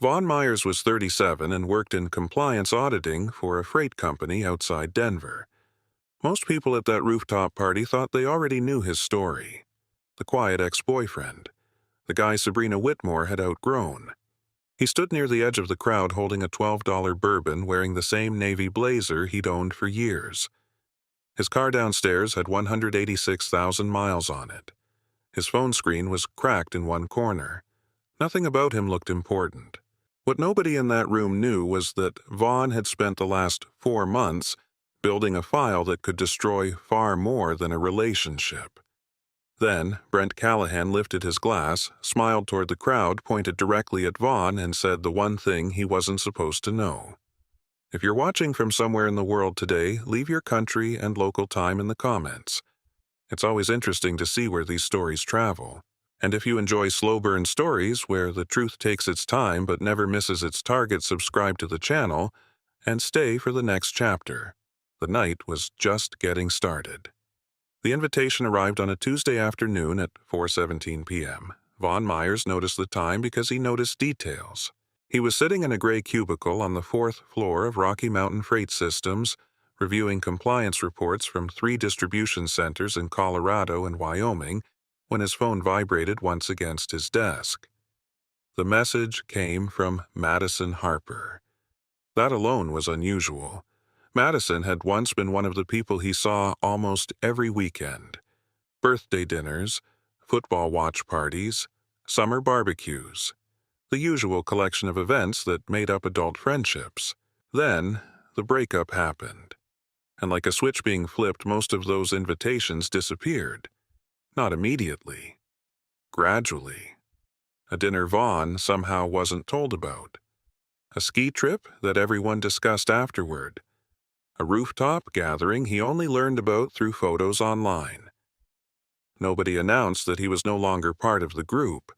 Vaughn Myers was 37 and worked in compliance auditing for a freight company outside Denver. Most people at that rooftop party thought they already knew his story. The quiet ex-boyfriend. The guy Sabrina Whitmore had outgrown. He stood near the edge of the crowd holding a $12 bourbon wearing the same navy blazer he'd owned for years. His car downstairs had 186,000 miles on it. His phone screen was cracked in one corner. Nothing about him looked important. What nobody in that room knew was that Vaughn had spent the last 4 months building a file that could destroy far more than a relationship. Then, Brent Callahan lifted his glass, smiled toward the crowd, pointed directly at Vaughn, and said the one thing he wasn't supposed to know. If you're watching from somewhere in the world today, leave your country and local time in the comments. It's always interesting to see where these stories travel. And if you enjoy slow burn stories where the truth takes its time but never misses its target, subscribe to the channel and stay for the next chapter. The night was just getting started. The invitation arrived on a Tuesday afternoon at 4:17 p.m. Vaughn Myers noticed the time because he noticed details. He was sitting in a gray cubicle on the 4th floor of Rocky Mountain Freight Systems, reviewing compliance reports from 3 distribution centers in Colorado and Wyoming, when his phone vibrated once against his desk. The message came from Madison Harper. That alone was unusual. Madison had once been one of the people he saw almost every weekend. Birthday dinners, football watch parties, summer barbecues. The usual collection of events that made up adult friendships. Then, the breakup happened. And like a switch being flipped, most of those invitations disappeared. Not immediately. Gradually. A dinner Vaughn somehow wasn't told about. A ski trip that everyone discussed afterward. A rooftop gathering he only learned about through photos online. Nobody announced that he was no longer part of the group.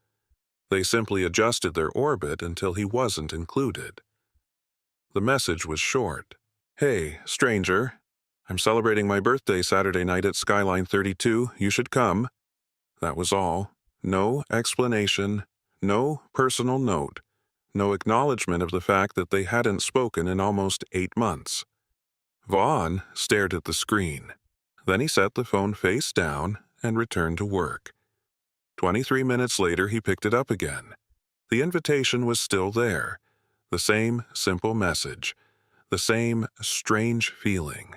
They simply adjusted their orbit until he wasn't included. The message was short. "Hey, stranger. I'm celebrating my birthday Saturday night at Skyline 32. You should come." That was all. No explanation, no personal note, no acknowledgement of the fact that they hadn't spoken in almost 8 months. Vaughn stared at the screen. Then he set the phone face down and returned to work. 23 minutes later, he picked it up again. The invitation was still there. The same simple message. The same strange feeling.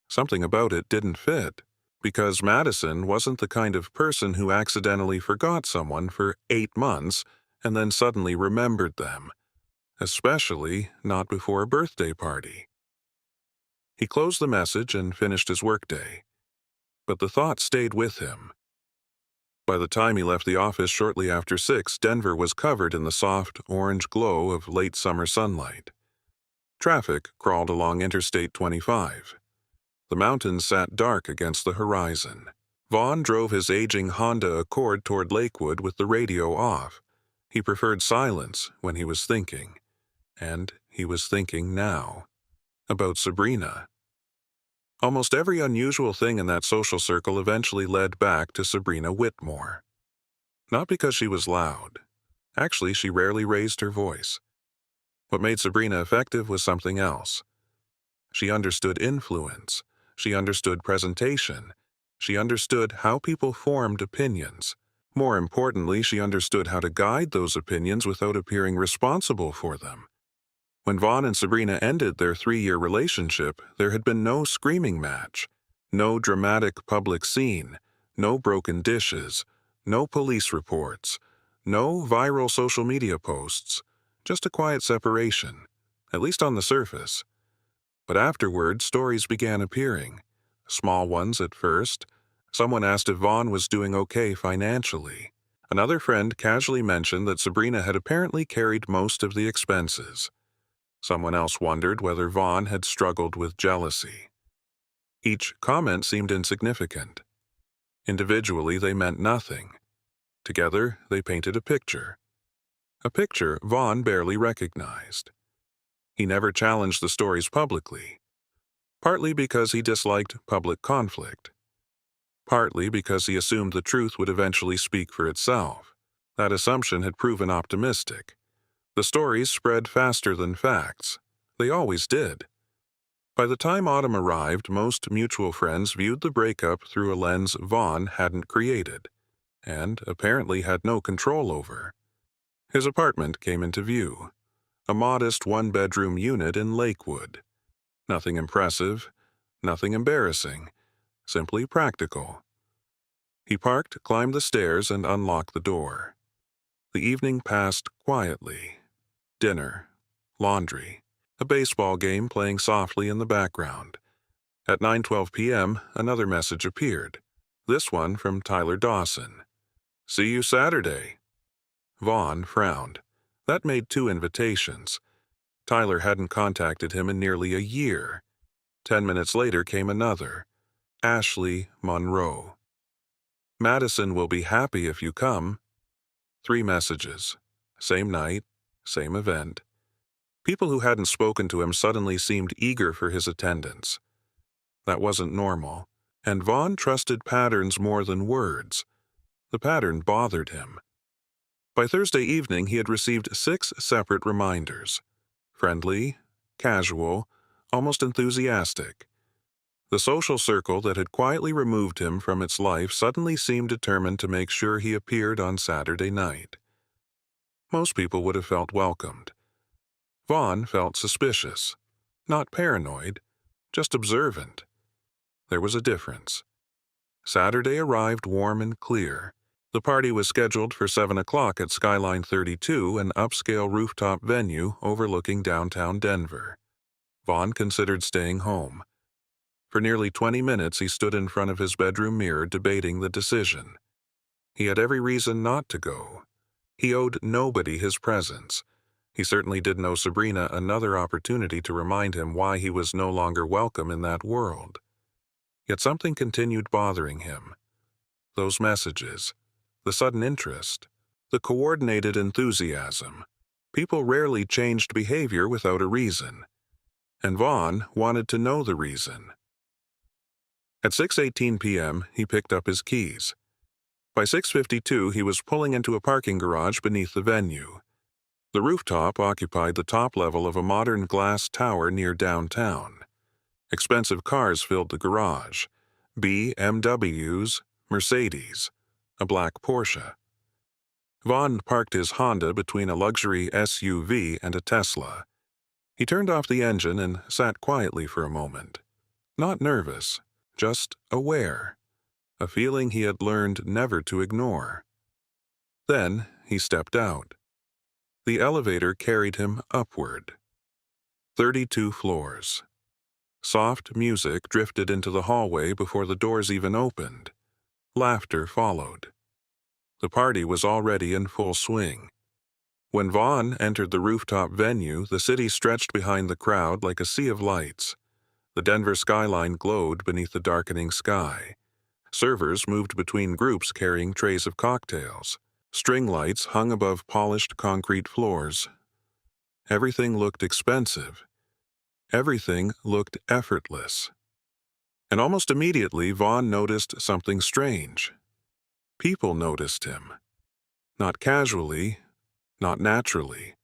Something about it didn't fit, because Madison wasn't the kind of person who accidentally forgot someone for 8 months and then suddenly remembered them. Especially not before a birthday party. He closed the message and finished his workday. But the thought stayed with him. By the time he left the office shortly after 6, Denver was covered in the soft orange glow of late summer sunlight. Traffic crawled along Interstate 25. The mountains sat dark against the horizon. Vaughn drove his aging Honda Accord toward Lakewood with the radio off. He preferred silence when he was thinking. And he was thinking now. About Sabrina. Almost every unusual thing in that social circle eventually led back to Sabrina Whitmore. Not because she was loud. Actually, she rarely raised her voice. What made Sabrina effective was something else. She understood influence. She understood presentation. She understood how people formed opinions. More importantly, she understood how to guide those opinions without appearing responsible for them. When Vaughn and Sabrina ended their 3-year relationship, there had been no screaming match, no dramatic public scene, no broken dishes, no police reports, no viral social media posts, just a quiet separation, at least on the surface. But afterward, stories began appearing, small ones at first. Someone asked if Vaughn was doing okay financially. Another friend casually mentioned that Sabrina had apparently carried most of the expenses. Someone else wondered whether Vaughn had struggled with jealousy. Each comment seemed insignificant. Individually, they meant nothing. Together, they painted a picture. A picture Vaughn barely recognized. He never challenged the stories publicly, partly because he disliked public conflict, partly because he assumed the truth would eventually speak for itself. That assumption had proven optimistic. The stories spread faster than facts. They always did. By the time autumn arrived, most mutual friends viewed the breakup through a lens Vaughn hadn't created, and apparently had no control over. His apartment came into view, a modest one-bedroom unit in Lakewood. Nothing impressive, nothing embarrassing, simply practical. He parked, climbed the stairs, and unlocked the door. The evening passed quietly. Dinner, laundry, a baseball game playing softly in the background. At 9:12 p.m., another message appeared, this one from Tyler Dawson. "See you Saturday." Vaughn frowned. That made 2 invitations. Tyler hadn't contacted him in nearly a year. 10 minutes later came another. Ashley Monroe. "Madison will be happy if you come." 3 messages. Same night, same event. People who hadn't spoken to him suddenly seemed eager for his attendance. That wasn't normal, and Vaughn trusted patterns more than words. The pattern bothered him. By Thursday evening, he had received 6 separate reminders. Friendly, casual, almost enthusiastic. The social circle that had quietly removed him from its life suddenly seemed determined to make sure he appeared on Saturday night. Most people would have felt welcomed. Vaughn felt suspicious. Not paranoid, just observant. There was a difference. Saturday arrived warm and clear. The party was scheduled for 7 o'clock at Skyline 32, an upscale rooftop venue overlooking downtown Denver. Vaughn considered staying home. For nearly 20 minutes he stood in front of his bedroom mirror debating the decision. He had every reason not to go. He owed nobody his presence. He certainly didn't owe Sabrina another opportunity to remind him why he was no longer welcome in that world. Yet something continued bothering him. Those messages, the sudden interest, the coordinated enthusiasm. People rarely changed behavior without a reason. And Vaughn wanted to know the reason. At 6:18 p.m., he picked up his keys. By 6:52, he was pulling into a parking garage beneath the venue. The rooftop occupied the top level of a modern glass tower near downtown. Expensive cars filled the garage. BMWs, Mercedes, a black Porsche. Vaughn parked his Honda between a luxury SUV and a Tesla. He turned off the engine and sat quietly for a moment. Not nervous, just aware. A feeling he had learned never to ignore. Then he stepped out. The elevator carried him upward. 32 floors. Soft music drifted into the hallway before the doors even opened. Laughter followed. The party was already in full swing. When Vaughn entered the rooftop venue, the city stretched behind the crowd like a sea of lights. The Denver skyline glowed beneath the darkening sky. Servers moved between groups carrying trays of cocktails. String lights hung above polished concrete floors. Everything looked expensive. Everything looked effortless. And almost immediately, Vaughn noticed something strange. People noticed him. Not casually, not naturally.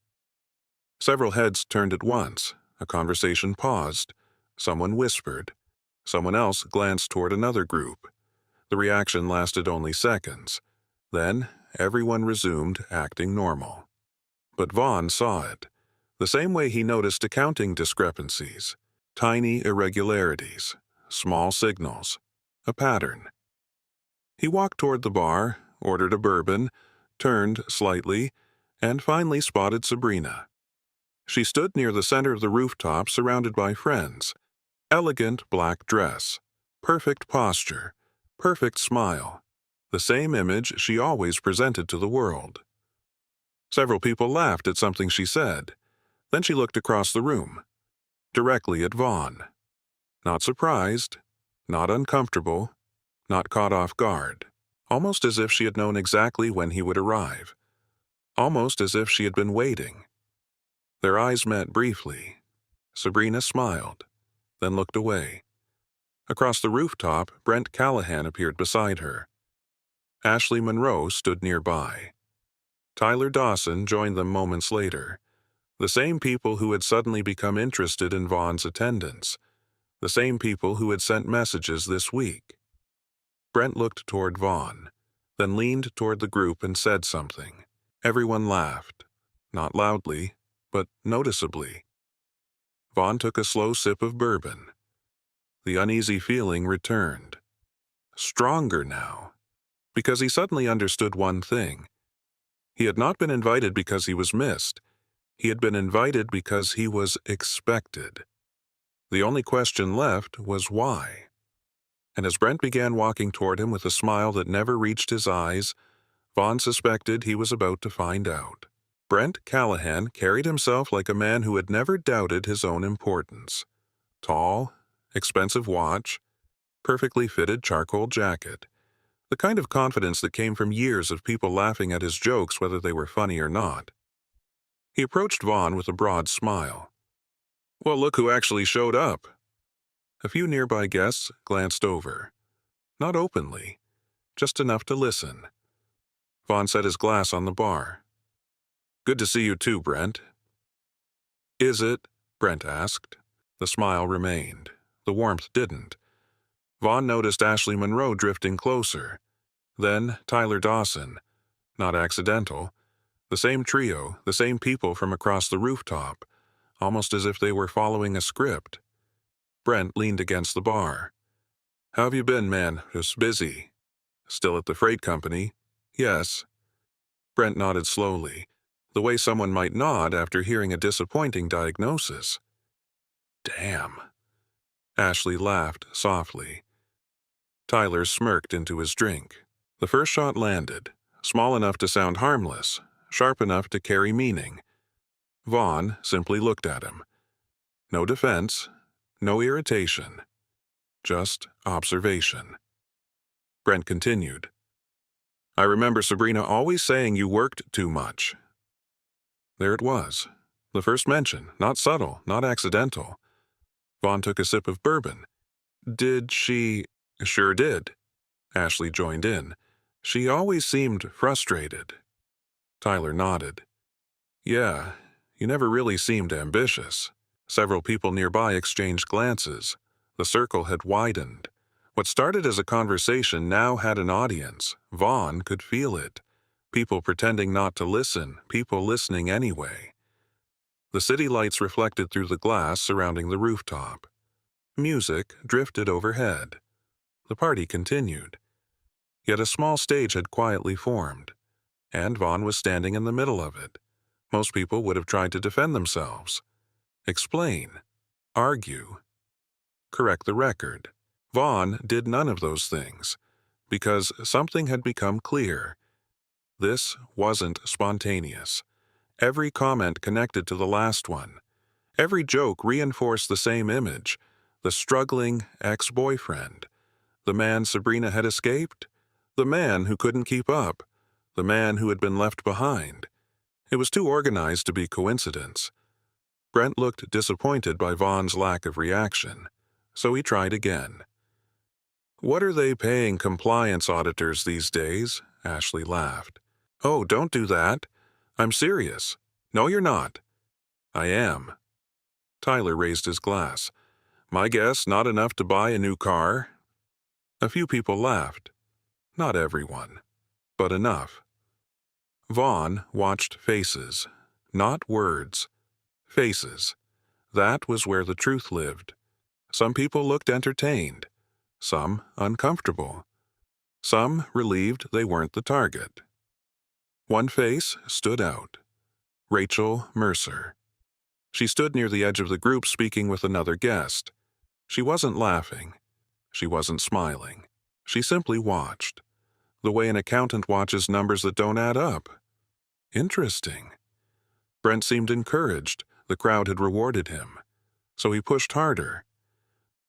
Several heads turned at once. A conversation paused. Someone whispered. Someone else glanced toward another group. The reaction lasted only seconds. Then, everyone resumed acting normal. But Vaughn saw it, the same way he noticed accounting discrepancies, tiny irregularities, small signals, a pattern. He walked toward the bar, ordered a bourbon, turned slightly, and finally spotted Sabrina. She stood near the center of the rooftop surrounded by friends. Elegant black dress, perfect posture, perfect smile. The same image she always presented to the world. Several people laughed at something she said. Then she looked across the room, directly at Vaughn. Not surprised, not uncomfortable, not caught off guard. Almost as if she had known exactly when he would arrive. Almost as if she had been waiting. Their eyes met briefly. Sabrina smiled, then looked away. Across the rooftop, Brent Callahan appeared beside her. Ashley Monroe stood nearby. Tyler Dawson joined them moments later. The same people who had suddenly become interested in Vaughn's attendance. The same people who had sent messages this week. Brent looked toward Vaughn, then leaned toward the group and said something. Everyone laughed. Not loudly, but noticeably. Vaughn took a slow sip of bourbon. The uneasy feeling returned. Stronger now, because he suddenly understood one thing. He had not been invited because he was missed. He had been invited because he was expected. The only question left was why. And as Brent began walking toward him with a smile that never reached his eyes, Vaughn suspected he was about to find out. Brent Callahan carried himself like a man who had never doubted his own importance. Tall, expensive watch, perfectly fitted charcoal jacket. The kind of confidence that came from years of people laughing at his jokes whether they were funny or not. He approached Vaughn with a broad smile. "Well, look who actually showed up." A few nearby guests glanced over. Not openly, just enough to listen. Vaughn set his glass on the bar. "Good to see you too, Brent." "Is it?" Brent asked. The smile remained. The warmth didn't. Vaughn noticed Ashley Monroe drifting closer. Then Tyler Dawson. Not accidental. The same trio, the same people from across the rooftop, almost as if they were following a script. Brent leaned against the bar. "How have you been, man? Just busy." "Still at the freight company?" "Yes." Brent nodded slowly, the way someone might nod after hearing a disappointing diagnosis. "Damn." Ashley laughed softly. Tyler smirked into his drink. The first shot landed, small enough to sound harmless, sharp enough to carry meaning. Vaughn simply looked at him. No defense, no irritation, just observation. Brent continued. "I remember Sabrina always saying you worked too much." There it was. The first mention, not subtle, not accidental. Vaughn took a sip of bourbon. "Did she—" "Sure did." Ashley joined in. "She always seemed frustrated." Tyler nodded. "Yeah, you never really seemed ambitious." Several people nearby exchanged glances. The circle had widened. What started as a conversation now had an audience. Vaughn could feel it. People pretending not to listen, people listening anyway. The city lights reflected through the glass surrounding the rooftop. Music drifted overhead. The party continued. Yet a small stage had quietly formed, and Vaughn was standing in the middle of it. Most people would have tried to defend themselves, explain, argue, correct the record. Vaughn did none of those things, because something had become clear. This wasn't spontaneous. Every comment connected to the last one. Every joke reinforced the same image, the struggling ex-boyfriend, the man Sabrina had escaped, the man who couldn't keep up, the man who had been left behind. It was too organized to be coincidence. Brent looked disappointed by Vaughn's lack of reaction, so he tried again. "What are they paying compliance auditors these days?" Ashley laughed. "Oh, don't do that. I'm serious." "No, you're not." "I am." Tyler raised his glass. "My guess, not enough to buy a new car?" A few people laughed. Not everyone, but enough. Vaughn watched faces, not words. Faces. That was where the truth lived. Some people looked entertained, some uncomfortable, some relieved they weren't the target. One face stood out. Rachel Mercer. She stood near the edge of the group speaking with another guest. She wasn't laughing. She wasn't smiling. She simply watched. The way an accountant watches numbers that don't add up. Interesting. Brent seemed encouraged. The crowd had rewarded him. So he pushed harder.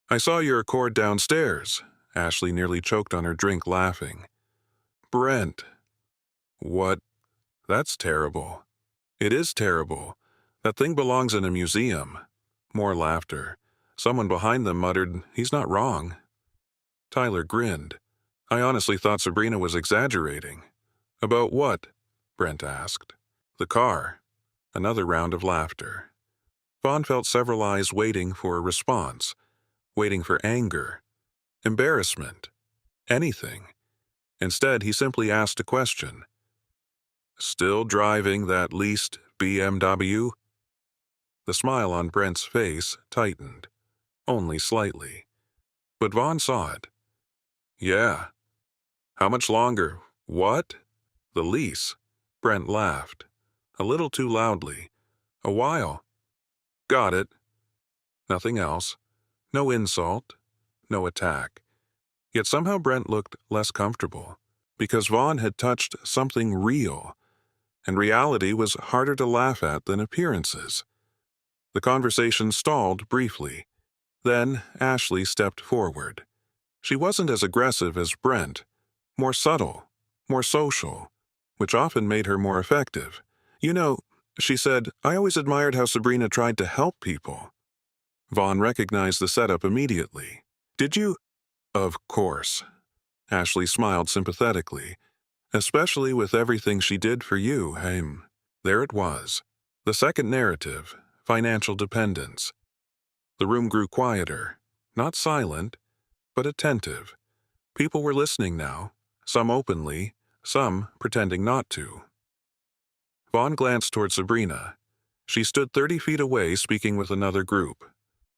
"I saw your accord downstairs." Ashley nearly choked on her drink laughing. "Brent." "What? That's terrible." "It is terrible. That thing belongs in a museum." More laughter. Someone behind them muttered, "He's not wrong." Tyler grinned. "I honestly thought Sabrina was exaggerating." "About what?" Brent asked. "The car." Another round of laughter. Vaughn felt several eyes waiting for a response, waiting for anger, embarrassment, anything. Instead, he simply asked a question. "Still driving that leased BMW?" The smile on Brent's face tightened, only slightly. But Vaughn saw it. "Yeah." "How much longer?" "What?" "The lease." Brent laughed, a little too loudly. "A while." "Got it." Nothing else. No insult, no attack. Yet somehow Brent looked less comfortable, because Vaughn had touched something real, and reality was harder to laugh at than appearances. The conversation stalled briefly. Then Ashley stepped forward. She wasn't as aggressive as Brent, more subtle, more social, which often made her more effective. "You know," she said, "I always admired how Sabrina tried to help people." Vaughn recognized the setup immediately. "Did you?" "Of course." Ashley smiled sympathetically. "Especially with everything she did for you, Haim." There it was. The second narrative, financial dependence. The room grew quieter, not silent, but attentive. People were listening now, some openly, some pretending not to. Vaughn glanced toward Sabrina. She stood 30 feet away speaking with another group.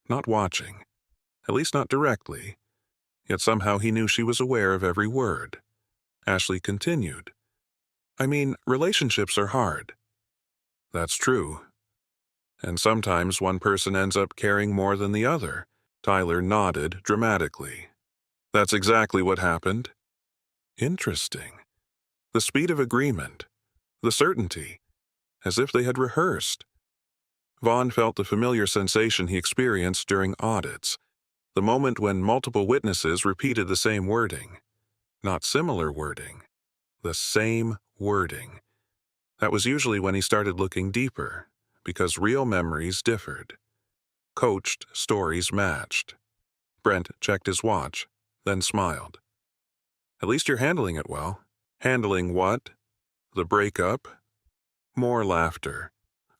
Not watching. At least not directly. Yet somehow he knew she was aware of every word. Ashley continued. "I mean, relationships are hard." "That's true. And sometimes one person ends up caring more than the other." Tyler nodded dramatically. "That's exactly what happened." "Interesting." The speed of agreement. The certainty. As if they had rehearsed. Vaughn felt the familiar sensation he experienced during audits. The moment when multiple witnesses repeated the same wording. Not similar wording. The same wording. That was usually when he started looking deeper, because real memories differed. Coached stories matched. Brent checked his watch, then smiled. "At least you're handling it well." "Handling what?" "The breakup." More laughter.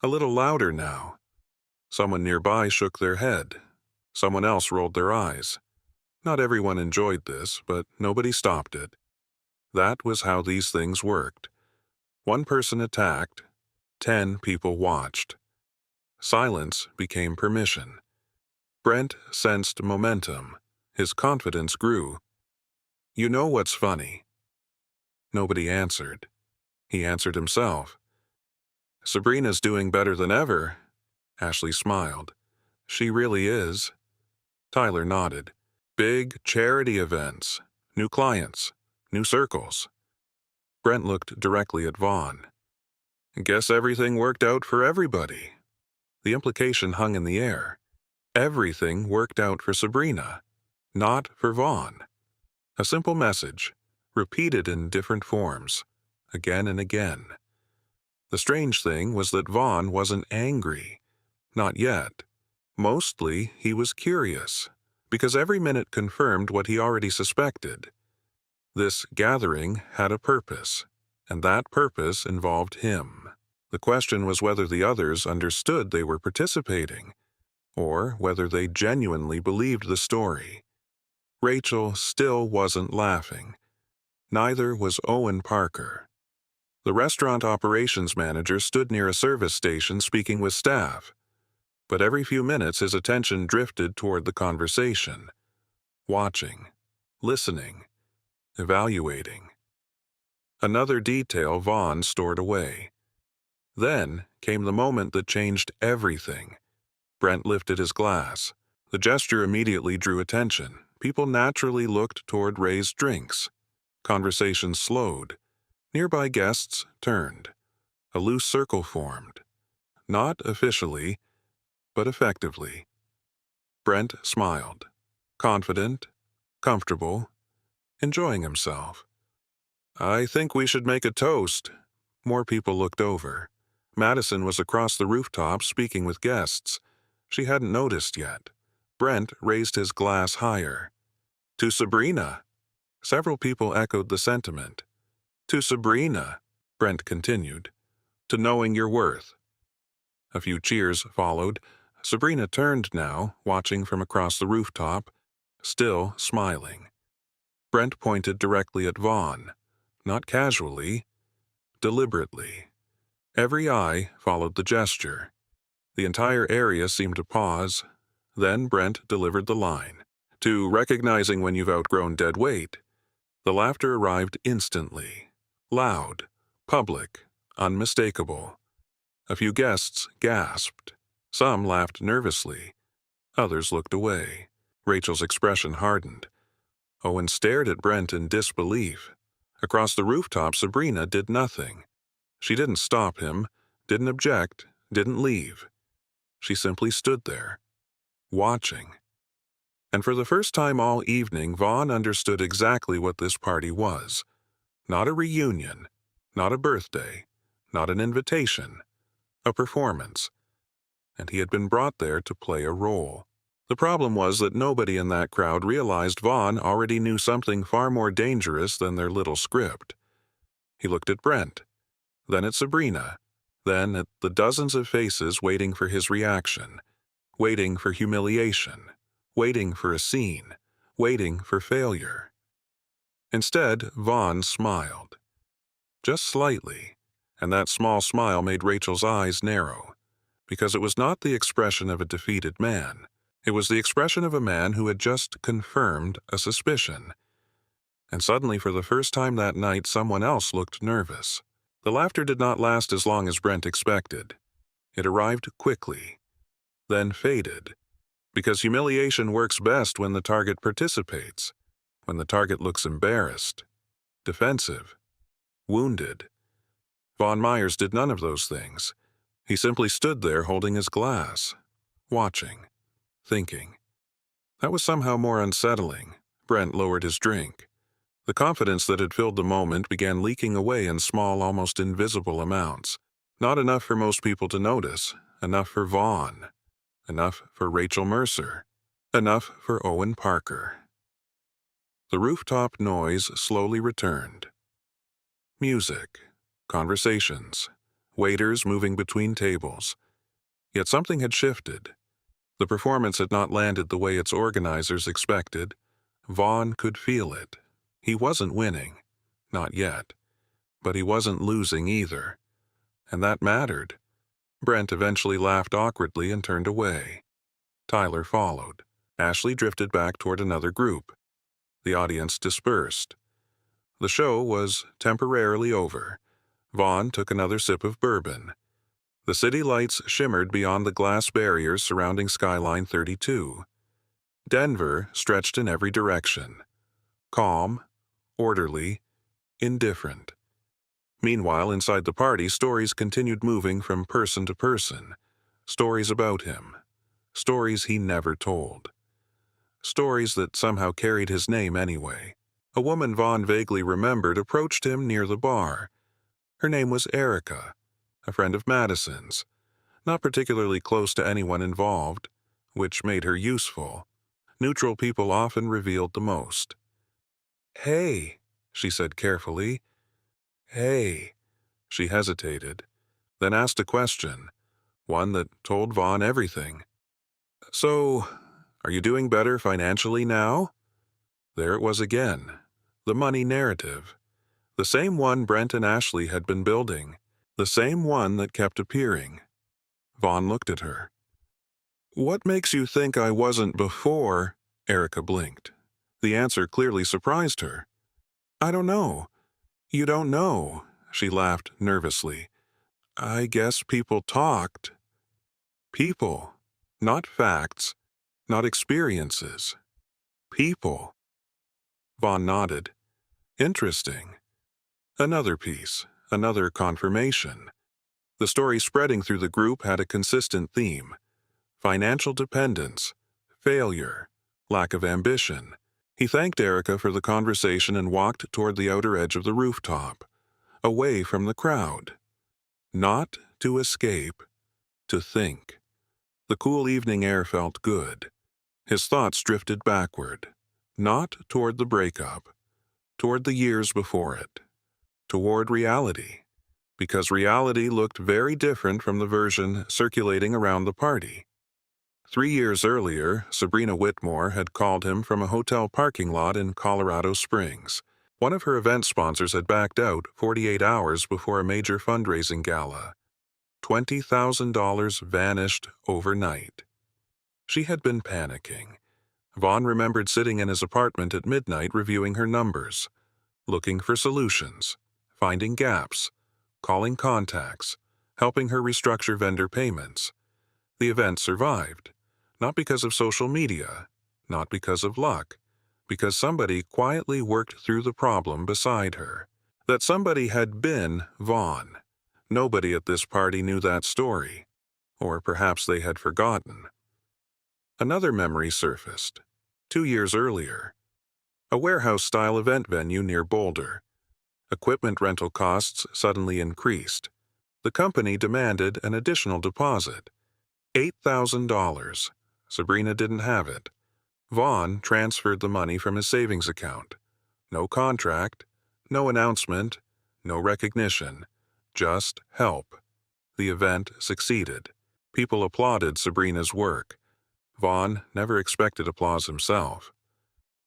A little louder now. Someone nearby shook their head. Someone else rolled their eyes. Not everyone enjoyed this, but nobody stopped it. That was how these things worked. One person attacked, 10 people watched. Silence became permission. Brent sensed momentum. His confidence grew. "You know what's funny?" Nobody answered. He answered himself. "Sabrina's doing better than ever." Ashley smiled. "She really is." Tyler nodded. "Big charity events. New clients. New circles." Brent looked directly at Vaughn. "Guess everything worked out for everybody." The implication hung in the air. Everything worked out for Sabrina, not for Vaughn. A simple message, repeated in different forms, again and again. The strange thing was that Vaughn wasn't angry. Not yet. Mostly, he was curious, because every minute confirmed what he already suspected. This gathering had a purpose, and that purpose involved him. The question was whether the others understood they were participating, or whether they genuinely believed the story. Rachel still wasn't laughing. Neither was Owen Parker. The restaurant operations manager stood near a service station speaking with staff, but every few minutes his attention drifted toward the conversation, watching, listening, evaluating. Another detail Vaughn stored away. Then came the moment that changed everything. Brent lifted his glass. The gesture immediately drew attention. People naturally looked toward raised drinks. Conversation slowed. Nearby guests turned. A loose circle formed. Not officially, but effectively. Brent smiled. Confident, comfortable, enjoying himself. "I think we should make a toast." More people looked over. Madison was across the rooftop speaking with guests. She hadn't noticed yet. Brent raised his glass higher. "To Sabrina." Several people echoed the sentiment. "To Sabrina," Brent continued. "To knowing your worth." A few cheers followed. Sabrina turned now, watching from across the rooftop, still smiling. Brent pointed directly at Vaughn, not casually, deliberately. Every eye followed the gesture. The entire area seemed to pause. Then Brent delivered the line. To recognizing when you've outgrown dead weight. The laughter arrived instantly. Loud, public, unmistakable. A few guests gasped. Some laughed nervously. Others looked away. Rachel's expression hardened. Owen stared at Brent in disbelief. Across the rooftop, Sabrina did nothing. She didn't stop him, didn't object, didn't leave. She simply stood there, watching. And for the first time all evening, Vaughn understood exactly what this party was. Not a reunion, not a birthday, not an invitation, a performance. And he had been brought there to play a role. The problem was that nobody in that crowd realized Vaughn already knew something far more dangerous than their little script. He looked at Brent, then at Sabrina, then at the dozens of faces waiting for his reaction, waiting for humiliation, waiting for a scene, waiting for failure. Instead, Vaughn smiled. Just slightly, and that small smile made Rachel's eyes narrow, because it was not the expression of a defeated man. It was the expression of a man who had just confirmed a suspicion. And suddenly, for the first time that night, someone else looked nervous. The laughter did not last as long as Brent expected. It arrived quickly, then faded, because humiliation works best when the target participates, when the target looks embarrassed, defensive, wounded. Vaughn Myers did none of those things. He simply stood there holding his glass, watching, thinking. That was somehow more unsettling. Brent lowered his drink. The confidence that had filled the moment began leaking away in small, almost invisible amounts. Not enough for most people to notice, enough for Vaughn, enough for Rachel Mercer, enough for Owen Parker. The rooftop noise slowly returned. Music, conversations, waiters moving between tables. Yet something had shifted. The performance had not landed the way its organizers expected. Vaughn could feel it. He wasn't winning. Not yet. But he wasn't losing either. And that mattered. Brent eventually laughed awkwardly and turned away. Tyler followed. Ashley drifted back toward another group. The audience dispersed. The show was temporarily over. Vaughn took another sip of bourbon. The city lights shimmered beyond the glass barriers surrounding Skyline 32. Denver stretched in every direction. Calm, orderly, indifferent. Meanwhile, inside the party, stories continued moving from person to person. Stories about him. Stories he never told. Stories that somehow carried his name anyway. A woman Vaughn vaguely remembered approached him near the bar. Her name was Erica, a friend of Madison's, not particularly close to anyone involved, which made her useful. Neutral people often revealed the most. "Hey," she said carefully. "Hey." She hesitated, then asked a question, one that told Vaughn everything. "So, are you doing better financially now?" There it was again, the money narrative. The same one Brent and Ashley had been building. The same one that kept appearing. Vaughn looked at her. "What makes you think I wasn't before?" Erica blinked. The answer clearly surprised her. "I don't know." "You don't know," she laughed nervously. "I guess people talked." People. Not facts. Not experiences. People. Vaughn nodded. Interesting. Another piece. Another confirmation. The story spreading through the group had a consistent theme. Financial dependence. Failure. Lack of ambition. He thanked Erica for the conversation and walked toward the outer edge of the rooftop, away from the crowd. Not to escape, to think. The cool evening air felt good. His thoughts drifted backward, not toward the breakup, toward the years before it, toward reality. because reality looked very different from the version circulating around the party. 3 years earlier, Sabrina Whitmore had called him from a hotel parking lot in Colorado Springs. One of her event sponsors had backed out 48 hours before a major fundraising gala. $20,000 vanished overnight. She had been panicking. Vaughn remembered sitting in his apartment at midnight reviewing her numbers, looking for solutions, finding gaps, calling contacts, helping her restructure vendor payments. The event survived, not because of social media, not because of luck, because somebody quietly worked through the problem beside her. That somebody had been Vaughn. Nobody at this party knew that story, or perhaps they had forgotten. Another memory surfaced. 2 years earlier, a warehouse-style event venue near Boulder. Equipment rental costs suddenly increased. The company demanded an additional deposit, $8,000. Sabrina didn't have it. Vaughn transferred the money from his savings account. No contract, no announcement, no recognition, just help. The event succeeded. People applauded Sabrina's work. Vaughn never expected applause himself.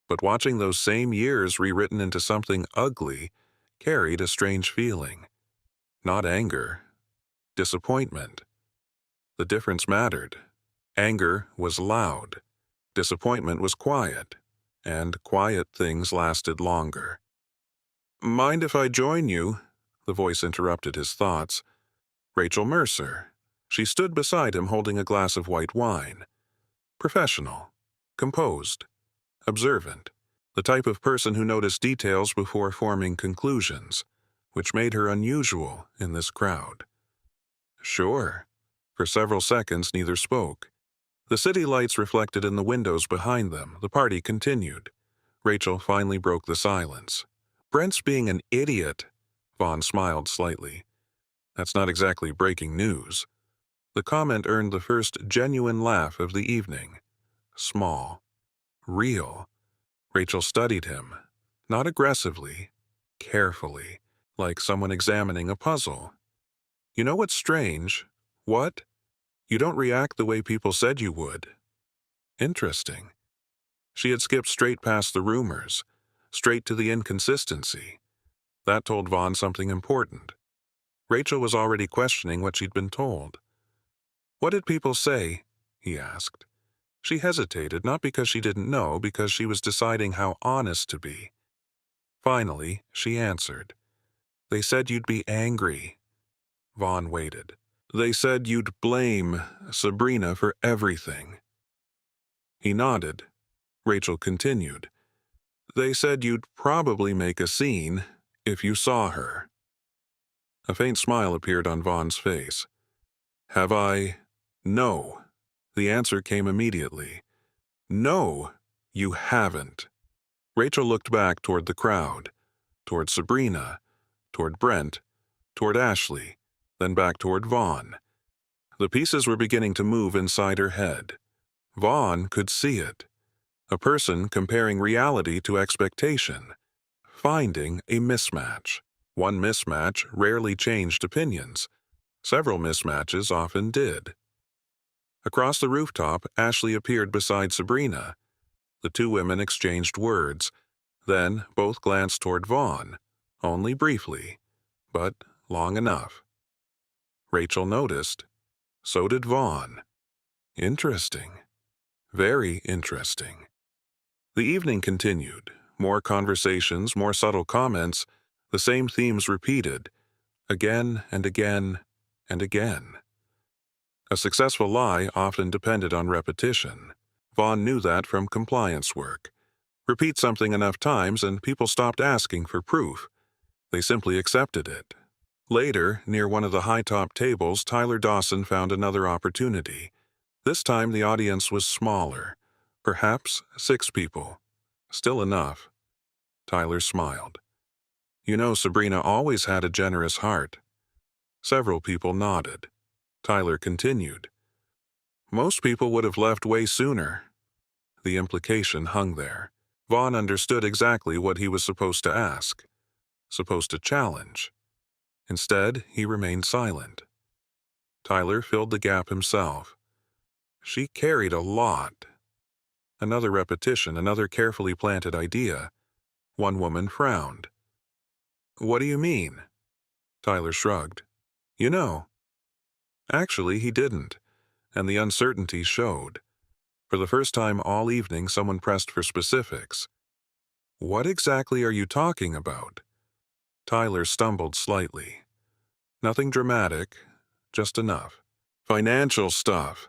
But watching those same years rewritten into something ugly carried a strange feeling. Not anger, disappointment. The difference mattered. Anger was loud. Disappointment was quiet. And quiet things lasted longer. "Mind if I join you?" The voice interrupted his thoughts. Rachel Mercer. She stood beside him holding a glass of white wine. Professional. Composed. Observant. The type of person who noticed details before forming conclusions, which made her unusual in this crowd. Sure. For several seconds neither spoke. The city lights reflected in the windows behind them. The party continued. Rachel finally broke the silence. "Brent's being an idiot." Vaughn smiled slightly. That's not exactly breaking news. The comment earned the first genuine laugh of the evening. Small. Real. Rachel studied him. Not aggressively. Carefully. Like someone examining a puzzle. "You know what's strange?" "What?" "You don't react the way people said you would." Interesting. She had skipped straight past the rumors, straight to the inconsistency. That told Vaughn something important. Rachel was already questioning what she'd been told. "What did people say?" he asked. She hesitated, not because she didn't know, because she was deciding how honest to be. Finally, she answered. "They said you'd be angry." Vaughn waited. "They said you'd blame Sabrina for everything." He nodded. Rachel continued. "They said you'd probably make a scene if you saw her." A faint smile appeared on Vaughn's face. "Have I?" "No." The answer came immediately. "No, you haven't." Rachel looked back toward the crowd, toward Sabrina, toward Brent, toward Ashley, then back toward Vaughn. The pieces were beginning to move inside her head. Vaughn could see it. A person comparing reality to expectation, finding a mismatch. One mismatch rarely changed opinions. Several mismatches often did. Across the rooftop, Ashley appeared beside Sabrina. The two women exchanged words. Then both glanced toward Vaughn, only briefly, but long enough. Rachel noticed. So did Vaughn. Interesting. Very interesting. The evening continued. More conversations, more subtle comments. The same themes repeated, again and again and again. A successful lie often depended on repetition. Vaughn knew that from compliance work. Repeat something enough times and people stopped asking for proof. They simply accepted it. Later, near one of the high-top tables, Tyler Dawson found another opportunity. This time the audience was smaller. Perhaps 6 people. Still enough. Tyler smiled. "You know, Sabrina always had a generous heart." Several people nodded. Tyler continued. "Most people would have left way sooner." The implication hung there. Vaughn understood exactly what he was supposed to ask. Supposed to challenge. Instead, he remained silent. Tyler filled the gap himself. She carried a lot. Another repetition, another carefully planted idea. One woman frowned. "What do you mean?" Tyler shrugged. "You know." Actually, he didn't, and the uncertainty showed. For the first time all evening, someone pressed for specifics. "What exactly are you talking about?" Tyler stumbled slightly. "Nothing dramatic, just enough." "Financial stuff."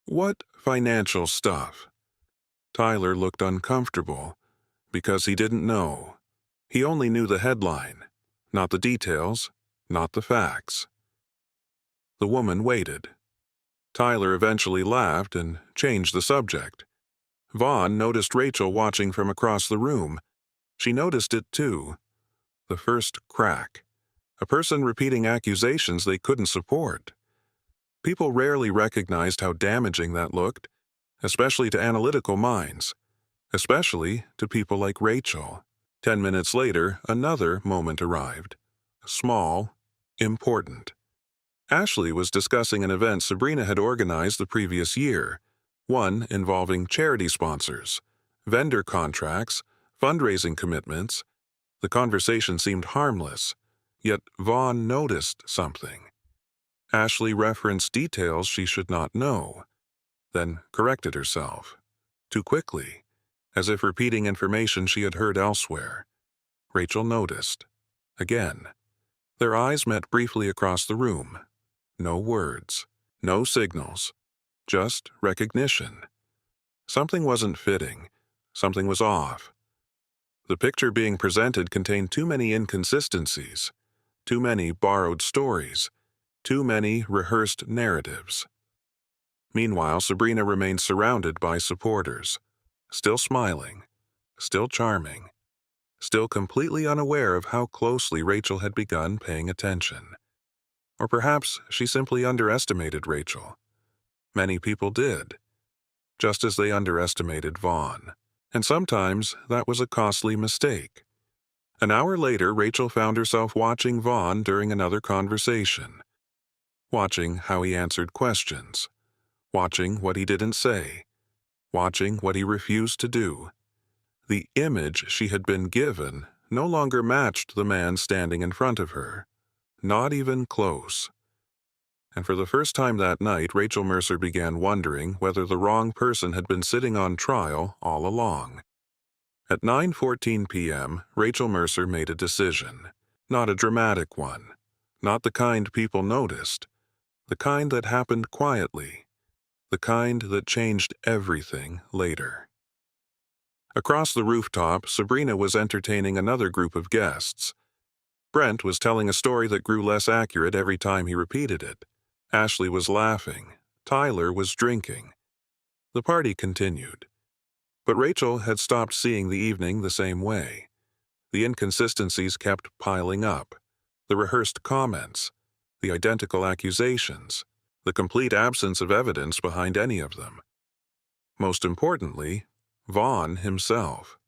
"What financial stuff?" Tyler looked uncomfortable, because he didn't know. He only knew the headline, not the details, not the facts. The woman waited. Tyler eventually laughed and changed the subject. Vaughn noticed Rachel watching from across the room. She noticed it too. The first crack. A person repeating accusations they couldn't support. People rarely recognized how damaging that looked, especially to analytical minds, especially to people like Rachel. 10 minutes later, another moment arrived. Small, important. Ashley was discussing an event Sabrina had organized the previous year, one involving charity sponsors, vendor contracts, fundraising commitments. The conversation seemed harmless, yet Vaughn noticed something. Ashley referenced details she should not know, then corrected herself. Too quickly, as if repeating information she had heard elsewhere. Rachel noticed. Again. Their eyes met briefly across the room. No words, no signals, just recognition. Something wasn't fitting. Something was off. The picture being presented contained too many inconsistencies, too many borrowed stories, too many rehearsed narratives. Meanwhile, Sabrina remained surrounded by supporters, still smiling, still charming, still completely unaware of how closely Rachel had begun paying attention. Or perhaps she simply underestimated Rachel. Many people did, just as they underestimated Vaughn. And sometimes that was a costly mistake. An hour later, Rachel found herself watching Vaughn during another conversation. Watching how he answered questions. Watching what he didn't say. Watching what he refused to do. The image she had been given no longer matched the man standing in front of her. Not even close. And for the first time that night, Rachel Mercer began wondering whether the wrong person had been sitting on trial all along. At 9:14 p.m., Rachel Mercer made a decision. Not a dramatic one. Not the kind people noticed. The kind that happened quietly. The kind that changed everything later. Across the rooftop, Sabrina was entertaining another group of guests. Brent was telling a story that grew less accurate every time he repeated it. Ashley was laughing. Tyler was drinking. The party continued. But Rachel had stopped seeing the evening the same way. The inconsistencies kept piling up. The rehearsed comments. The identical accusations. The complete absence of evidence behind any of them. Most importantly, Vaughn himself.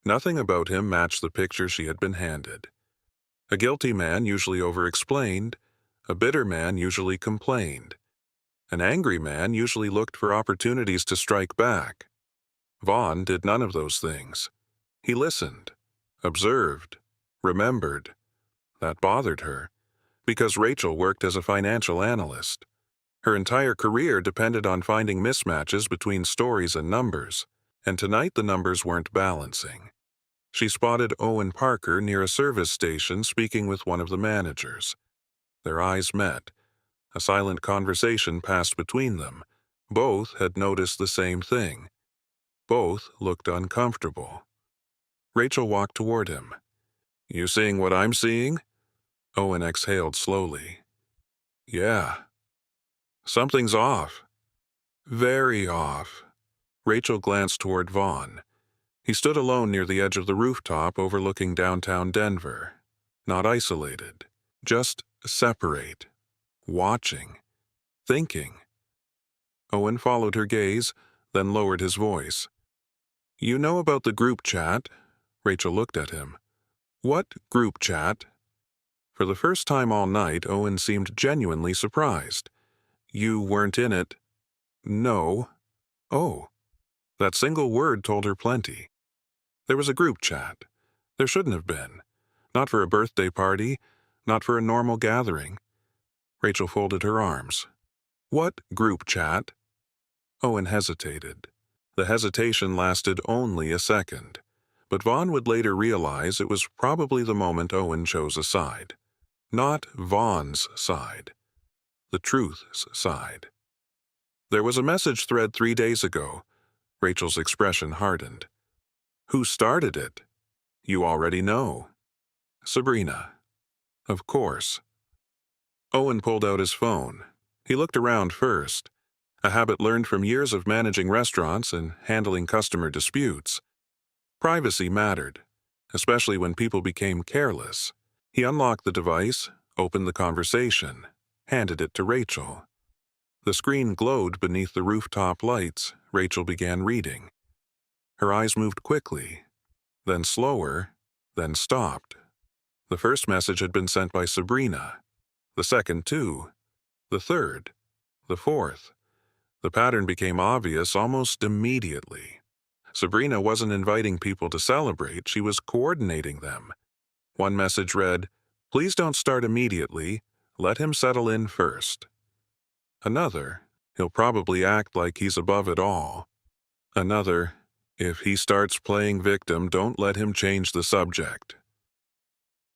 Nothing about him matched the picture she had been handed. A guilty man usually over-explained. A bitter man usually complained. An angry man usually looked for opportunities to strike back. Vaughn did none of those things. He listened, observed, remembered. That bothered her, because Rachel worked as a financial analyst. Her entire career depended on finding mismatches between stories and numbers, and tonight the numbers weren't balancing. She spotted Owen Parker near a service station speaking with one of the managers. Their eyes met. A silent conversation passed between them. Both had noticed the same thing. Both looked uncomfortable. Rachel walked toward him. "You seeing what I'm seeing?" Owen exhaled slowly. "Yeah." "Something's off." "Very off." Rachel glanced toward Vaughn. He stood alone near the edge of the rooftop overlooking downtown Denver. Not isolated. Just separate. Watching. Thinking. Owen followed her gaze, then lowered his voice. "You know about the group chat?" Rachel looked at him. "What group chat?" For the first time all night, Owen seemed genuinely surprised. "You weren't in it?" "No." "Oh." That single word told her plenty. There was a group chat. There shouldn't have been. Not for a birthday party, not for a normal gathering. Rachel folded her arms. "What group chat?" Owen hesitated. The hesitation lasted only a second, but Vaughn would later realize it was probably the moment Owen chose a side. Not Vaughn's side. The truth's side. "There was a message thread 3 days ago." Rachel's expression hardened. "Who started it?" "You already know." "Sabrina." "Of course." Owen pulled out his phone. He looked around first, a habit learned from years of managing restaurants and handling customer disputes. Privacy mattered, especially when people became careless. He unlocked the device, opened the conversation, handed it to Rachel. The screen glowed beneath the rooftop lights. Rachel began reading. Her eyes moved quickly, then slower, then stopped. The first message had been sent by Sabrina. The second, too. The third. The fourth. The pattern became obvious almost immediately. Sabrina wasn't inviting people to celebrate, she was coordinating them. One message read, "Please don't start immediately. Let him settle in first." Another, "He'll probably act like he's above it all." Another, "If he starts playing victim, don't let him change the subject."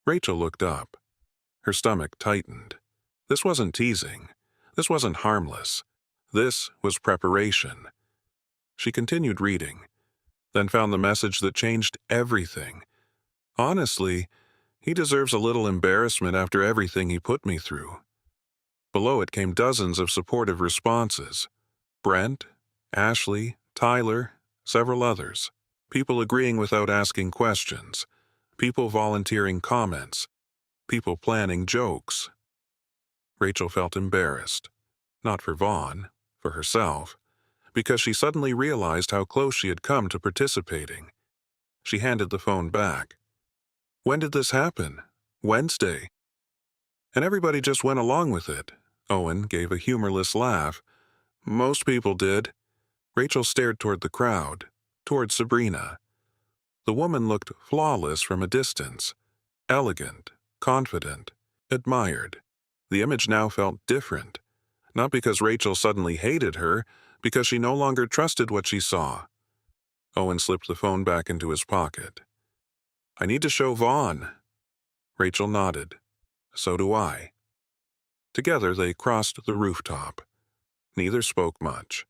Rachel looked up. Her stomach tightened. This wasn't teasing. This wasn't harmless. This was preparation. She continued reading, then found the message that changed everything. "Honestly, he deserves a little embarrassment after everything he put me through." Below it came dozens of supportive responses. Brent, Ashley, Tyler, several others. People agreeing without asking questions. People volunteering comments. People planning jokes. Rachel felt embarrassed. Not for Vaughn, for herself, because she suddenly realized how close she had come to participating. She handed the phone back. "When did this happen?" "Wednesday." "And everybody just went along with it." Owen gave a humorless laugh. "Most people did." Rachel stared toward the crowd, toward Sabrina. The woman looked flawless from a distance. Elegant, confident, admired. The image now felt different. Not because Rachel suddenly hated her, because she no longer trusted what she saw. Owen slipped the phone back into his pocket. "I need to show Vaughn." Rachel nodded. "So do I." Together they crossed the rooftop. Neither spoke much.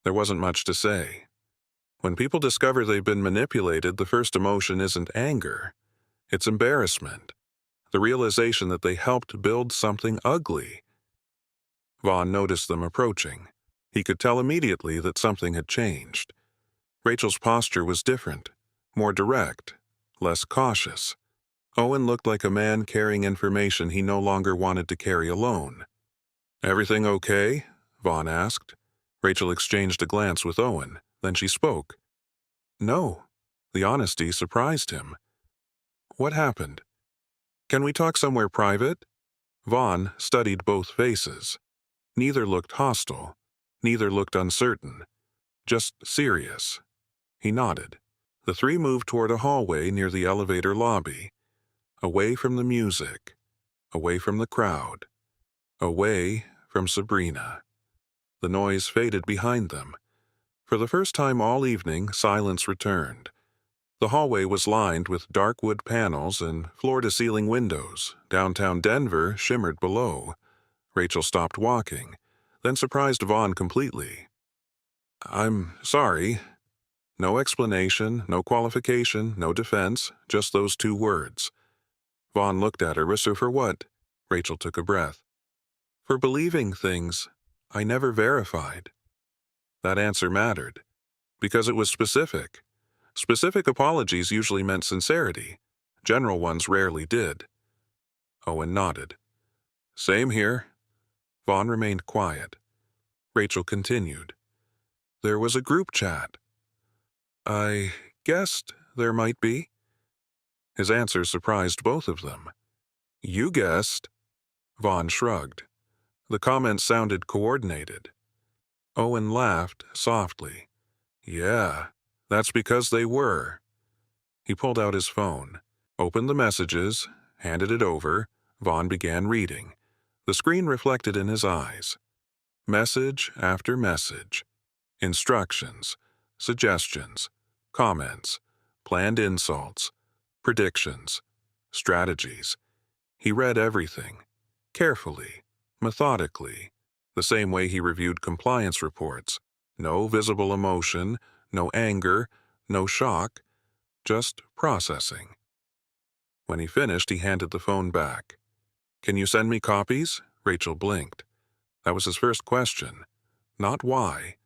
There wasn't much to say. When people discover they've been manipulated, the first emotion isn't anger. It's embarrassment. The realization that they helped build something ugly. Vaughn noticed them approaching. He could tell immediately that something had changed. Rachel's posture was different, more direct, less cautious. Owen looked like a man carrying information he no longer wanted to carry alone. "Everything okay?" Vaughn asked. Rachel exchanged a glance with Owen, then she spoke. "No." The honesty surprised him. "What happened? Can we talk somewhere private?" Vaughn studied both faces. Neither looked hostile. Neither looked uncertain. Just serious. He nodded. The three moved toward a hallway near the elevator lobby. Away from the music. Away from the crowd. Away from Sabrina. The noise faded behind them. For the first time all evening, silence returned. The hallway was lined with dark wood panels and floor-to-ceiling windows. Downtown Denver shimmered below. Rachel stopped walking, then surprised Vaughn completely. "I'm sorry." No explanation, no qualification, no defense, just those two words. Vaughn looked at her. "So for what?" Rachel took a breath. "For believing things I never verified." That answer mattered, because it was specific. Specific apologies usually meant sincerity. General ones rarely did. Owen nodded. "Same here." Vaughn remained quiet. Rachel continued. "There was a group chat." "I guessed there might be." His answer surprised both of them. You guessed. Vaughn shrugged. The comment sounded coordinated. Owen laughed softly. Yeah, that's because they were. He pulled out his phone, opened the messages, handed it over. Vaughn began reading. The screen reflected in his eyes. Message after message. Instructions, suggestions, comments, planned insults, predictions, strategies. He read everything, carefully, methodically, the same way he reviewed compliance reports. No visible emotion, no anger, no shock, just processing. When he finished, he handed the phone back. Can you send me copies? Rachel blinked. That was his first question. Not why,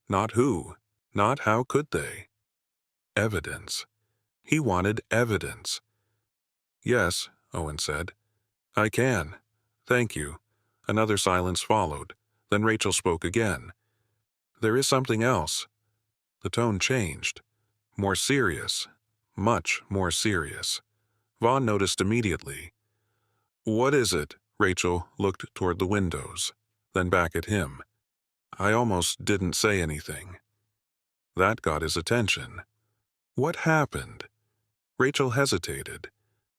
not who, not how could they. Evidence. He wanted evidence. Yes, Owen said. I can. Thank you. Another silence followed. Then Rachel spoke again. There is something else. The tone changed. More serious. Much more serious. Vaughn noticed immediately. What is it? Rachel looked toward the windows, then back at him. I almost didn't say anything. That got his attention. What happened? Rachel hesitated,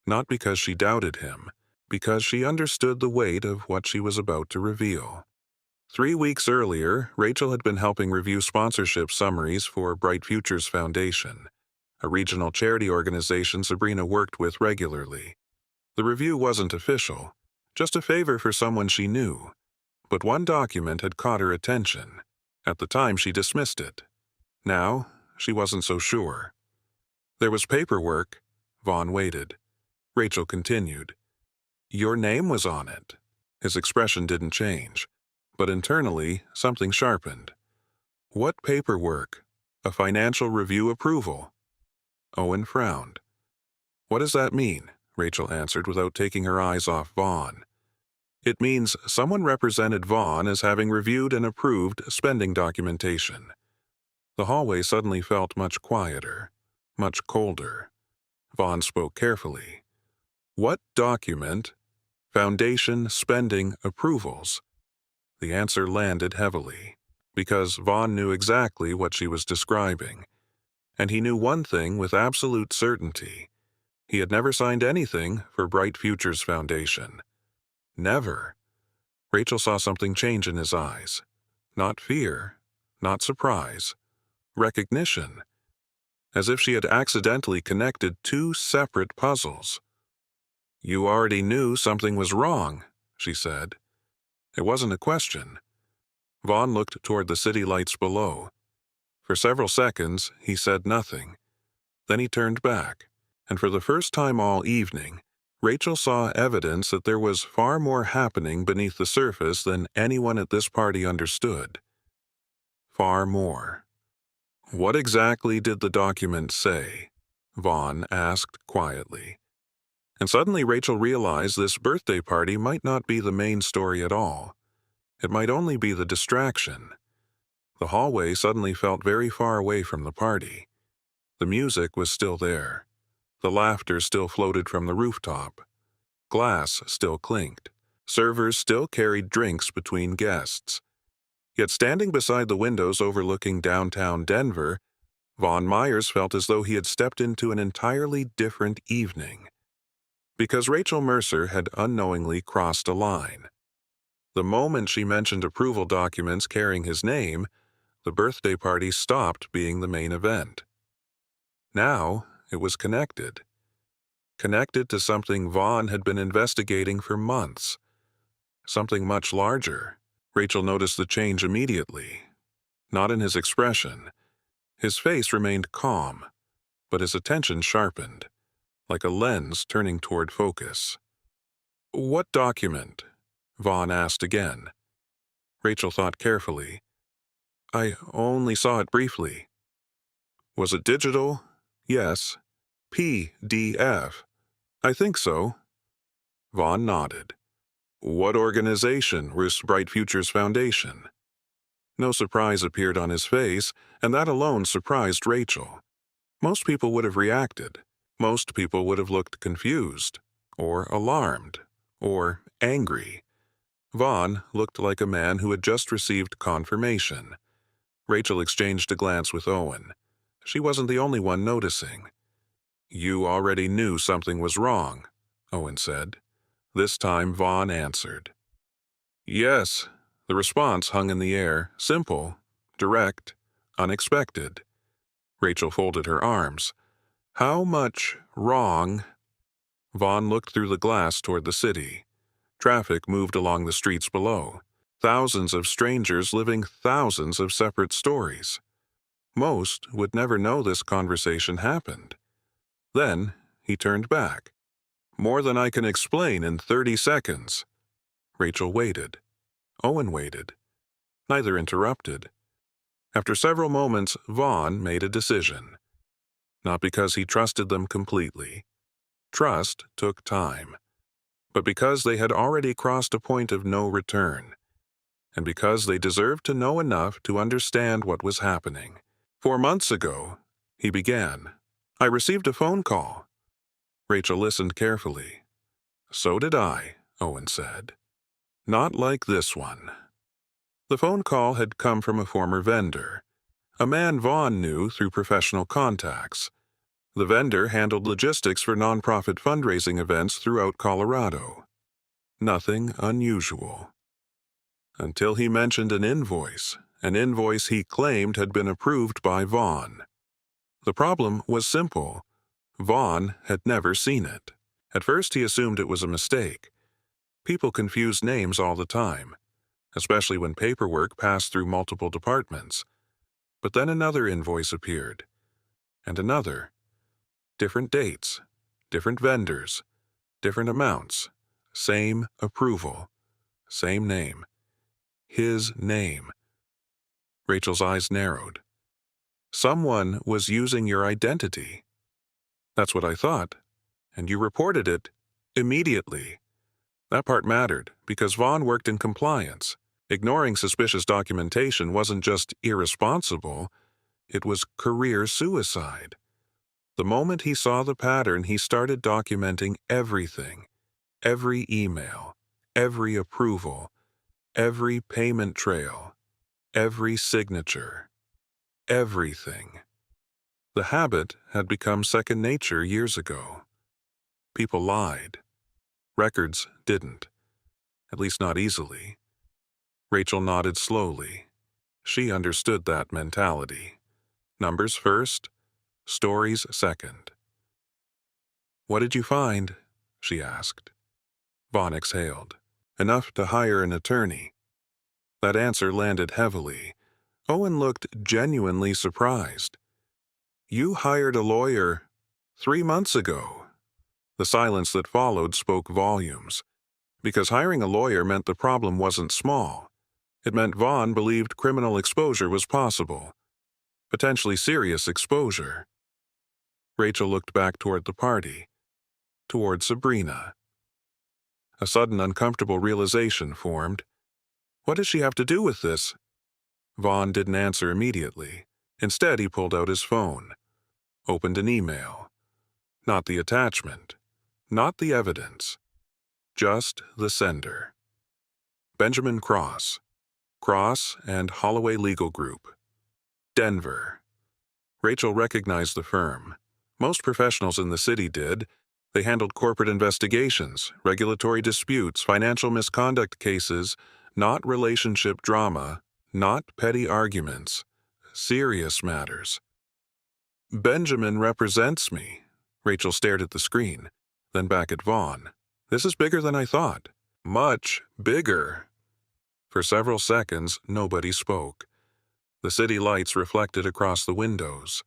not because she doubted him, because she understood the weight of what she was about to reveal. 3 weeks earlier, Rachel had been helping review sponsorship summaries for Bright Futures Foundation, a regional charity organization Sabrina worked with regularly. The review wasn't official, just a favor for someone she knew. But one document had caught her attention. At the time, she dismissed it. Now, she wasn't so sure. There was paperwork. Vaughn waited. Rachel continued. Your name was on it. His expression didn't change, but internally, something sharpened. What paperwork? A financial review approval? Owen frowned. What does that mean? Rachel answered without taking her eyes off Vaughn. It means someone represented Vaughn as having reviewed and approved spending documentation. The hallway suddenly felt much quieter, much colder. Vaughn spoke carefully. What document? Foundation spending approvals. The answer landed heavily, because Vaughn knew exactly what she was describing. And he knew one thing with absolute certainty. He had never signed anything for Bright Futures Foundation. Never. Rachel saw something change in his eyes. Not fear, not surprise. Recognition. As if she had accidentally connected two separate puzzles. You already knew something was wrong, she said. It wasn't a question. Vaughn looked toward the city lights below. For several seconds, he said nothing. Then he turned back, and for the first time all evening, Rachel saw evidence that there was far more happening beneath the surface than anyone at this party understood. Far more. What exactly did the document say? Vaughn asked quietly. And suddenly Rachel realized this birthday party might not be the main story at all. It might only be the distraction. The hallway suddenly felt very far away from the party. The music was still there. The laughter still floated from the rooftop. Glass still clinked. Servers still carried drinks between guests. Yet standing beside the windows overlooking downtown Denver, Vaughn Myers felt as though he had stepped into an entirely different evening. Because Rachel Mercer had unknowingly crossed a line. The moment she mentioned approval documents carrying his name, the birthday party stopped being the main event. Now, it was connected. Connected to something Vaughn had been investigating for months. Something much larger. Rachel noticed the change immediately. Not in his expression. His face remained calm, but his attention sharpened, like a lens turning toward focus. What document? Vaughn asked again. Rachel thought carefully. I only saw it briefly. Was it digital? Yes. PDF. I think so. Vaughn nodded. What organization was Bright Futures Foundation? No surprise appeared on his face, and that alone surprised Rachel. Most people would have reacted. Most people would have looked confused or alarmed or angry. Vaughn looked like a man who had just received confirmation. Rachel exchanged a glance with Owen. She wasn't the only one noticing. "You already knew something was wrong," Owen said. This time Vaughn answered. "Yes." The response hung in the air, simple, direct, unexpected. Rachel folded her arms. "How much wrong?" Vaughn looked through the glass toward the city. Traffic moved along the streets below. Thousands of strangers living thousands of separate stories. Most would never know this conversation happened. Then he turned back. "More than I can explain in 30 seconds. Rachel waited. Owen waited. Neither interrupted. After several moments, Vaughn made a decision. Not because he trusted them completely. Trust took time. But because they had already crossed a point of no return. And because they deserved to know enough to understand what was happening. 4 months ago, he began. "I received a phone call." Rachel listened carefully. "So did I," Owen said. "Not like this one." The phone call had come from a former vendor, a man Vaughn knew through professional contacts. The vendor handled logistics for nonprofit fundraising events throughout Colorado. Nothing unusual. Until he mentioned an invoice he claimed had been approved by Vaughn. The problem was simple. Vaughn had never seen it. At first he assumed it was a mistake. People confused names all the time, especially when paperwork passed through multiple departments. But then another invoice appeared, and another. Different dates, different vendors, different amounts, same approval, same name. His name. Rachel's eyes narrowed. "Someone was using your identity." "That's what I thought. And you reported it immediately." That part mattered, because Vaughn worked in compliance. Ignoring suspicious documentation wasn't just irresponsible, it was career suicide. The moment he saw the pattern, he started documenting everything. Every email, every approval, every payment trail, every signature. Everything. The habit had become second nature years ago. People lied. Records didn't. At least not easily. Rachel nodded slowly. She understood that mentality. Numbers first, stories second. "What did you find?" she asked. Vaughn exhaled. "Enough to hire an attorney." That answer landed heavily. Owen looked genuinely surprised. "You hired a lawyer 3 months ago." The silence that followed spoke volumes. Because hiring a lawyer meant the problem wasn't small. It meant Vaughn believed criminal exposure was possible. Potentially serious exposure. Rachel looked back toward the party. Toward Sabrina. A sudden uncomfortable realization formed. What does she have to do with this? Vaughn didn't answer immediately. Instead, he pulled out his phone. Opened an email. Not the attachment. Not the evidence. Just the sender. Benjamin Cross. Cross and Holloway Legal Group. Denver. Rachel recognized the firm. Most professionals in the city did. They handled corporate investigations, regulatory disputes, financial misconduct cases, not relationship drama, not petty arguments, serious matters. "Benjamin represents me." Rachel stared at the screen, then back at Vaughn. "This is bigger than I thought. Much bigger." For several seconds, nobody spoke. The city lights reflected across the windows.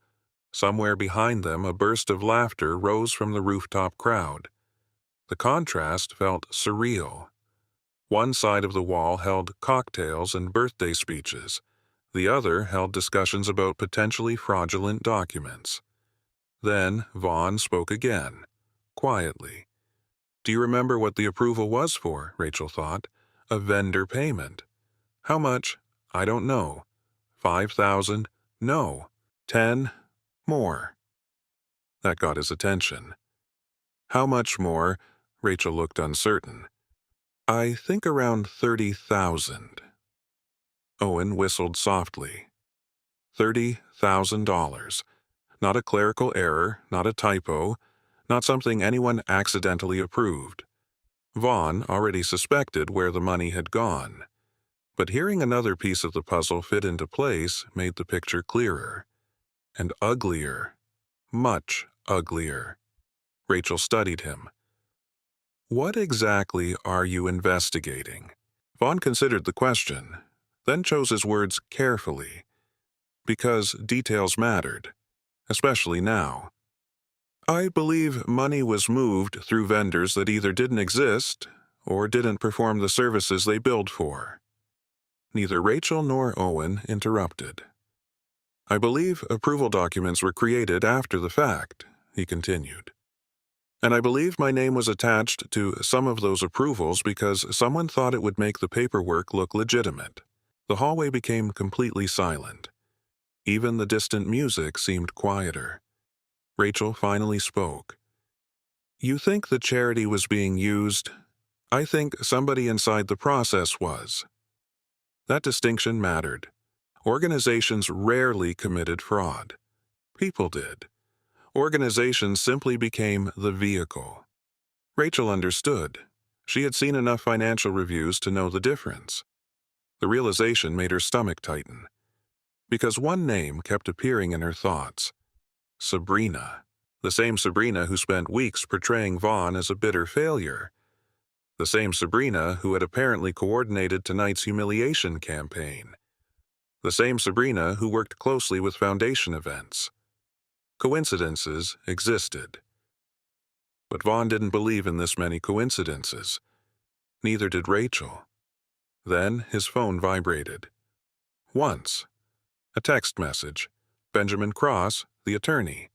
Somewhere behind them, a burst of laughter rose from the rooftop crowd. The contrast felt surreal. One side of the wall held cocktails and birthday speeches. The other held discussions about potentially fraudulent documents. Then Vaughn spoke again, quietly. "Do you remember what the approval was for?" Rachel thought. "A vendor payment." "How much?" "I don't know." 5,000? "No." 10? "More." That got his attention. "How much more?" Rachel looked uncertain. I think around 30,000. Owen whistled softly. $30,000. Not a clerical error, not a typo, not something anyone accidentally approved. Vaughn already suspected where the money had gone. But hearing another piece of the puzzle fit into place made the picture clearer. And uglier. Much uglier. Rachel studied him. What exactly are you investigating? Vaughn considered the question, then chose his words carefully. Because details mattered, especially now. I believe money was moved through vendors that either didn't exist or didn't perform the services they billed for. Neither Rachel nor Owen interrupted. I believe approval documents were created after the fact, he continued. And I believe my name was attached to some of those approvals because someone thought it would make the paperwork look legitimate. The hallway became completely silent. Even the distant music seemed quieter. Rachel finally spoke. You think the charity was being used? I think somebody inside the process was. That distinction mattered. Organizations rarely committed fraud. People did. Organizations simply became the vehicle. Rachel understood. She had seen enough financial reviews to know the difference. The realization made her stomach tighten. Because one name kept appearing in her thoughts. Sabrina. The same Sabrina who spent weeks portraying Vaughn as a bitter failure. The same Sabrina who had apparently coordinated tonight's humiliation campaign. The same Sabrina who worked closely with foundation events. Coincidences existed. But Vaughn didn't believe in this many coincidences. Neither did Rachel. Then his phone vibrated. Once. A text message. Benjamin Cross, the attorney.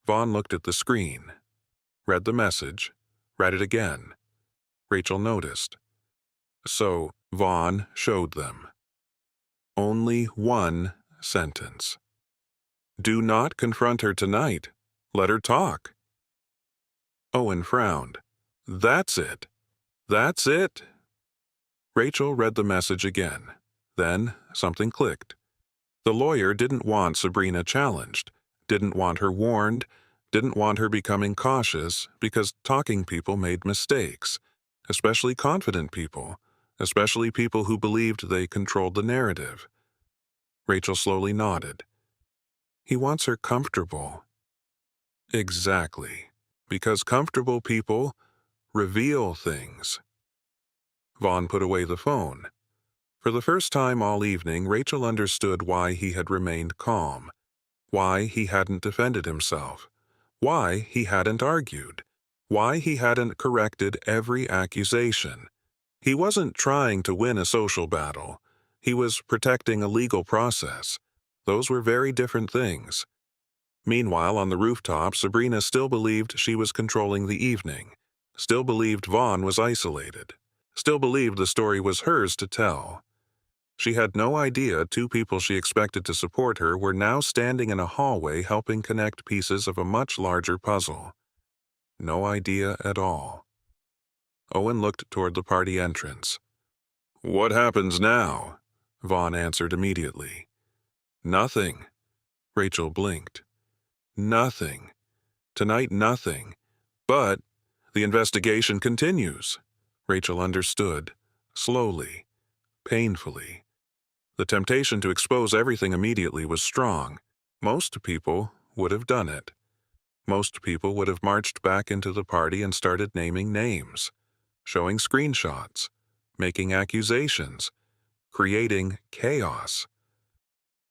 Vaughn looked at the screen. Read the message. Read it again. Rachel noticed. So Vaughn showed them. Only one sentence. Do not confront her tonight. Let her talk. Owen frowned. That's it. That's it. Rachel read the message again. Then something clicked. The lawyer didn't want Sabrina challenged, didn't want her warned, didn't want her becoming cautious because talking people made mistakes, especially confident people, especially people who believed they controlled the narrative. Rachel slowly nodded. He wants her comfortable. Exactly. Because comfortable people reveal things. Vaughn put away the phone. For the first time all evening, Rachel understood why he had remained calm, why he hadn't defended himself, why he hadn't argued, why he hadn't corrected every accusation. He wasn't trying to win a social battle. He was protecting a legal process. Those were very different things. Meanwhile, on the rooftop, Sabrina still believed she was controlling the evening, still believed Vaughn was isolated, still believed the story was hers to tell. She had no idea two people she expected to support her were now standing in a hallway helping connect pieces of a much larger puzzle. No idea at all. Owen looked toward the party entrance. What happens now? Vaughn answered immediately. Nothing. Rachel blinked. Nothing. Tonight, nothing. But the investigation continues. Rachel understood. Slowly. Painfully. The temptation to expose everything immediately was strong. Most people would have done it. Most people would have marched back into the party and started naming names, showing screenshots, making accusations, creating chaos.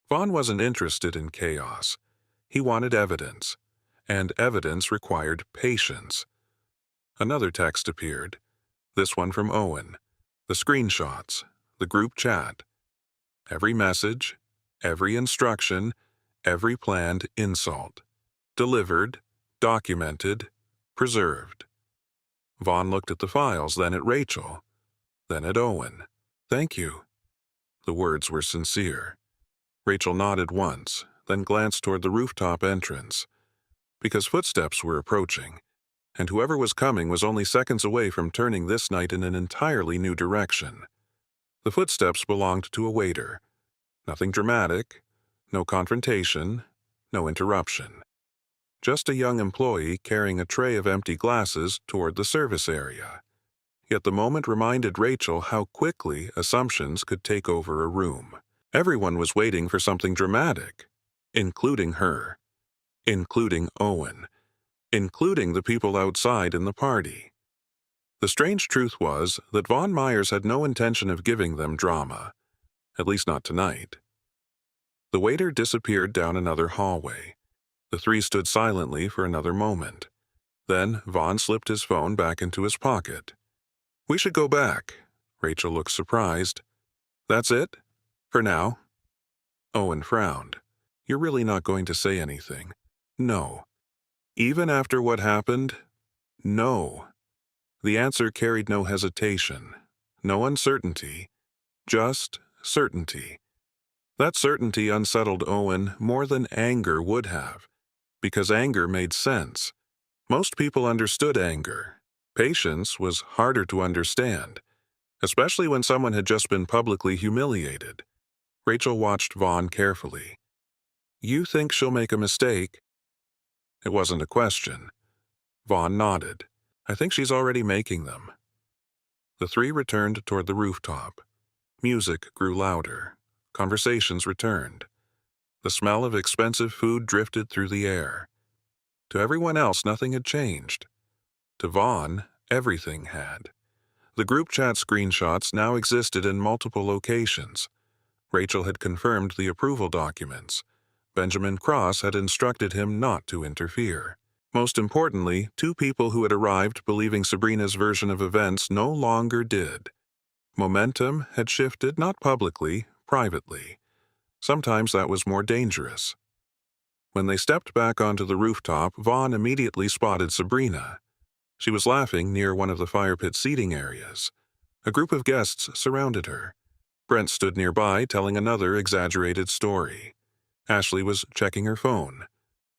Vaughn wasn't interested in chaos. He wanted evidence, and evidence required patience. Another text appeared, this one from Owen, the screenshots, the group chat. Every message, every instruction, every planned insult. Delivered, documented, preserved. Vaughn looked at the files, then at Rachel, then at Owen. Thank you. The words were sincere. Rachel nodded once, then glanced toward the rooftop entrance. Because footsteps were approaching, and whoever was coming was only seconds away from turning this night in an entirely new direction. The footsteps belonged to a waiter. Nothing dramatic, no confrontation, no interruption. Just a young employee carrying a tray of empty glasses toward the service area. Yet the moment reminded Rachel how quickly assumptions could take over a room. Everyone was waiting for something dramatic, including her, including Owen, including the people outside in the party. The strange truth was that Vaughn Myers had no intention of giving them drama, at least not tonight. The waiter disappeared down another hallway. The three stood silently for another moment. Then Vaughn slipped his phone back into his pocket. "We should go back." Rachel looked surprised. "That's it? For now?" Owen frowned. "You're really not going to say anything?" "No." "Even after what happened?" "No." The answer carried no hesitation, no uncertainty, just certainty. That certainty unsettled Owen more than anger would have, because anger made sense. Most people understood anger. Patience was harder to understand, especially when someone had just been publicly humiliated. Rachel watched Vaughn carefully. "You think she'll make a mistake?" It wasn't a question. Vaughn nodded. "I think she's already making them." The three returned toward the rooftop. Music grew louder. Conversations returned. The smell of expensive food drifted through the air. To everyone else, nothing had changed. To Vaughn, everything had. The group chat screenshots now existed in multiple locations. Rachel had confirmed the approval documents. Benjamin Cross had instructed him not to interfere. Most importantly, two people who had arrived believing Sabrina's version of events no longer did. Momentum had shifted not publicly, privately. Sometimes that was more dangerous. When they stepped back onto the rooftop, Vaughn immediately spotted Sabrina. She was laughing near one of the fire pit seating areas. A group of guests surrounded her. Brent stood nearby, telling another exaggerated story. Ashley was checking her phone.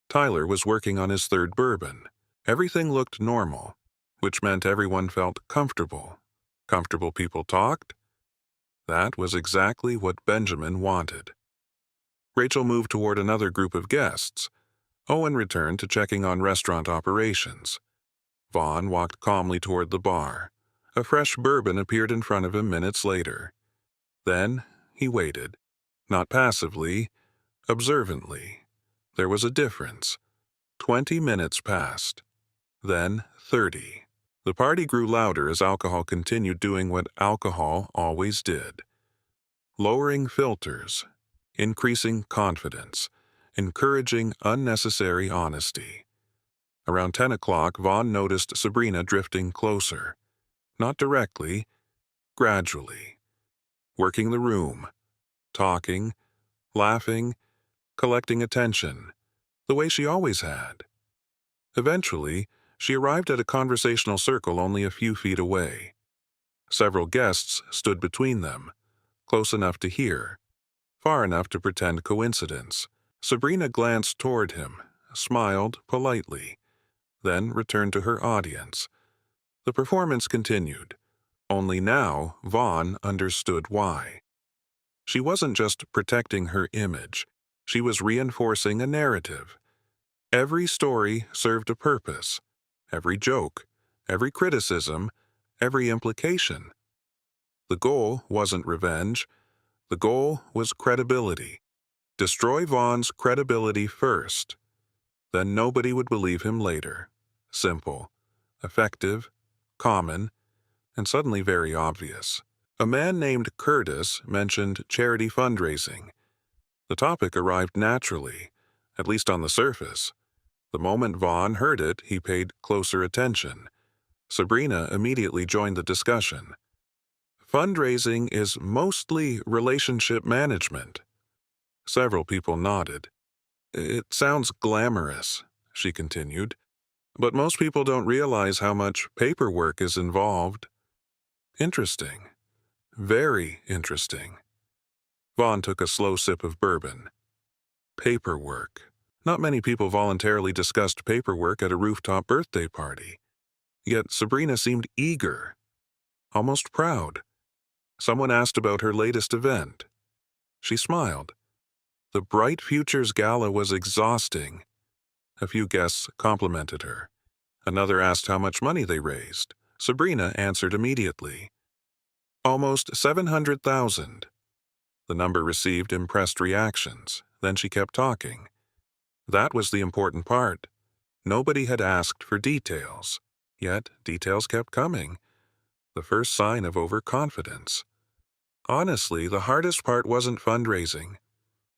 Tyler was working on his third bourbon. Everything looked normal, which meant everyone felt comfortable. Comfortable people talked. That was exactly what Benjamin wanted. Rachel moved toward another group of guests. Owen returned to checking on restaurant operations. Vaughn walked calmly toward the bar. A fresh bourbon appeared in front of him minutes later. Then he waited. Not passively, observantly. There was a difference. 20 minutes passed. Then 30. The party grew louder as alcohol continued doing what alcohol always did. Lowering filters, increasing confidence, encouraging unnecessary honesty. Around 10 o'clock, Vaughn noticed Sabrina drifting closer. Not directly, gradually. Working the room, talking, laughing, collecting attention, the way she always had. Eventually, she arrived at a conversational circle only a few feet away. Several guests stood between them, close enough to hear, far enough to pretend coincidence. Sabrina glanced toward him, smiled politely, then returned to her audience. The performance continued. Only now, Vaughn understood why. She wasn't just protecting her image. She was reinforcing a narrative. Every story served a purpose. Every joke, every criticism, every implication. The goal wasn't revenge. The goal was credibility. Destroy Vaughn's credibility first. Then nobody would believe him later. Simple, effective, common, and suddenly very obvious. A man named Curtis mentioned charity fundraising. The topic arrived naturally, at least on the surface. The moment Vaughn heard it, he paid closer attention. Sabrina immediately joined the discussion. Fundraising is mostly relationship management. Several people nodded. It sounds glamorous, she continued, but most people don't realize how much paperwork is involved. Interesting. Very interesting. Vaughn took a slow sip of bourbon. Paperwork. Not many people voluntarily discussed paperwork at a rooftop birthday party. Yet Sabrina seemed eager, almost proud. Someone asked about her latest event. She smiled. The Bright Futures Gala was exhausting. A few guests complimented her. Another asked how much money they raised. Sabrina answered immediately. Almost 700,000. The number received impressed reactions. Then she kept talking. That was the important part. Nobody had asked for details. Yet details kept coming. The first sign of overconfidence. Honestly, the hardest part wasn't fundraising.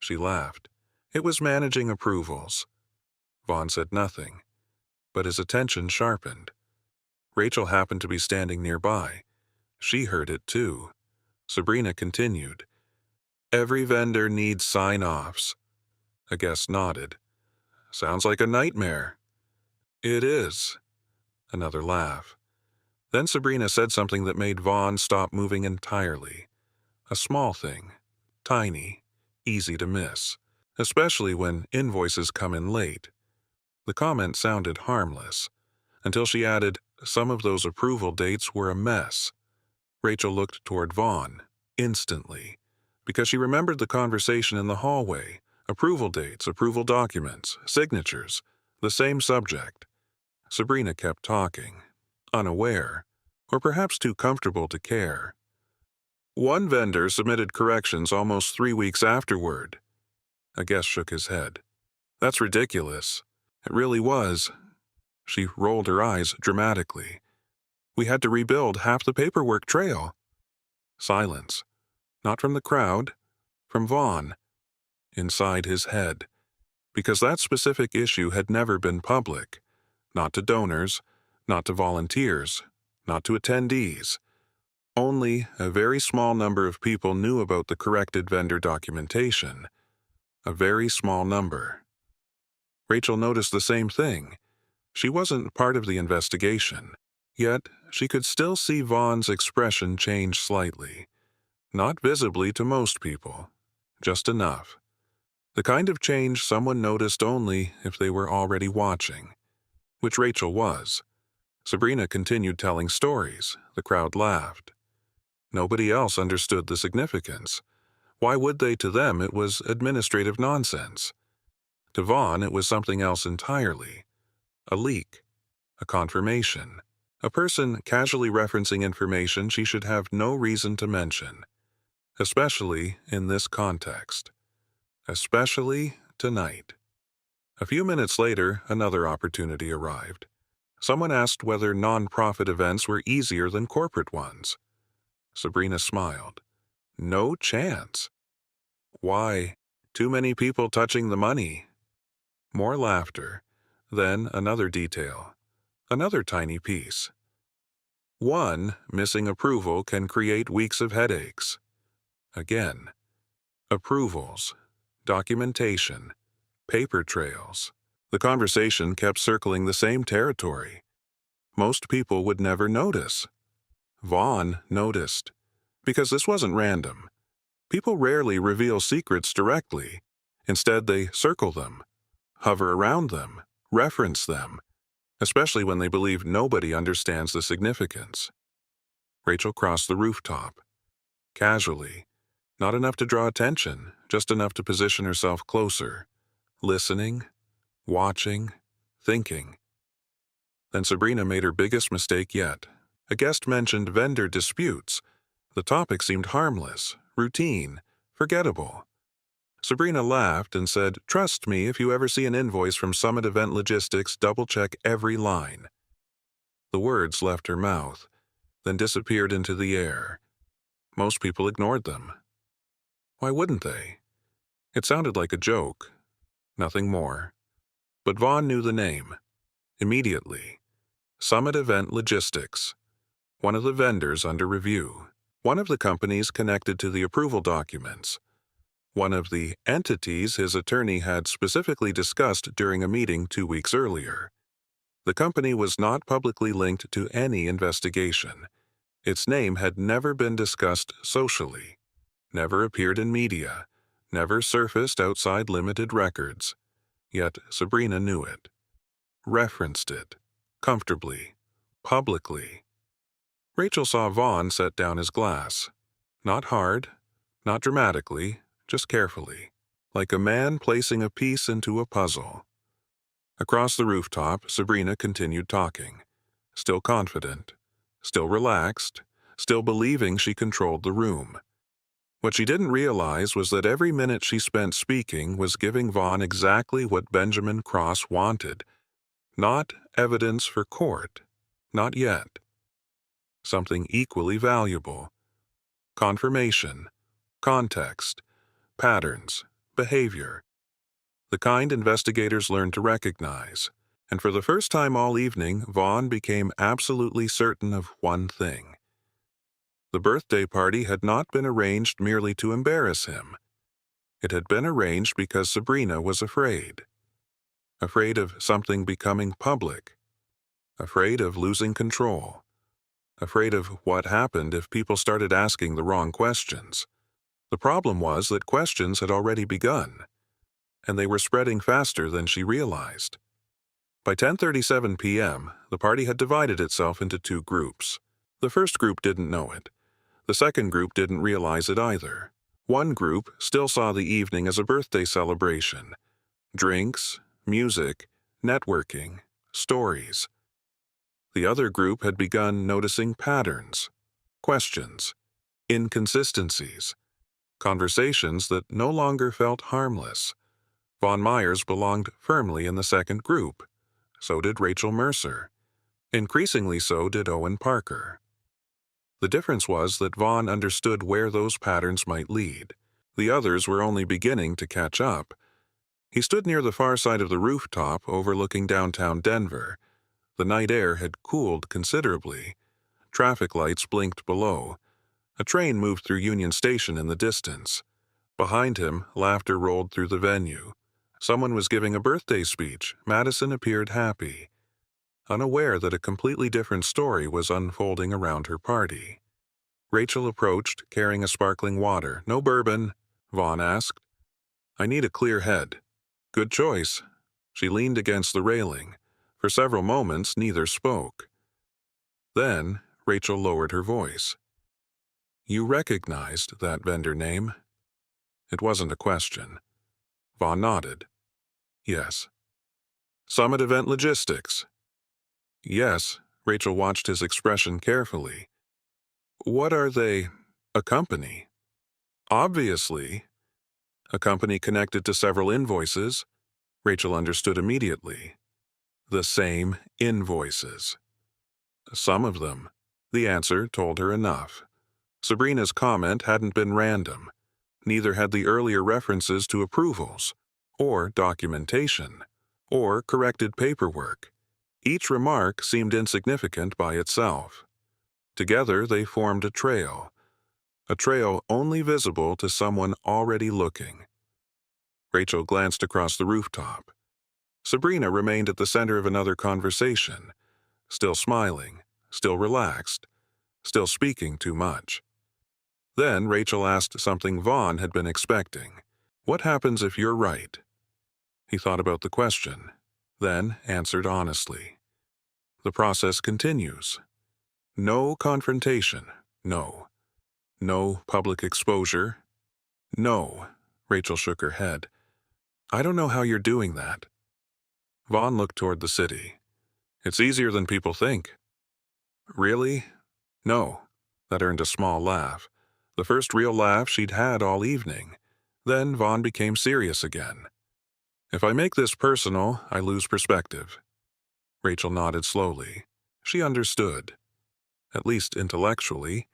She laughed. It was managing approvals. Vaughn said nothing, but his attention sharpened. Rachel happened to be standing nearby. She heard it too. Sabrina continued. Every vendor needs sign-offs. A guest nodded. Sounds like a nightmare. It is. Another laugh. Then Sabrina said something that made Vaughn stop moving entirely. A small thing. Tiny. Easy to miss. Especially when invoices come in late. The comment sounded harmless. Until she added, some of those approval dates were a mess. Rachel looked toward Vaughn. Instantly. Because she remembered the conversation in the hallway. Approval dates, approval documents, signatures. The same subject. Sabrina kept talking. Unaware. Or perhaps too comfortable to care. One vendor submitted corrections almost 3 weeks afterward. A guest shook his head. That's ridiculous. It really was. She rolled her eyes dramatically. We had to rebuild half the paperwork trail. Silence. Not from the crowd. From Vaughn. Inside his head. Because that specific issue had never been public. Not to donors. Not to volunteers. Not to attendees. Only a very small number of people knew about the corrected vendor documentation. A very small number. Rachel noticed the same thing. She wasn't part of the investigation. Yet, she could still see Vaughn's expression change slightly. Not visibly to most people. Just enough. The kind of change someone noticed only if they were already watching. Which Rachel was. Sabrina continued telling stories. The crowd laughed. Nobody else understood the significance. Why would they? To them, it was administrative nonsense. To Vaughn, it was something else entirely. A leak. A confirmation. A person casually referencing information she should have no reason to mention. Especially in this context. Especially tonight. A few minutes later, another opportunity arrived. Someone asked whether non-profit events were easier than corporate ones. Sabrina smiled. No chance. Why? Too many people touching the money. More laughter. Then another detail. Another tiny piece. One missing approval can create weeks of headaches. Again. Approvals. Documentation. Paper trails. The conversation kept circling the same territory. Most people would never notice. Vaughn noticed. Because this wasn't random. People rarely reveal secrets directly. Instead, they circle them, hover around them, reference them, especially when they believe nobody understands the significance. Rachel crossed the rooftop. Casually. Not enough to draw attention, just enough to position herself closer. Listening, watching, thinking. Then Sabrina made her biggest mistake yet. A guest mentioned vendor disputes. The topic seemed harmless, routine, forgettable. Sabrina laughed and said, "Trust me, if you ever see an invoice from Summit Event Logistics, double-check every line." The words left her mouth, then disappeared into the air. Most people ignored them. Why wouldn't they? It sounded like a joke. Nothing more. But Vaughn knew the name. Immediately. Summit Event Logistics. One of the vendors under review. One of the companies connected to the approval documents. One of the entities his attorney had specifically discussed during a meeting 2 weeks earlier. The company was not publicly linked to any investigation. Its name had never been discussed socially, never appeared in media, never surfaced outside limited records. Yet Sabrina knew it. Referenced it. Comfortably. publicly. Rachel saw Vaughn set down his glass. Not hard, not dramatically, just carefully, like a man placing a piece into a puzzle. Across the rooftop, Sabrina continued talking, still confident, still relaxed, still believing she controlled the room. What she didn't realize was that every minute she spent speaking was giving Vaughn exactly what Benjamin Cross wanted. Not evidence for court. Not yet. Something equally valuable. Confirmation. Context. Patterns. Behavior. The kind investigators learn to recognize. And for the first time all evening, Vaughn became absolutely certain of one thing. The birthday party had not been arranged merely to embarrass him. It had been arranged because Sabrina was afraid. Afraid of something becoming public. Afraid of losing control. Afraid of what happened if people started asking the wrong questions. The problem was that questions had already begun, and they were spreading faster than she realized. By 10:37 p.m., the party had divided itself into two groups. The first group didn't know it. The second group didn't realize it either. One group still saw the evening as a birthday celebration. Drinks, music, networking, stories. The other group had begun noticing patterns, questions, inconsistencies, conversations that no longer felt harmless. Vaughn Myers belonged firmly in the second group. So did Rachel Mercer. Increasingly so did Owen Parker. The difference was that Vaughn understood where those patterns might lead. The others were only beginning to catch up. He stood near the far side of the rooftop overlooking downtown Denver. The night air had cooled considerably. Traffic lights blinked below. A train moved through Union Station in the distance. Behind him, laughter rolled through the venue. Someone was giving a birthday speech. Madison appeared happy, unaware that a completely different story was unfolding around her party. Rachel approached, carrying a sparkling water. "No bourbon?" Vaughn asked. "I need a clear head." "Good choice." She leaned against the railing. For several moments, neither spoke. Then, Rachel lowered her voice. "You recognized that vendor name?" It wasn't a question. Vaughn nodded. "Yes." "Summit Event Logistics?" "Yes." Rachel watched his expression carefully. "What are they? A company?" "Obviously." "A company connected to several invoices?" Rachel understood immediately. The same invoices. Some of them. The answer told her enough. Sabrina's comment hadn't been random. Neither had the earlier references to approvals, or documentation, or corrected paperwork. Each remark seemed insignificant by itself. Together they formed a trail only visible to someone already looking. Rachel glanced across the rooftop. Sabrina remained at the center of another conversation, still smiling, still relaxed, still speaking too much. Then Rachel asked something Vaughn had been expecting. "What happens if you're right?" He thought about the question, then answered honestly. "The process continues. No confrontation, no. No public exposure, no." Rachel shook her head. "I don't know how you're doing that." Vaughn looked toward the city. "It's easier than people think." "Really?" "No." That earned a small laugh. The first real laugh she'd had all evening. Then Vaughn became serious again. "If I make this personal, I lose perspective." Rachel nodded slowly. She understood. At least intellectually.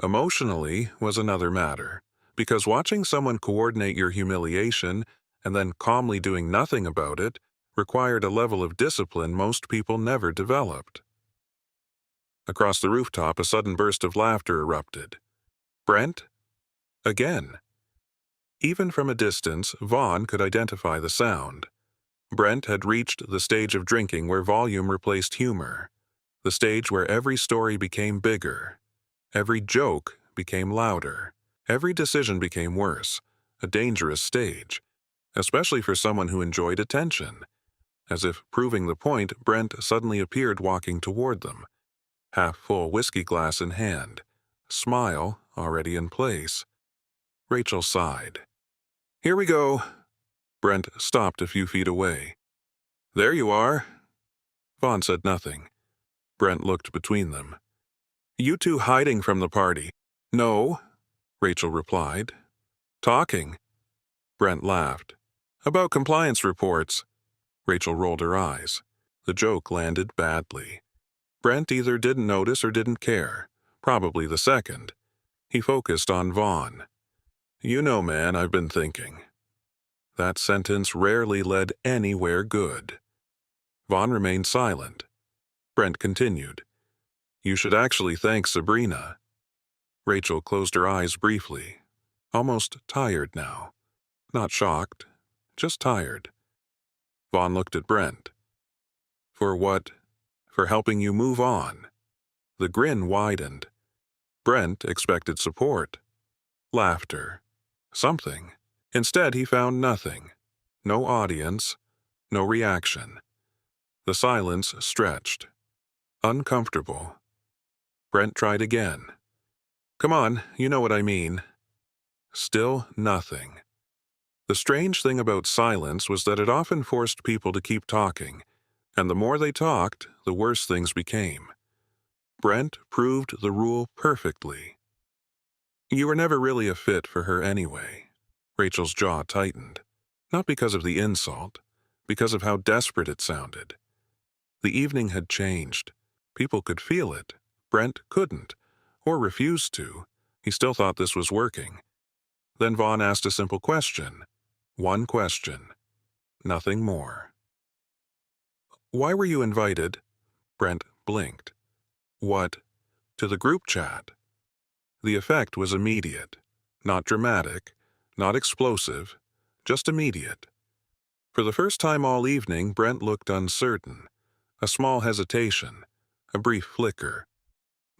Emotionally was another matter, because watching someone coordinate your humiliation and then calmly doing nothing about it required a level of discipline most people never developed. Across the rooftop, a sudden burst of laughter erupted. "Brent?" Again. Even from a distance, Vaughn could identify the sound. Brent had reached the stage of drinking where volume replaced humor, the stage where every story became bigger, every joke became louder, every decision became worse, a dangerous stage, especially for someone who enjoyed attention. As if proving the point, Brent suddenly appeared walking toward them, half-full whiskey glass in hand, smile already in place. Rachel sighed. "Here we go." Brent stopped a few feet away. "There you are." Vaughn said nothing. Brent looked between them. "You two hiding from the party?" "No," Rachel replied. "Talking." Brent laughed. "About compliance reports." Rachel rolled her eyes. The joke landed badly. Brent either didn't notice or didn't care. Probably the second. He focused on Vaughn. "You know, man, I've been thinking." That sentence rarely led anywhere good. Vaughn remained silent. Brent continued. "You should actually thank Sabrina." Rachel closed her eyes briefly, almost tired now. Not shocked, just tired. Vaughn looked at Brent. "For what? For helping you move on." The grin widened. Brent expected support. Laughter. Something. Instead, he found nothing. No audience. No reaction. The silence stretched. Uncomfortable. Brent tried again. "Come on, you know what I mean." Still nothing. The strange thing about silence was that it often forced people to keep talking, and the more they talked, the worse things became. Brent proved the rule perfectly. "You were never really a fit for her anyway." Rachel's jaw tightened. Not because of the insult, because of how desperate it sounded. The evening had changed. People could feel it. Brent couldn't, or refused to. He still thought this was working. Then Vaughn asked a simple question. One question. Nothing more. "Why were you invited?" Brent blinked. "What?" "To the group chat." The effect was immediate. Not dramatic, not explosive, just immediate. For the first time all evening, Brent looked uncertain. A small hesitation, a brief flicker.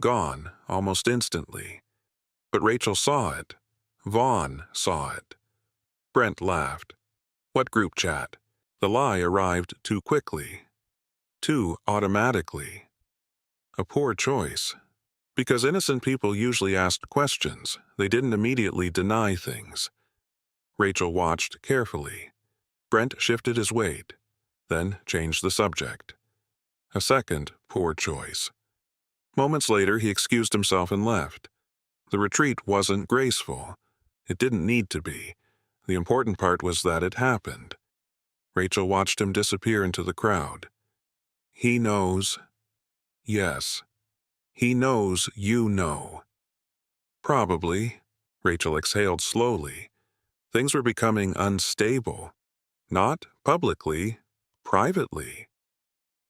Gone, almost instantly. But Rachel saw it. Vaughn saw it. Brent laughed. "What group chat?" The lie arrived too quickly. Too automatically. A poor choice. Because innocent people usually asked questions. They didn't immediately deny things. Rachel watched carefully. Brent shifted his weight, then changed the subject. A second poor choice. Moments later, he excused himself and left. The retreat wasn't graceful. It didn't need to be. The important part was that it happened. Rachel watched him disappear into the crowd. He knows. Yes. He knows you know. Probably. Rachel exhaled slowly. Things were becoming unstable. Not publicly, privately.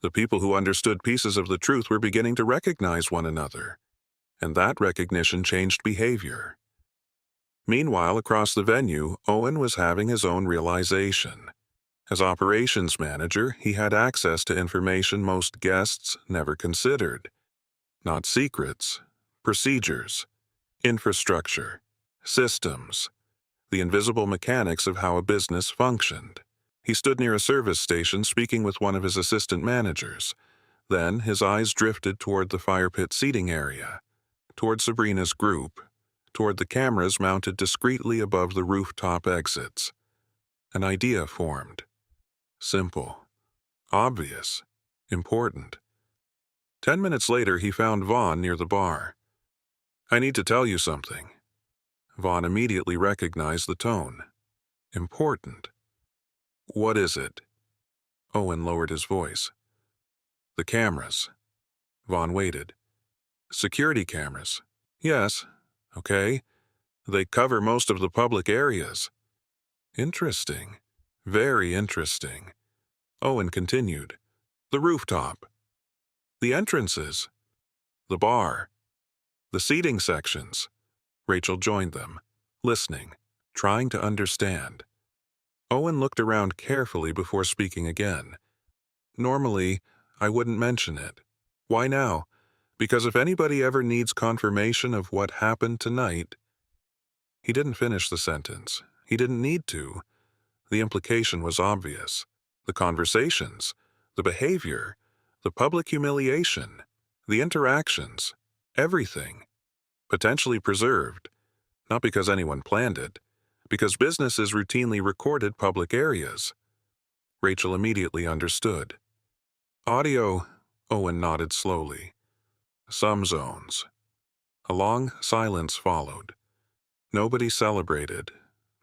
The people who understood pieces of the truth were beginning to recognize one another, and that recognition changed behavior. Meanwhile, across the venue, Owen was having his own realization. As operations manager, he had access to information most guests never considered. Not secrets, procedures, infrastructure, systems, the invisible mechanics of how a business functioned. He stood near a service station speaking with one of his assistant managers. Then his eyes drifted toward the fire pit seating area, toward Sabrina's group, toward the cameras mounted discreetly above the rooftop exits. An idea formed. Simple. Obvious. Important. 10 minutes later, he found Vaughn near the bar. "I need to tell you something." Vaughn immediately recognized the tone. Important. "What is it?" Owen lowered his voice. "The cameras." Vaughn waited. "Security cameras." "Yes. Okay. They cover most of the public areas." "Interesting. Very interesting." Owen continued. "The rooftop. The entrances. The bar. The seating sections." Rachel joined them, listening, trying to understand. Owen looked around carefully before speaking again. "Normally, I wouldn't mention it. Why now? Because if anybody ever needs confirmation of what happened tonight—" He didn't finish the sentence. He didn't need to. The implication was obvious. The conversations, the behavior, the public humiliation, the interactions, everything, potentially preserved, not because anyone planned it, because businesses routinely recorded public areas. Rachel immediately understood. Audio, Owen nodded slowly. Some zones. A long silence followed. Nobody celebrated.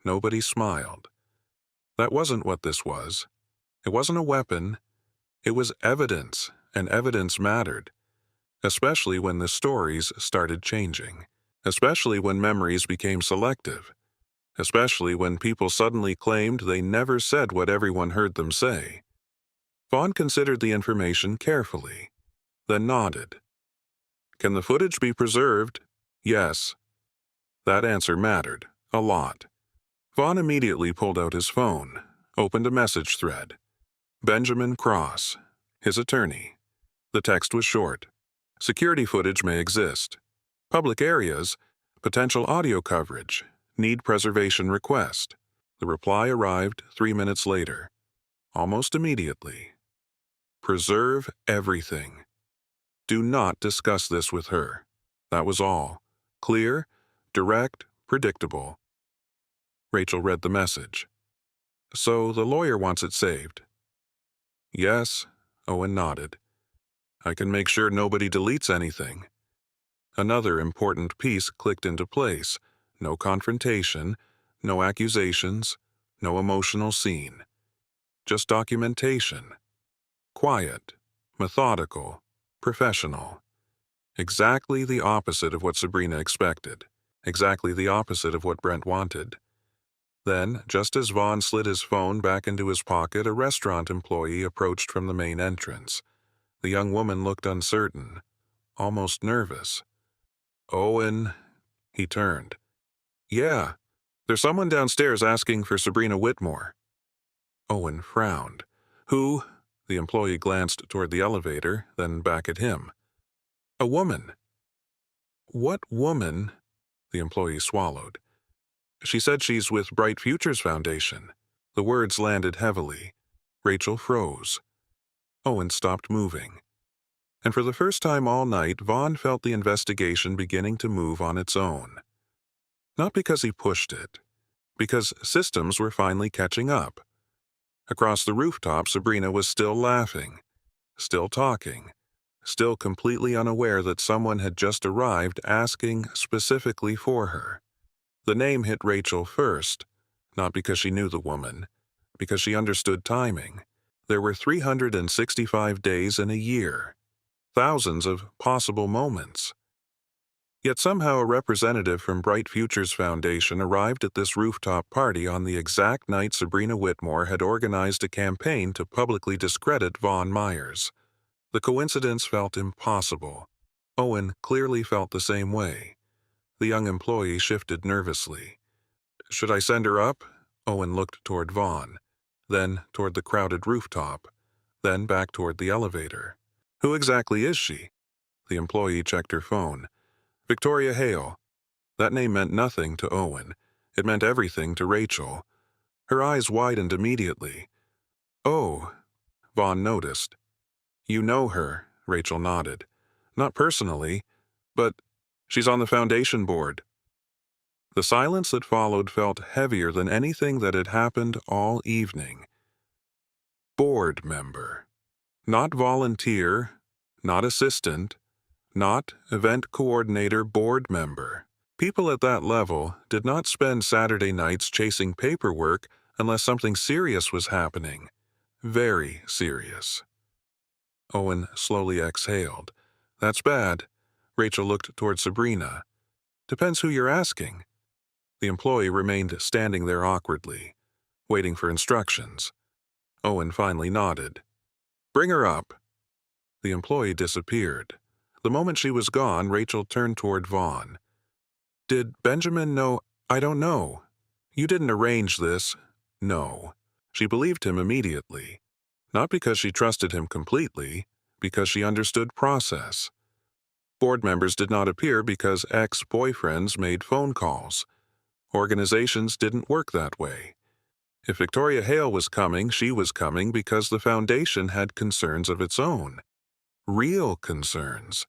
Nobody smiled. That wasn't what this was. It wasn't a weapon. It was evidence, and evidence mattered, especially when the stories started changing, especially when memories became selective, especially when people suddenly claimed they never said what everyone heard them say. Vaughn considered the information carefully, then nodded. Can the footage be preserved? Yes. That answer mattered, a lot. Vaughn immediately pulled out his phone, opened a message thread. Benjamin Cross, his attorney. The text was short. Security footage may exist. Public areas, potential audio coverage, need preservation request. The reply arrived 3 minutes later. Almost immediately. Preserve everything. Do not discuss this with her. That was all. Clear, direct, predictable. Rachel read the message. So the lawyer wants it saved. Yes, Owen nodded. I can make sure nobody deletes anything. Another important piece clicked into place. No confrontation, no accusations, no emotional scene. Just documentation. Quiet, methodical, professional. Exactly the opposite of what Sabrina expected. Exactly the opposite of what Brent wanted. Then, just as Vaughn slid his phone back into his pocket, a restaurant employee approached from the main entrance. The young woman looked uncertain, almost nervous. Owen, he turned. Yeah, there's someone downstairs asking for Sabrina Whitmore. Owen frowned. Who? The employee glanced toward the elevator, then back at him. A woman. What woman? The employee swallowed. She said she's with Bright Futures Foundation. The words landed heavily. Rachel froze. Owen stopped moving. And for the first time all night, Vaughn felt the investigation beginning to move on its own. Not because he pushed it, because systems were finally catching up. Across the rooftop, Sabrina was still laughing, still talking, still completely unaware that someone had just arrived asking specifically for her. The name hit Rachel first, not because she knew the woman, because she understood timing. There were 365 days in a year, thousands of possible moments. Yet somehow a representative from Bright Futures Foundation arrived at this rooftop party on the exact night Sabrina Whitmore had organized a campaign to publicly discredit Vaughn Myers. The coincidence felt impossible. Owen clearly felt the same way. The young employee shifted nervously. Should I send her up? Owen looked toward Vaughn, then toward the crowded rooftop, then back toward the elevator. Who exactly is she? The employee checked her phone. Victoria Hale. That name meant nothing to Owen. It meant everything to Rachel. Her eyes widened immediately. Oh, Vaughn noticed. You know her, Rachel nodded. Not personally, but she's on the foundation board. The silence that followed felt heavier than anything that had happened all evening. Board member. Not volunteer, not assistant, not event coordinator, board member. People at that level did not spend Saturday nights chasing paperwork unless something serious was happening. Very serious. Owen slowly exhaled. That's bad. Rachel looked toward Sabrina. Depends who you're asking. The employee remained standing there awkwardly, waiting for instructions. Owen finally nodded. Bring her up. The employee disappeared. The moment she was gone, Rachel turned toward Vaughn. Did Benjamin know? I don't know. You didn't arrange this. No. She believed him immediately. Not because she trusted him completely, because she understood process. Board members did not appear because ex-boyfriends made phone calls. Organizations didn't work that way. If Victoria Hale was coming, she was coming because the foundation had concerns of its own. Real concerns.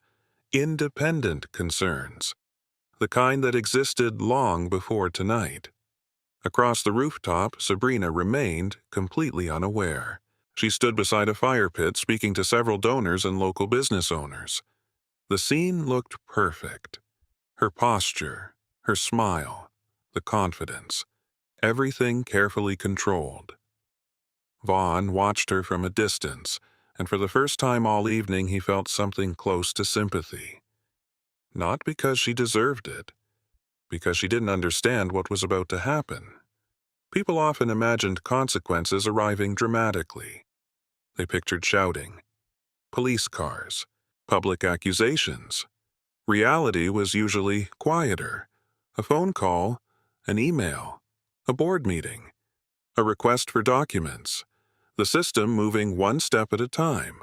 Independent concerns. The kind that existed long before tonight. Across the rooftop, Sabrina remained completely unaware. She stood beside a fire pit speaking to several donors and local business owners. The scene looked perfect. Her posture, her smile, the confidence, everything carefully controlled. Vaughn watched her from a distance, and for the first time all evening he felt something close to sympathy. Not because she deserved it, because she didn't understand what was about to happen. People often imagined consequences arriving dramatically. They pictured shouting, police cars, public accusations. Reality was usually quieter. A phone call, an email, a board meeting, a request for documents, the system moving one step at a time.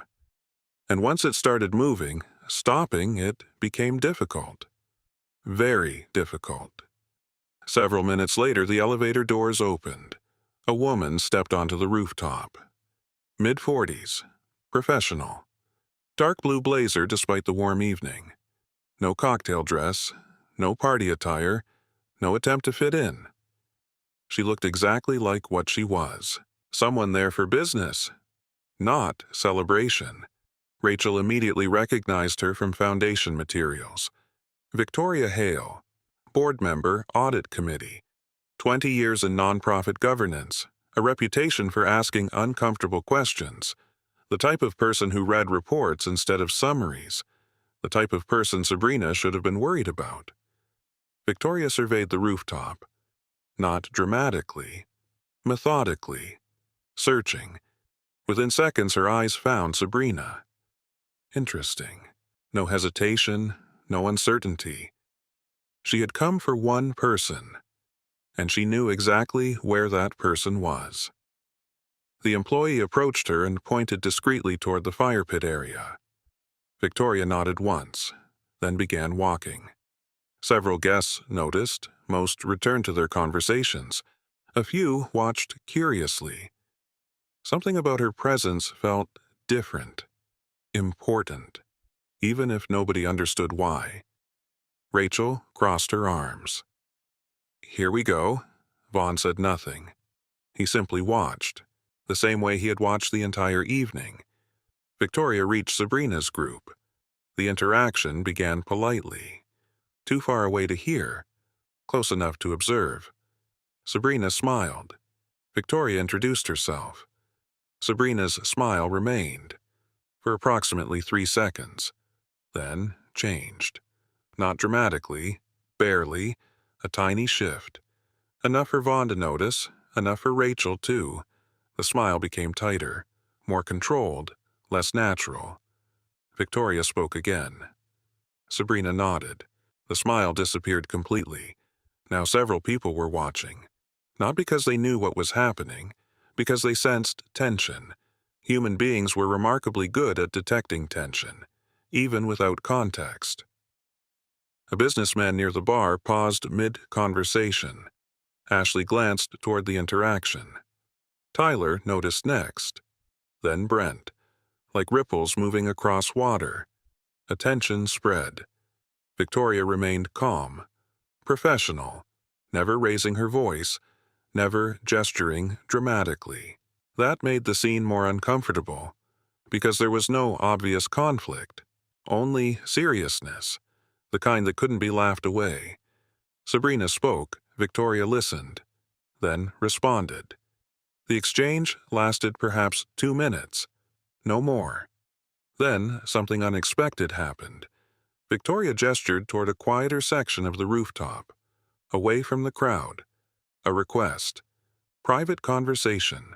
And once it started moving, stopping it became difficult. Very difficult. Several minutes later, the elevator doors opened. A woman stepped onto the rooftop. Mid-40s. Professional. Dark blue blazer despite the warm evening. No cocktail dress, no party attire, no attempt to fit in. She looked exactly like what she was. Someone there for business, not celebration. Rachel immediately recognized her from foundation materials. Victoria Hale, board member, audit committee, 20 years in nonprofit governance, a reputation for asking uncomfortable questions, the type of person who read reports instead of summaries, the type of person Sabrina should have been worried about. Victoria surveyed the rooftop, not dramatically, methodically, searching. Within seconds her eyes found Sabrina. Interesting. No hesitation, no uncertainty. She had come for one person, and she knew exactly where that person was. The employee approached her and pointed discreetly toward the fire pit area. Victoria nodded once, then began walking. Several guests noticed, most returned to their conversations. A few watched curiously. Something about her presence felt different, important, even if nobody understood why. Rachel crossed her arms. "Here we go." Vaughn said nothing. He simply watched, the same way he had watched the entire evening. Victoria reached Sabrina's group. The interaction began politely. Too far away to hear, close enough to observe. Sabrina smiled. Victoria introduced herself. Sabrina's smile remained for approximately 3 seconds, then changed. Not dramatically, barely, a tiny shift. Enough for Vaughn to notice, enough for Rachel, too. The smile became tighter, more controlled, less natural. Victoria spoke again. Sabrina nodded. The smile disappeared completely. Now several people were watching. Not because they knew what was happening, because they sensed tension. Human beings were remarkably good at detecting tension, even without context. A businessman near the bar paused mid-conversation. Ashley glanced toward the interaction. Tyler noticed next. Then Brent, like ripples moving across water. Attention spread. Victoria remained calm, professional, never raising her voice, never gesturing dramatically. That made the scene more uncomfortable, because there was no obvious conflict, only seriousness, the kind that couldn't be laughed away. Sabrina spoke, Victoria listened, then responded. The exchange lasted perhaps 2 minutes, no more. Then something unexpected happened. Victoria gestured toward a quieter section of the rooftop, away from the crowd. A request. Private conversation.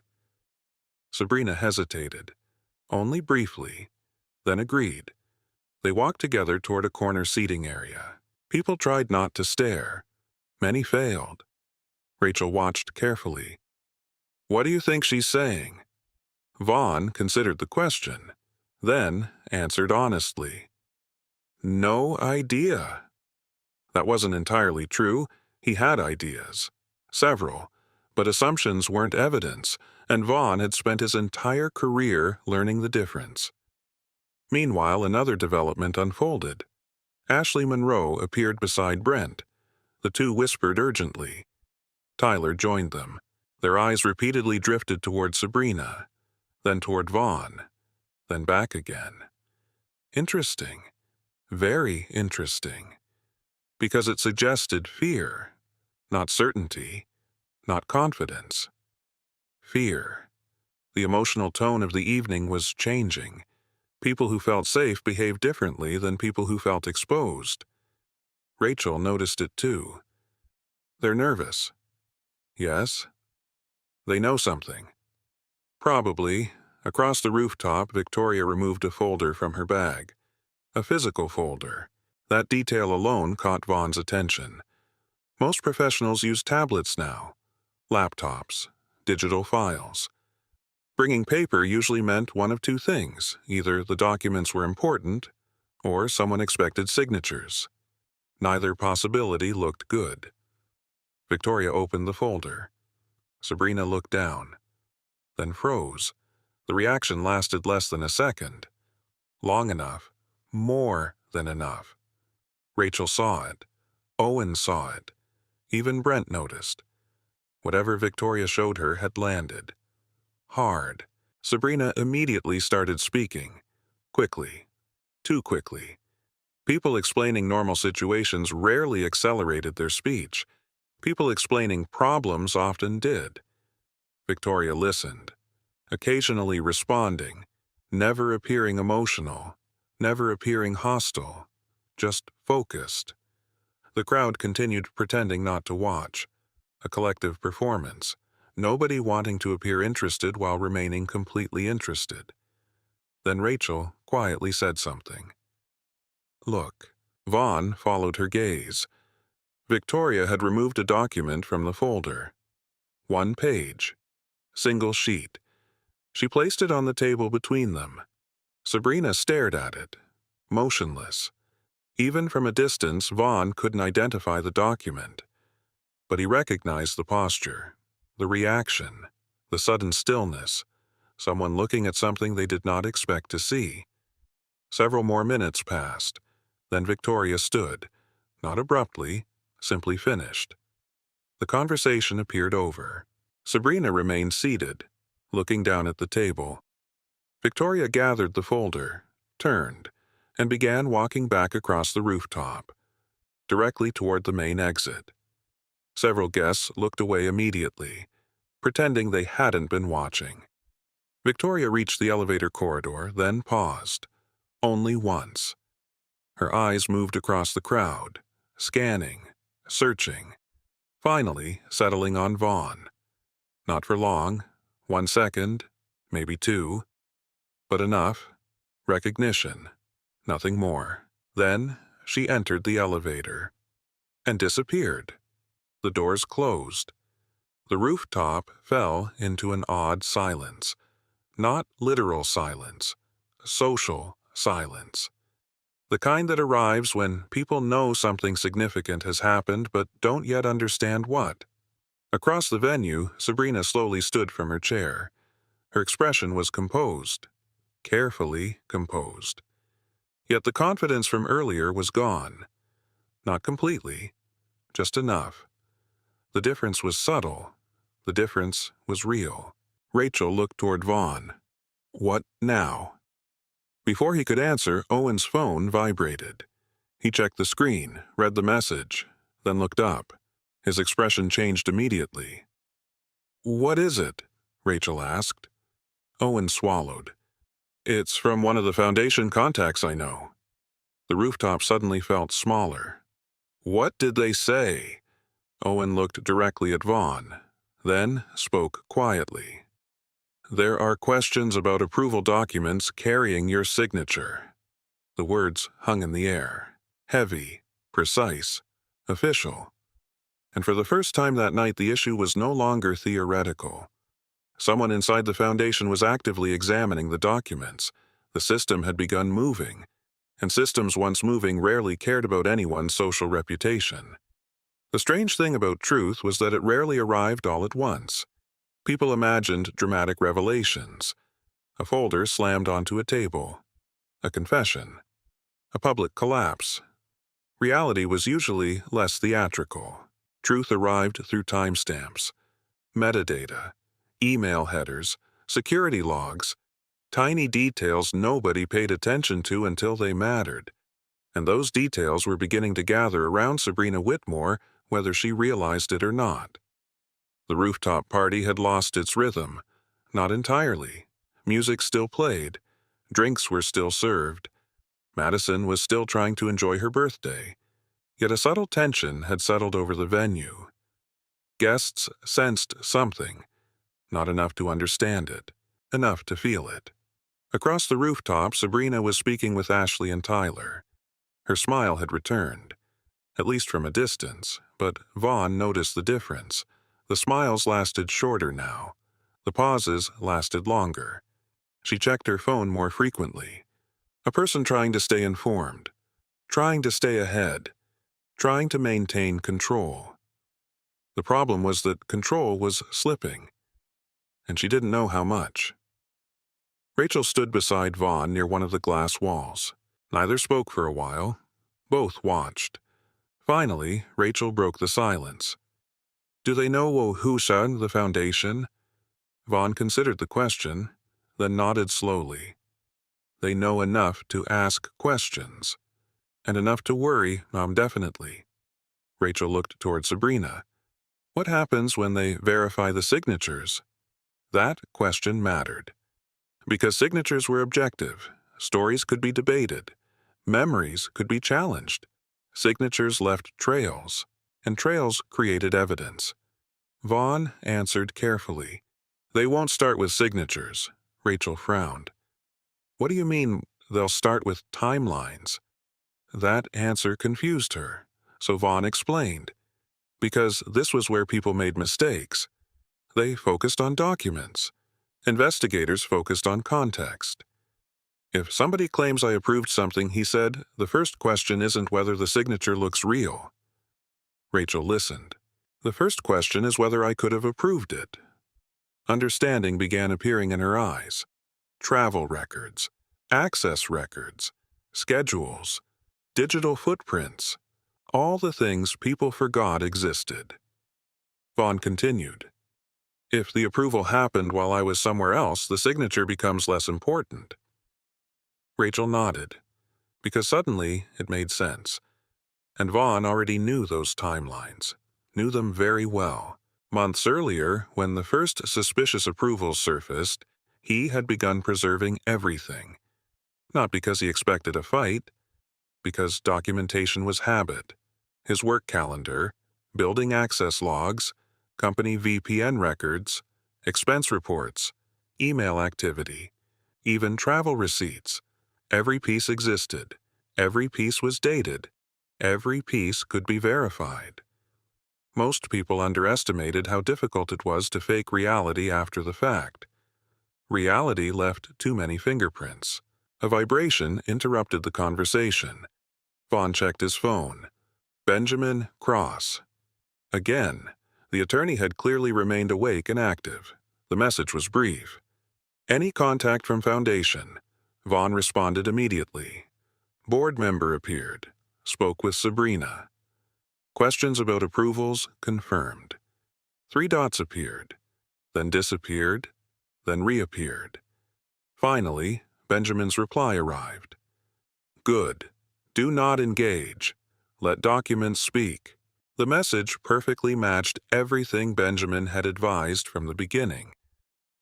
Sabrina hesitated, only briefly, then agreed. They walked together toward a corner seating area. People tried not to stare. Many failed. Rachel watched carefully. "What do you think she's saying?" Vaughn considered the question, then answered honestly. "No idea." That wasn't entirely true. He had ideas. Several. But assumptions weren't evidence, and Vaughn had spent his entire career learning the difference. Meanwhile, another development unfolded. Ashley Monroe appeared beside Brent. The two whispered urgently. Tyler joined them. Their eyes repeatedly drifted toward Sabrina, then toward Vaughn, then back again. Interesting. Very interesting. Because it suggested fear, not certainty, not confidence. Fear. The emotional tone of the evening was changing. People who felt safe behaved differently than people who felt exposed. Rachel noticed it too. They're nervous. Yes. They know something. Probably. Across the rooftop, Victoria removed a folder from her bag. A physical folder. That detail alone caught Vaughn's attention. Most professionals use tablets now. Laptops. Digital files. Bringing paper usually meant one of two things. Either the documents were important, or someone expected signatures. Neither possibility looked good. Victoria opened the folder. Sabrina looked down, then froze. The reaction lasted less than a second. Long enough. More than enough. Rachel saw it. Owen saw it. Even Brent noticed. Whatever Victoria showed her had landed. Hard. Sabrina immediately started speaking. Quickly. Too quickly. People explaining normal situations rarely accelerated their speech. People explaining problems often did. Victoria listened, occasionally responding, never appearing emotional, never appearing hostile, just focused. The crowd continued pretending not to watch. A collective performance. Nobody wanting to appear interested while remaining completely interested. Then Rachel quietly said something. Look. Vaughn followed her gaze. Victoria had removed a document from the folder. 1 page. Single sheet. She placed it on the table between them. Sabrina stared at it, motionless. Even from a distance, Vaughn couldn't identify the document. But he recognized the posture, the reaction, the sudden stillness, someone looking at something they did not expect to see. Several more minutes passed. Then Victoria stood, not abruptly, simply finished. The conversation appeared over. Sabrina remained seated, looking down at the table. Victoria gathered the folder, turned, and began walking back across the rooftop, directly toward the main exit. Several guests looked away immediately, pretending they hadn't been watching. Victoria reached the elevator corridor, then paused. Only once. Her eyes moved across the crowd, scanning, searching, finally settling on Vaughn. Not for long, 1 second, maybe 2, but enough. Recognition, nothing more. Then she entered the elevator and disappeared. The doors closed. The rooftop fell into an odd silence. Not literal silence, social silence. The kind that arrives when people know something significant has happened but don't yet understand what. Across the venue, Sabrina slowly stood from her chair. Her expression was composed, carefully composed. Yet the confidence from earlier was gone. Not completely, just enough. The difference was subtle. The difference was real. Rachel looked toward Vaughn. What now? Before he could answer, Owen's phone vibrated. He checked the screen, read the message, then looked up. His expression changed immediately. "What is it?" Rachel asked. Owen swallowed. "It's from one of the Foundation contacts I know." The rooftop suddenly felt smaller. "What did they say?" Owen looked directly at Vaughn, then spoke quietly. "There are questions about approval documents carrying your signature." The words hung in the air. Heavy, precise, official. And for the first time that night, the issue was no longer theoretical. Someone inside the Foundation was actively examining the documents. The system had begun moving, and systems once moving rarely cared about anyone's social reputation. The strange thing about truth was that it rarely arrived all at once. People imagined dramatic revelations. A folder slammed onto a table. A confession. A public collapse. Reality was usually less theatrical. Truth arrived through timestamps, metadata, email headers, security logs, tiny details nobody paid attention to until they mattered. And those details were beginning to gather around Sabrina Whitmore, whether she realized it or not. The rooftop party had lost its rhythm. Not entirely. Music still played. Drinks were still served. Madison was still trying to enjoy her birthday. Yet a subtle tension had settled over the venue. Guests sensed something, not enough to understand it, enough to feel it. Across the rooftop, Sabrina was speaking with Ashley and Tyler. Her smile had returned, at least from a distance, but Vaughn noticed the difference. The smiles lasted shorter now. The pauses lasted longer. She checked her phone more frequently. A person trying to stay informed, trying to stay ahead, trying to maintain control. The problem was that control was slipping, and she didn't know how much. Rachel stood beside Vaughn near one of the glass walls. Neither spoke for a while. Both watched. Finally, Rachel broke the silence. "Do they know Wahusha, the foundation?" Vaughn considered the question, then nodded slowly. "They know enough to ask questions, and enough to worry, definitely." Rachel looked toward Sabrina. "What happens when they verify the signatures?" That question mattered. Because signatures were objective, stories could be debated, memories could be challenged. Signatures left trails, and trails created evidence. Vaughn answered carefully. "They won't start with signatures." Rachel frowned. "What do you mean they'll start with timelines?" That answer confused her, so Vaughn explained. Because this was where people made mistakes. They focused on documents. Investigators focused on context. "If somebody claims I approved something," he said, "the first question isn't whether the signature looks real." Rachel listened. "The first question is whether I could have approved it." Understanding began appearing in her eyes. Travel records, access records, schedules, digital footprints, all the things people forgot existed. Vaughn continued. "If the approval happened while I was somewhere else, the signature becomes less important." Rachel nodded, because suddenly it made sense. And Vaughn already knew those timelines, knew them very well. Months earlier, when the first suspicious approvals surfaced, he had begun preserving everything. Not because he expected a fight, because documentation was habit. His work calendar, building access logs, company VPN records, expense reports, email activity, even travel receipts. Every piece existed. Every piece was dated. Every piece could be verified. Most people underestimated how difficult it was to fake reality after the fact. Reality left too many fingerprints. A vibration interrupted the conversation. Vaughn checked his phone. Benjamin Cross. Again, the attorney had clearly remained awake and active. The message was brief. "Any contact from Foundation." Vaughn responded immediately. Board member appeared. Spoke with Sabrina. Questions about approvals confirmed. 3 dots appeared, then disappeared, then reappeared. Finally, Benjamin's reply arrived. "Good. Do not engage. Let documents speak." The message perfectly matched everything Benjamin had advised from the beginning.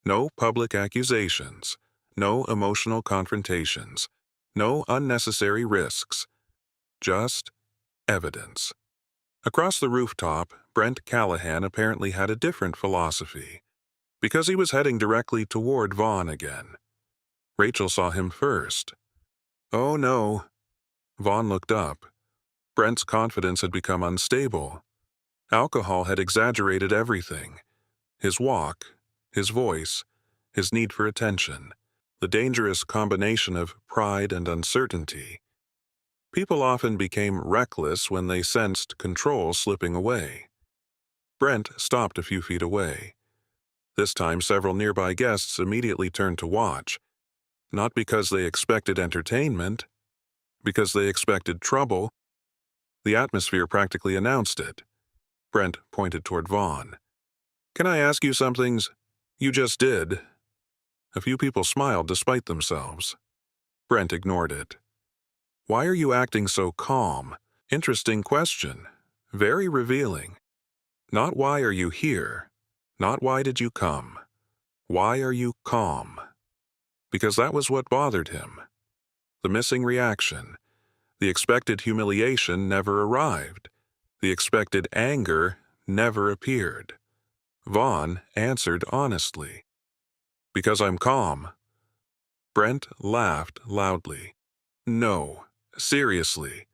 No public accusations, no emotional confrontations, no unnecessary risks. Just evidence. Across the rooftop, Brent Callahan apparently had a different philosophy, because he was heading directly toward Vaughn again. Rachel saw him first. "Oh no." Vaughn looked up. Brent's confidence had become unstable. Alcohol had exaggerated everything. His walk, his voice, his need for attention, the dangerous combination of pride and uncertainty. People often became reckless when they sensed control slipping away. Brent stopped a few feet away. This time, several nearby guests immediately turned to watch, not because they expected entertainment, because they expected trouble. The atmosphere practically announced it. Brent pointed toward Vaughn. "Can I ask you something? You just did." A few people smiled despite themselves. Brent ignored it. "Why are you acting so calm?" Interesting question. Very revealing. Not why are you here, not why did you come. Why are you calm? Because that was what bothered him. The missing reaction. The expected humiliation never arrived. The expected anger never appeared. Vaughn answered honestly. "Because I'm calm." Brent laughed loudly. "No, seriously.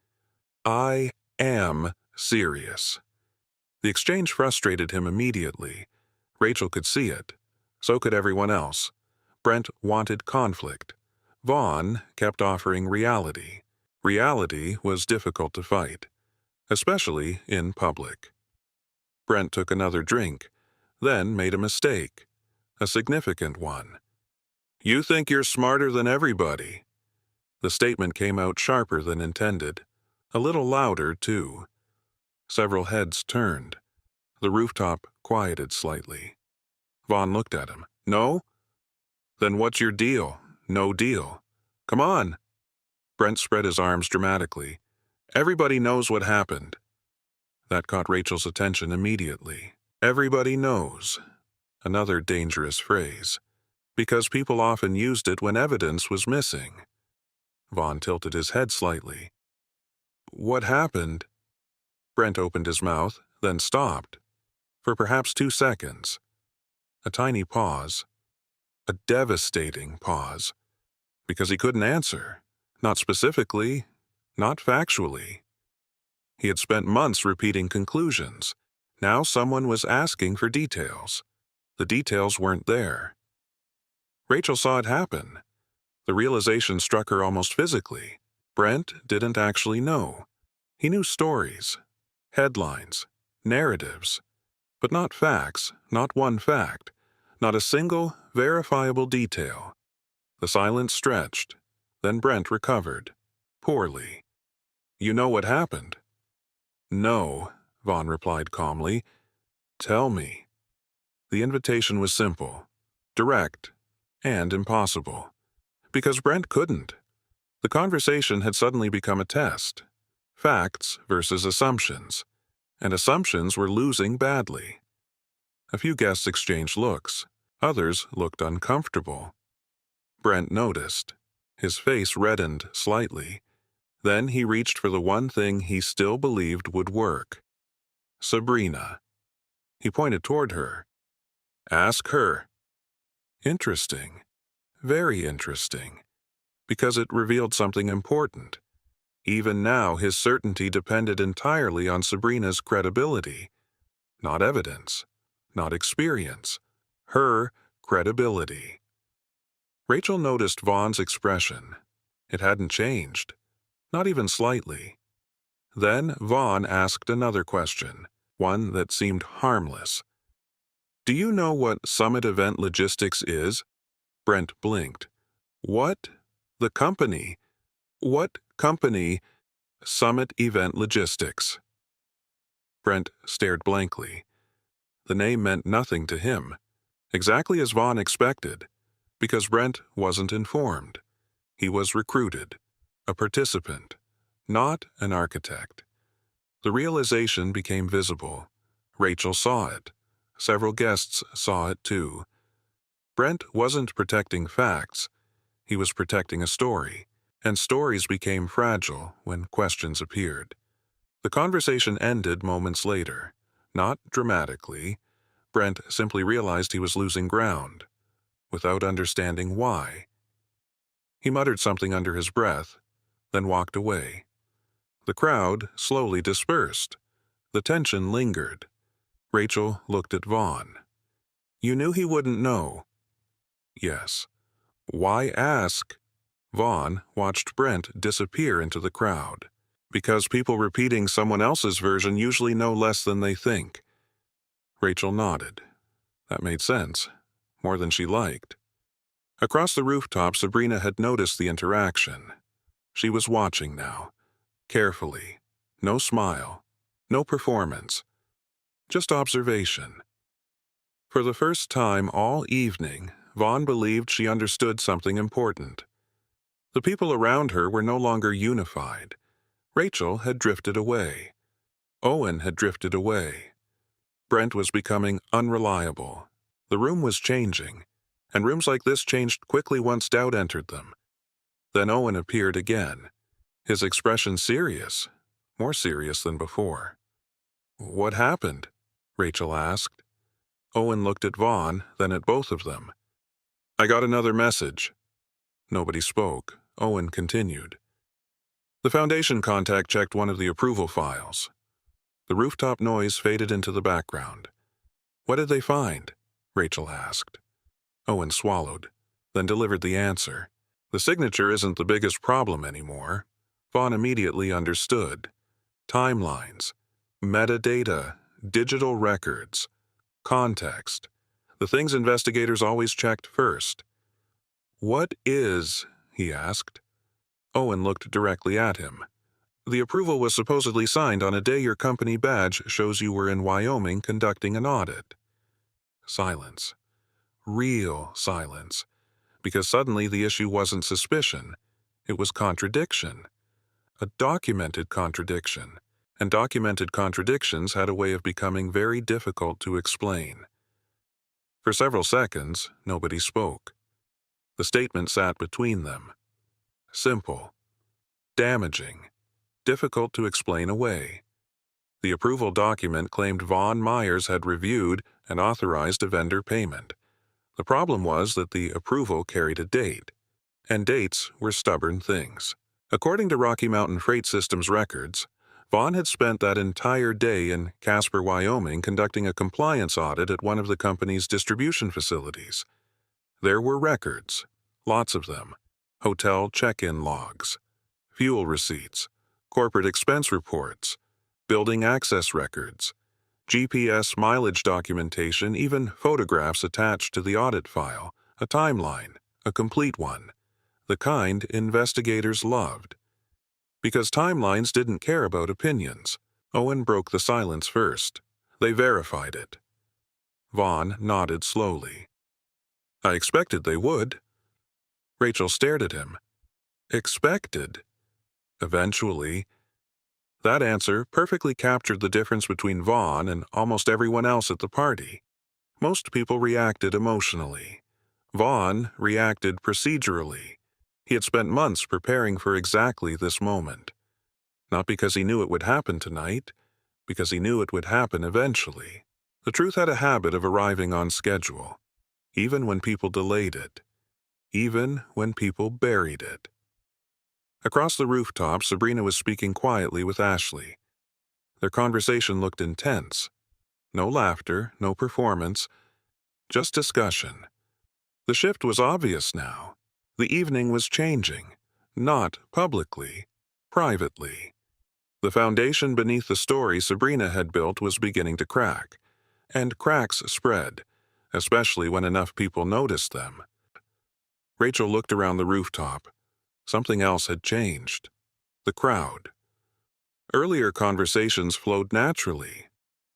I am serious." The exchange frustrated him immediately. Rachel could see it. So could everyone else. Brent wanted conflict. Vaughn kept offering reality. Reality was difficult to fight, especially in public. Brent took another drink, then made a mistake. A significant one. "You think you're smarter than everybody." The statement came out sharper than intended. A little louder, too. Several heads turned. The rooftop quieted slightly. Vaughn looked at him. "No? Then what's your deal?" "No deal." "Come on." Brent spread his arms dramatically. "Everybody knows what happened." That caught Rachel's attention immediately. Everybody knows. Another dangerous phrase. Because people often used it when evidence was missing. Vaughn tilted his head slightly. "What happened?" Brent opened his mouth, then stopped. For perhaps 2 seconds. A tiny pause. A devastating pause. Because he couldn't answer. Not specifically, not factually. He had spent months repeating conclusions. Now someone was asking for details. The details weren't there. Rachel saw it happen. The realization struck her almost physically. Brent didn't actually know. He knew stories, headlines, narratives, but not facts, not one fact, not a single verifiable detail. The silence stretched. Then Brent recovered. Poorly. "You know what happened?" "No," Vaughn replied calmly. "Tell me." The invitation was simple, direct, and impossible. Because Brent couldn't. The conversation had suddenly become a test. Facts versus assumptions. And assumptions were losing badly. A few guests exchanged looks. Others looked uncomfortable. Brent noticed. His face reddened slightly. Then he reached for the one thing he still believed would work. Sabrina. He pointed toward her. "Ask her." Interesting. Very interesting. Because it revealed something important. Even now, his certainty depended entirely on Sabrina's credibility. Not evidence. Not experience. Her credibility. Rachel noticed Vaughn's expression. It hadn't changed. Not even slightly. Then Vaughn asked another question, one that seemed harmless. "Do you know what Summit Event Logistics is?" Brent blinked. "What? The company? What company?" "Summit Event Logistics." Brent stared blankly. The name meant nothing to him. Exactly as Vaughn expected. Because Brent wasn't informed. He was recruited. A participant. Not an architect. The realization became visible. Rachel saw it. Several guests saw it too. Brent wasn't protecting facts. He was protecting a story. And stories became fragile when questions appeared. The conversation ended moments later. Not dramatically. Brent simply realized he was losing ground. Without understanding why. He muttered something under his breath, then walked away. The crowd slowly dispersed. The tension lingered. Rachel looked at Vaughn. "You knew he wouldn't know." "Yes." "Why ask?" Vaughn watched Brent disappear into the crowd. Because people repeating someone else's version usually know less than they think. Rachel nodded. That made sense. More than she liked. Across the rooftop, Sabrina had noticed the interaction. She was watching now. Carefully. No smile. No performance. Just observation. For the first time all evening, Vaughn believed she understood something important. The people around her were no longer unified. Rachel had drifted away. Owen had drifted away. Brent was becoming unreliable. The room was changing, and rooms like this changed quickly once doubt entered them. Then Owen appeared again, his expression serious, more serious than before. "What happened?" Rachel asked. Owen looked at Vaughn, then at both of them. "I got another message." Nobody spoke. Owen continued. The Foundation contact checked one of the approval files. The rooftop noise faded into the background. "What did they find?" Rachel asked. Owen swallowed, then delivered the answer. "The signature isn't the biggest problem anymore." Vaughn immediately understood. Timelines, metadata, digital records, context, the things investigators always checked first. "What is?" he asked. Owen looked directly at him. "The approval was supposedly signed on a day your company badge shows you were in Wyoming conducting an audit." Silence. Real silence. Because suddenly the issue wasn't suspicion. It was contradiction. A documented contradiction. And documented contradictions had a way of becoming very difficult to explain. For several seconds, nobody spoke. The statement sat between them. Simple. Damaging. Difficult to explain away. The approval document claimed Vaughn Myers had reviewed and authorized a vendor payment. The problem was that the approval carried a date, and dates were stubborn things. According to Rocky Mountain Freight Systems records, Vaughn had spent that entire day in Casper, Wyoming, conducting a compliance audit at one of the company's distribution facilities. There were records, lots of them, hotel check-in logs, fuel receipts, corporate expense reports, building access records, GPS mileage documentation, even photographs attached to the audit file, a timeline, a complete one, the kind investigators loved. Because timelines didn't care about opinions. Owen broke the silence first. They verified it. Vaughn nodded slowly. "I expected they would." Rachel stared at him. Expected? Eventually. That answer perfectly captured the difference between Vaughn and almost everyone else at the party. Most people reacted emotionally. Vaughn reacted procedurally. He had spent months preparing for exactly this moment. Not because he knew it would happen tonight, because he knew it would happen eventually. The truth had a habit of arriving on schedule, even when people delayed it, even when people buried it. Across the rooftop, Sabrina was speaking quietly with Ashley. Their conversation looked intense. No laughter, no performance, just discussion. The shift was obvious now. The evening was changing, not publicly, privately. The foundation beneath the story Sabrina had built was beginning to crack, and cracks spread, especially when enough people noticed them. Rachel looked around the rooftop. Something else had changed. The crowd. Earlier conversations flowed naturally.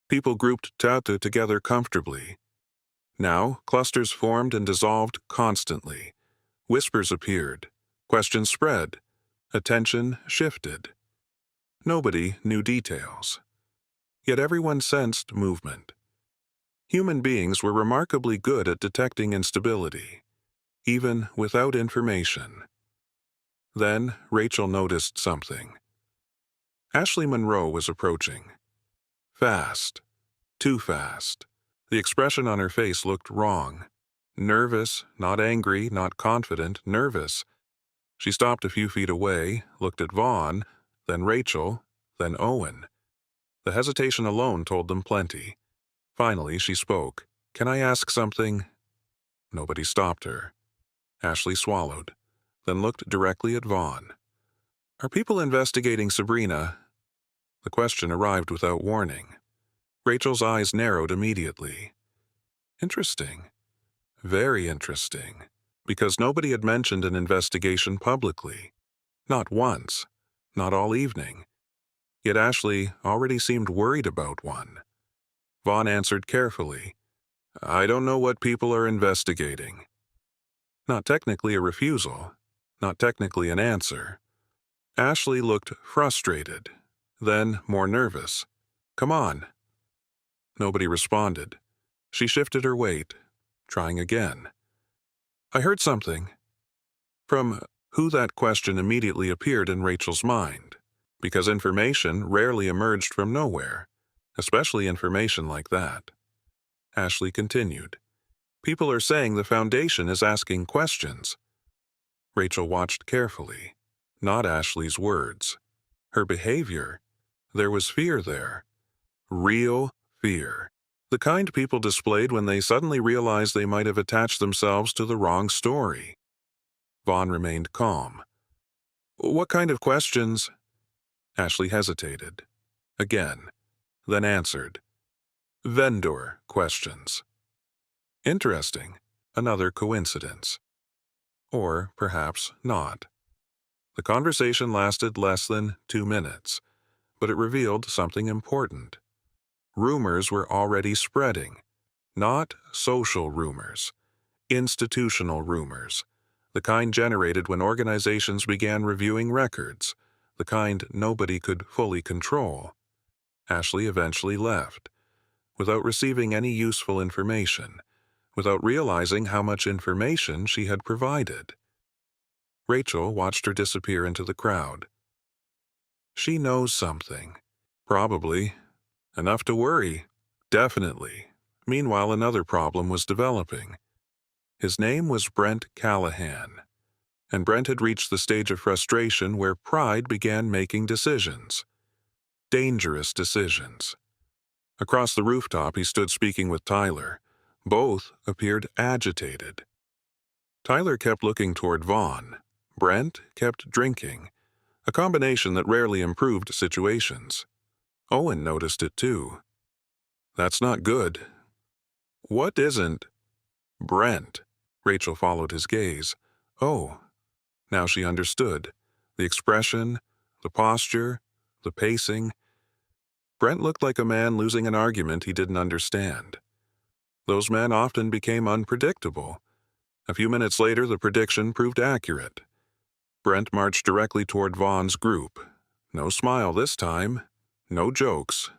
People grouped together comfortably. Now, clusters formed and dissolved constantly. Whispers appeared. Questions spread. Attention shifted. Nobody knew details. Yet everyone sensed movement. Human beings were remarkably good at detecting instability, even without information. Then Rachel noticed something. Ashley Monroe was approaching. Fast. Too fast. The expression on her face looked wrong. Nervous, not angry, not confident, nervous. She stopped a few feet away, looked at Vaughn, then Rachel, then Owen. The hesitation alone told them plenty. Finally, she spoke. "Can I ask something?" Nobody stopped her. Ashley swallowed. then looked directly at Vaughn. "Are people investigating Sabrina?" The question arrived without warning. Rachel's eyes narrowed immediately. Interesting. Very interesting. Because nobody had mentioned an investigation publicly. Not once. Not all evening. Yet Ashley already seemed worried about one. Vaughn answered carefully, "I don't know what people are investigating." Not technically a refusal. Not technically an answer. Ashley looked frustrated, then more nervous. "Come on." Nobody responded. She shifted her weight, trying again. "I heard something." From who that question immediately appeared in Rachel's mind, because information rarely emerged from nowhere, especially information like that. Ashley continued, "People are saying the foundation is asking questions." Rachel watched carefully, not Ashley's words. Her behavior. There was fear there. Real fear. The kind people displayed when they suddenly realized they might have attached themselves to the wrong story. Vaughn remained calm. "What kind of questions?" Ashley hesitated. Again, then answered. "Vendor questions." Interesting. Another coincidence. Or perhaps not. The conversation lasted less than 2 minutes, but it revealed something important. Rumors were already spreading. Not social rumors. Institutional rumors. The kind generated when organizations began reviewing records. The kind nobody could fully control. Ashley eventually left, without receiving any useful information, without realizing how much information she had provided. Rachel watched her disappear into the crowd. She knows something. Probably. Enough to worry. Definitely. Meanwhile, another problem was developing. His name was Brent Callahan, and Brent had reached the stage of frustration where pride began making decisions. Dangerous decisions. Across the rooftop, he stood speaking with Tyler. Both appeared agitated. Tyler kept looking toward Vaughn. Brent kept drinking, a combination that rarely improved situations. Owen noticed it too. "That's not good." "What isn't?" "Brent." Rachel followed his gaze. Oh, now she understood. The expression, the posture, the pacing. Brent looked like a man losing an argument he didn't understand. Those men often became unpredictable. A few minutes later, the prediction proved accurate. Brent marched directly toward Vaughn's group. No smile this time. No jokes.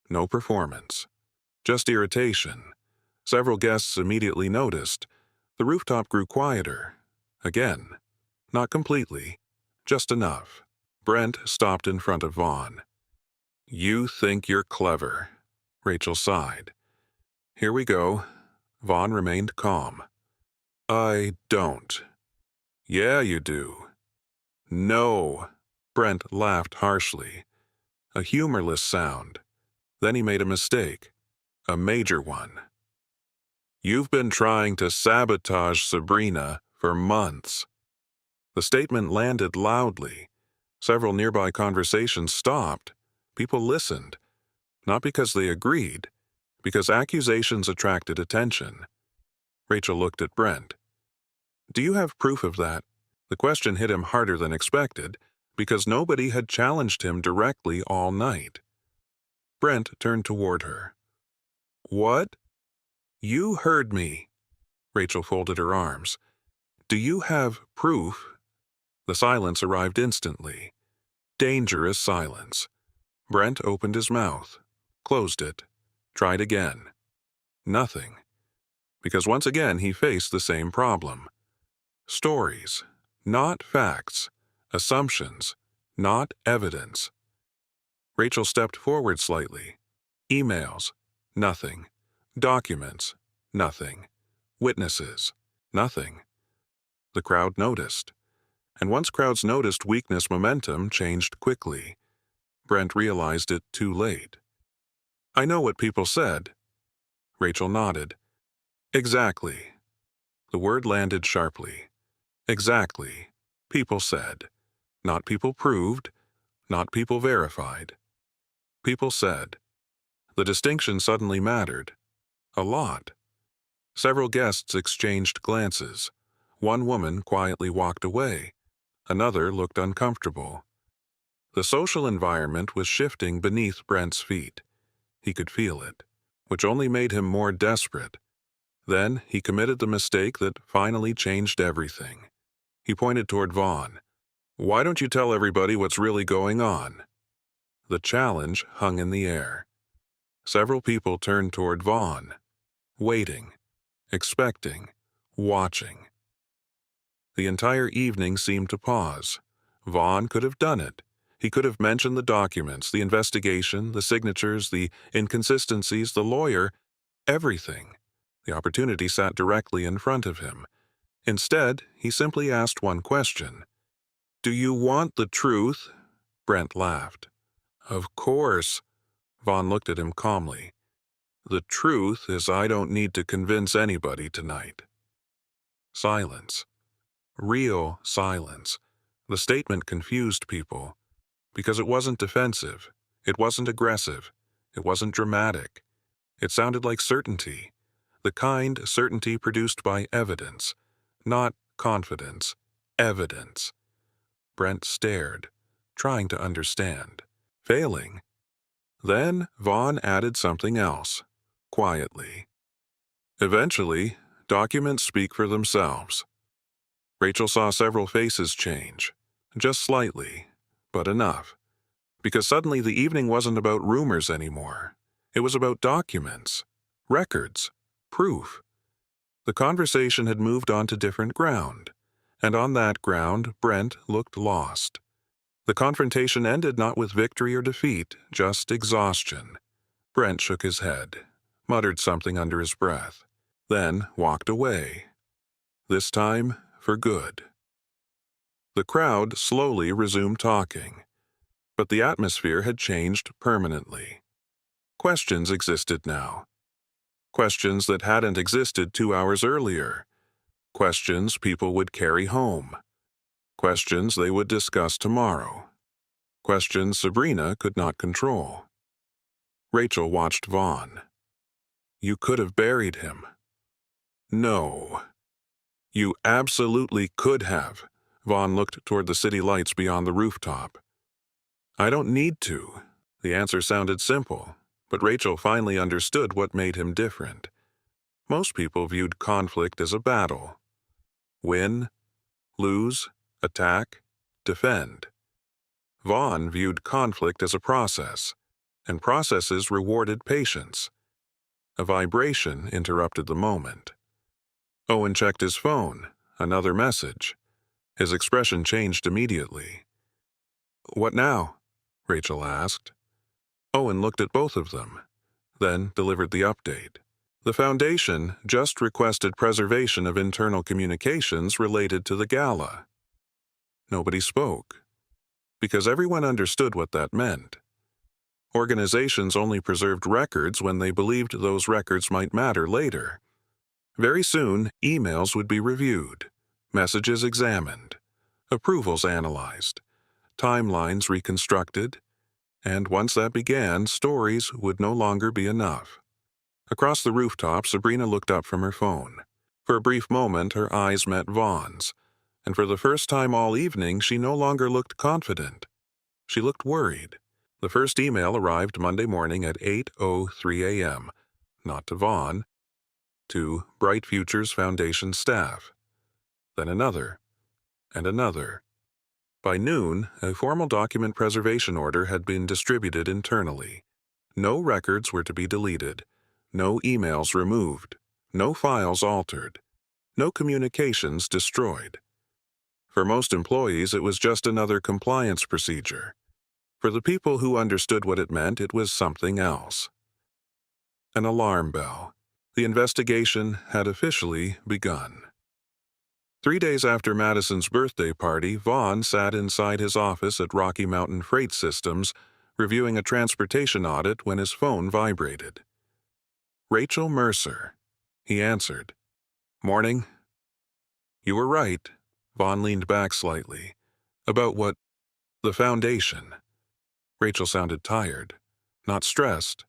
No performance. Just irritation. Several guests immediately noticed. The rooftop grew quieter. Again. Not completely. Just enough. Brent stopped in front of Vaughn. "You think you're clever." Rachel sighed. "Here we go." Vaughn remained calm. "I don't." "Yeah, you do." "No." Brent laughed harshly. A humorless sound. Then he made a mistake. A major one. "You've been trying to sabotage Sabrina for months." The statement landed loudly. Several nearby conversations stopped. People listened. Not because they agreed, because accusations attracted attention. Rachel looked at Brent. "Do you have proof of that?" The question hit him harder than expected, because nobody had challenged him directly all night. Brent turned toward her. "What?" "You heard me." Rachel folded her arms. "Do you have proof?" The silence arrived instantly. Dangerous silence. Brent opened his mouth, closed it, tried again. Nothing. Because once again he faced the same problem. Stories, not facts. Assumptions, not evidence. Rachel stepped forward slightly. Emails, nothing. Documents, nothing. Witnesses, nothing. The crowd noticed. And once crowds noticed weakness, momentum changed quickly. Brent realized it too late. "I know what people said." Rachel nodded. "Exactly." The word landed sharply. "Exactly." People said. Not people proved, not people verified. People said. The distinction suddenly mattered. A lot. Several guests exchanged glances. One woman quietly walked away. Another looked uncomfortable. The social environment was shifting beneath Brent's feet. He could feel it, which only made him more desperate. Then he committed the mistake that finally changed everything. He pointed toward Vaughn. "Why don't you tell everybody what's really going on?" The challenge hung in the air. Several people turned toward Vaughn, waiting, expecting, watching. The entire evening seemed to pause. Vaughn could have done it. He could have mentioned the documents, the investigation, the signatures, the inconsistencies, the lawyer, everything. The opportunity sat directly in front of him. Instead, he simply asked one question. "Do you want the truth?" Brent laughed. "Of course." Vaughn looked at him calmly. "The truth is I don't need to convince anybody tonight." Silence. Real silence. The statement confused people. Because it wasn't defensive. It wasn't aggressive. It wasn't dramatic. It sounded like certainty. The kind certainty produced by evidence. Not confidence. Evidence. Brent stared, trying to understand. Failing. Then Vaughn added something else, quietly. Eventually, documents speak for themselves. Rachel saw several faces change, just slightly, but enough. Because suddenly the evening wasn't about rumors anymore. It was about documents, records, proof. The conversation had moved on to different ground, and on that ground Brent looked lost. The confrontation ended not with victory or defeat, just exhaustion. Brent shook his head, muttered something under his breath, then walked away. This time, for good. The crowd slowly resumed talking, but the atmosphere had changed permanently. Questions existed now. Questions that hadn't existed 2 hours earlier. Questions people would carry home. Questions they would discuss tomorrow. Questions Sabrina could not control. Rachel watched Vaughn. "You could have buried him." "No." "You absolutely could have." Vaughn looked toward the city lights beyond the rooftop. "I don't need to." The answer sounded simple, but Rachel finally understood what made him different. Most people viewed conflict as a battle. Win, lose, attack, defend. Vaughn viewed conflict as a process, and processes rewarded patience. A vibration interrupted the moment. Owen checked his phone. Another message. His expression changed immediately. "What now?" Rachel asked. Owen looked at both of them, then delivered the update. The Foundation just requested preservation of internal communications related to the gala. Nobody spoke, because everyone understood what that meant. Organizations only preserved records when they believed those records might matter later. Very soon, emails would be reviewed, messages examined, approvals analyzed, timelines reconstructed, and once that began, stories would no longer be enough. Across the rooftop, Sabrina looked up from her phone. For a brief moment, her eyes met Vaughn's, and for the first time all evening, she no longer looked confident. She looked worried. The first email arrived Monday morning at 8:03 a.m., not to Vaughn, to Bright Futures Foundation staff. Then another, and another. By noon, a formal document preservation order had been distributed internally. No records were to be deleted, no emails removed, no files altered, no communications destroyed. For most employees, it was just another compliance procedure. For the people who understood what it meant, it was something else. An alarm bell. The investigation had officially begun. 3 days after Madison's birthday party, Vaughn sat inside his office at Rocky Mountain Freight Systems, reviewing a transportation audit when his phone vibrated. "Rachel Mercer," he answered. "Morning." "You were right." Vaughn leaned back slightly. About what? The foundation. Rachel sounded tired. Not stressed.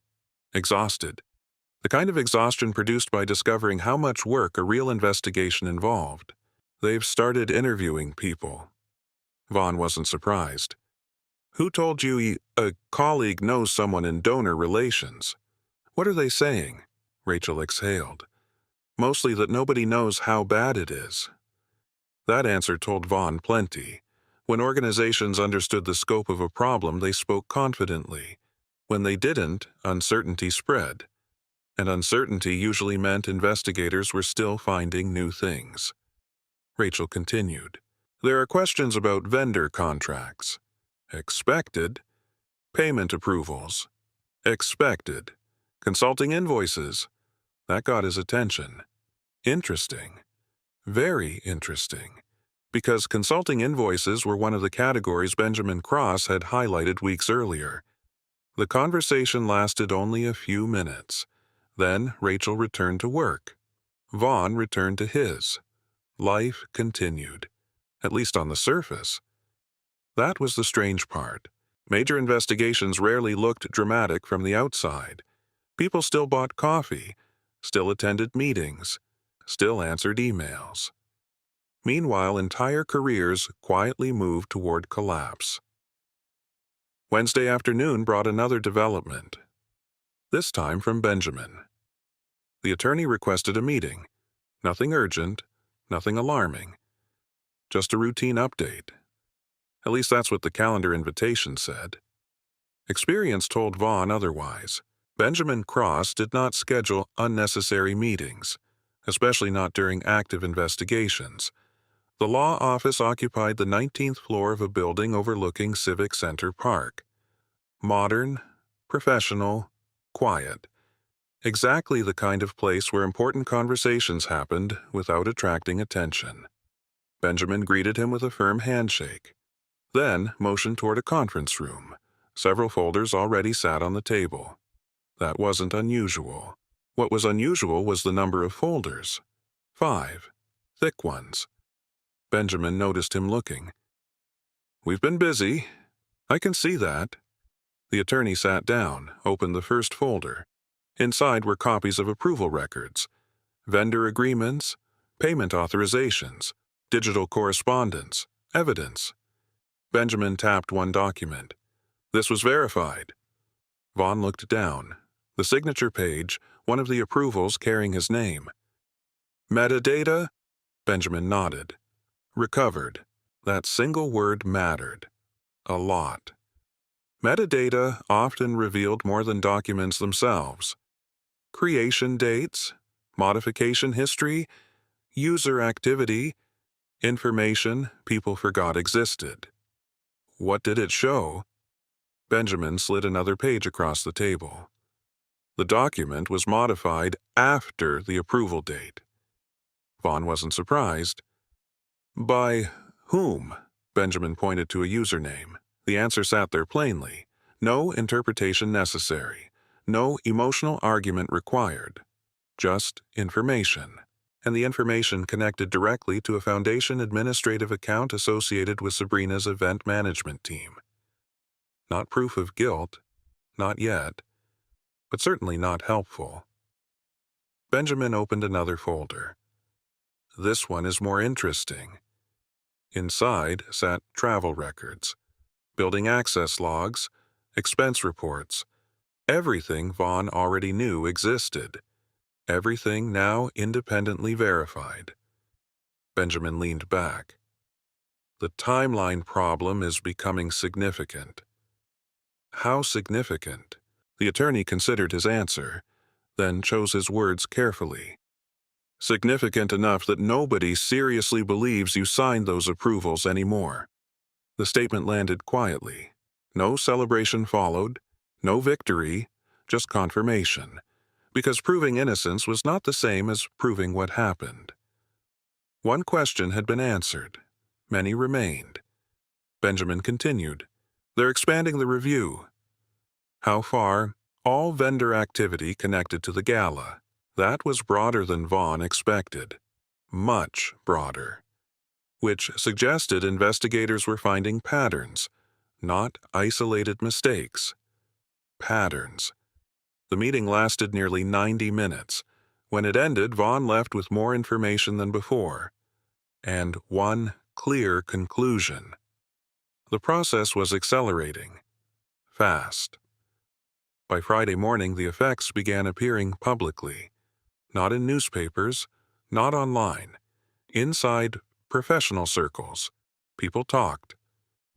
Exhausted. The kind of exhaustion produced by discovering how much work a real investigation involved. They've started interviewing people. Vaughn wasn't surprised. Who told you a colleague knows someone in donor relations? What are they saying? Rachel exhaled. Mostly that nobody knows how bad it is. That answer told Vaughn plenty. When organizations understood the scope of a problem, they spoke confidently. When they didn't, uncertainty spread. And uncertainty usually meant investigators were still finding new things. Rachel continued. There are questions about vendor contracts. Expected. Payment approvals. Expected. Consulting invoices. That got his attention. Interesting. Very interesting. Because consulting invoices were one of the categories Benjamin Cross had highlighted weeks earlier. The conversation lasted only a few minutes. Then Rachel returned to work. Vaughn returned to his. Life continued, at least on the surface. That was the strange part. Major investigations rarely looked dramatic from the outside. People still bought coffee, still attended meetings, still answered emails. Meanwhile, entire careers quietly moved toward collapse. Wednesday afternoon brought another development, this time from Benjamin. The attorney requested a meeting. Nothing urgent, nothing alarming. Just a routine update. At least that's what the calendar invitation said. Experience told Vaughn otherwise. Benjamin Cross did not schedule unnecessary meetings, especially not during active investigations. The law office occupied the 19th floor of a building overlooking Civic Center Park. Modern, professional, quiet. Exactly the kind of place where important conversations happened without attracting attention. Benjamin greeted him with a firm handshake. Then motioned toward a conference room. Several folders already sat on the table. That wasn't unusual. What was unusual was the number of folders. 5. Thick ones. Benjamin noticed him looking. We've been busy. I can see that. The attorney sat down, opened the first folder. Inside were copies of approval records, vendor agreements, payment authorizations, digital correspondence, evidence. Benjamin tapped one document. This was verified. Vaughn looked down. The signature page, one of the approvals carrying his name. Metadata? Benjamin nodded. Recovered. That single word mattered. A lot. Metadata often revealed more than documents themselves. Creation dates, modification history, user activity, information people forgot existed. What did it show? Benjamin slid another page across the table. The document was modified after the approval date. Vaughn wasn't surprised. By whom? Benjamin pointed to a username. The answer sat there plainly. No interpretation necessary. No emotional argument required. Just information. And the information connected directly to a Foundation administrative account associated with Sabrina's event management team. Not proof of guilt, not yet, but certainly not helpful. Benjamin opened another folder. This one is more interesting. Inside sat travel records, building access logs, expense reports. Everything Vaughn already knew existed. Everything now independently verified. Benjamin leaned back. The timeline problem is becoming significant. How significant? The attorney considered his answer, then chose his words carefully. Significant enough that nobody seriously believes you signed those approvals anymore. The statement landed quietly. No celebration followed, no victory, just confirmation, because proving innocence was not the same as proving what happened. One question had been answered. Many remained. Benjamin continued. They're expanding the review. How far? All vendor activity connected to the gala. That was broader than Vaughn expected. Much broader. which suggested investigators were finding patterns, not isolated mistakes. Patterns. The meeting lasted nearly 90 minutes. When it ended, Vaughn left with more information than before, and one clear conclusion. The process was accelerating, fast. By Friday morning, the effects began appearing publicly, not in newspapers, not online, inside professional circles. People talked.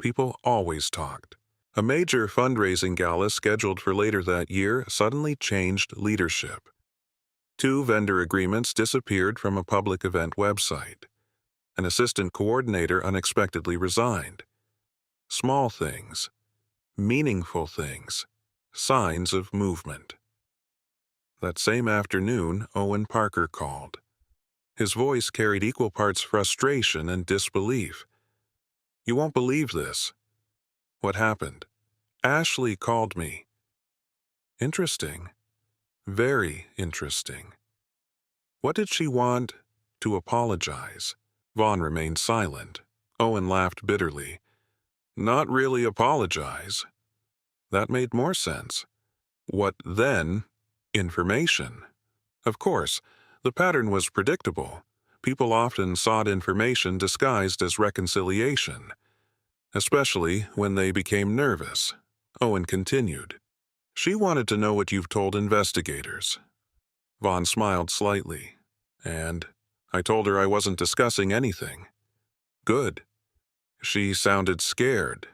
People always talked. A major fundraising gala scheduled for later that year suddenly changed leadership. 2 vendor agreements disappeared from a public event website. An assistant coordinator unexpectedly resigned. Small things, meaningful things, signs of movement. That same afternoon, Owen Parker called. His voice carried equal parts frustration and disbelief. "You won't believe this." "What happened?" "Ashley called me." "Interesting. Very interesting." "What did she want?" "To apologize." Vaughn remained silent. Owen laughed bitterly. "Not really apologize." That made more sense. What then? Information. Of course, the pattern was predictable. People often sought information disguised as reconciliation, especially when they became nervous. Owen continued. "She wanted to know what you've told investigators." Vaughn smiled slightly. "And I told her I wasn't discussing anything." "Good." "She sounded scared."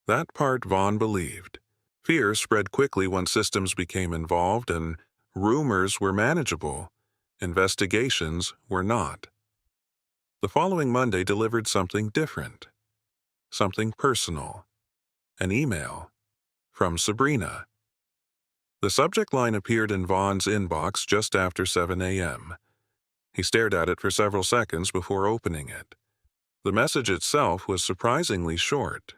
That part Vaughn believed. Fear spread quickly once systems became involved, and rumors were manageable. Investigations were not. The following Monday delivered something different. Something personal. An email. From Sabrina. The subject line appeared in Vaughn's inbox just after 7 a.m. He stared at it for several seconds before opening it. The message itself was surprisingly short.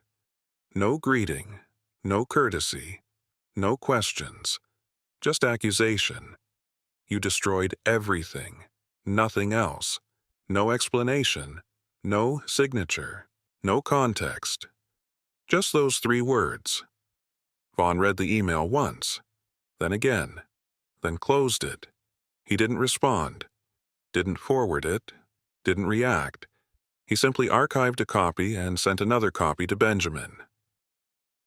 No greeting, no courtesy, no questions, just accusation. You destroyed everything, nothing else. No explanation, no signature, no context. Just those 3 words. Vaughn read the email once, then again, then closed it. He didn't respond, didn't forward it, didn't react. He simply archived a copy and sent another copy to Benjamin.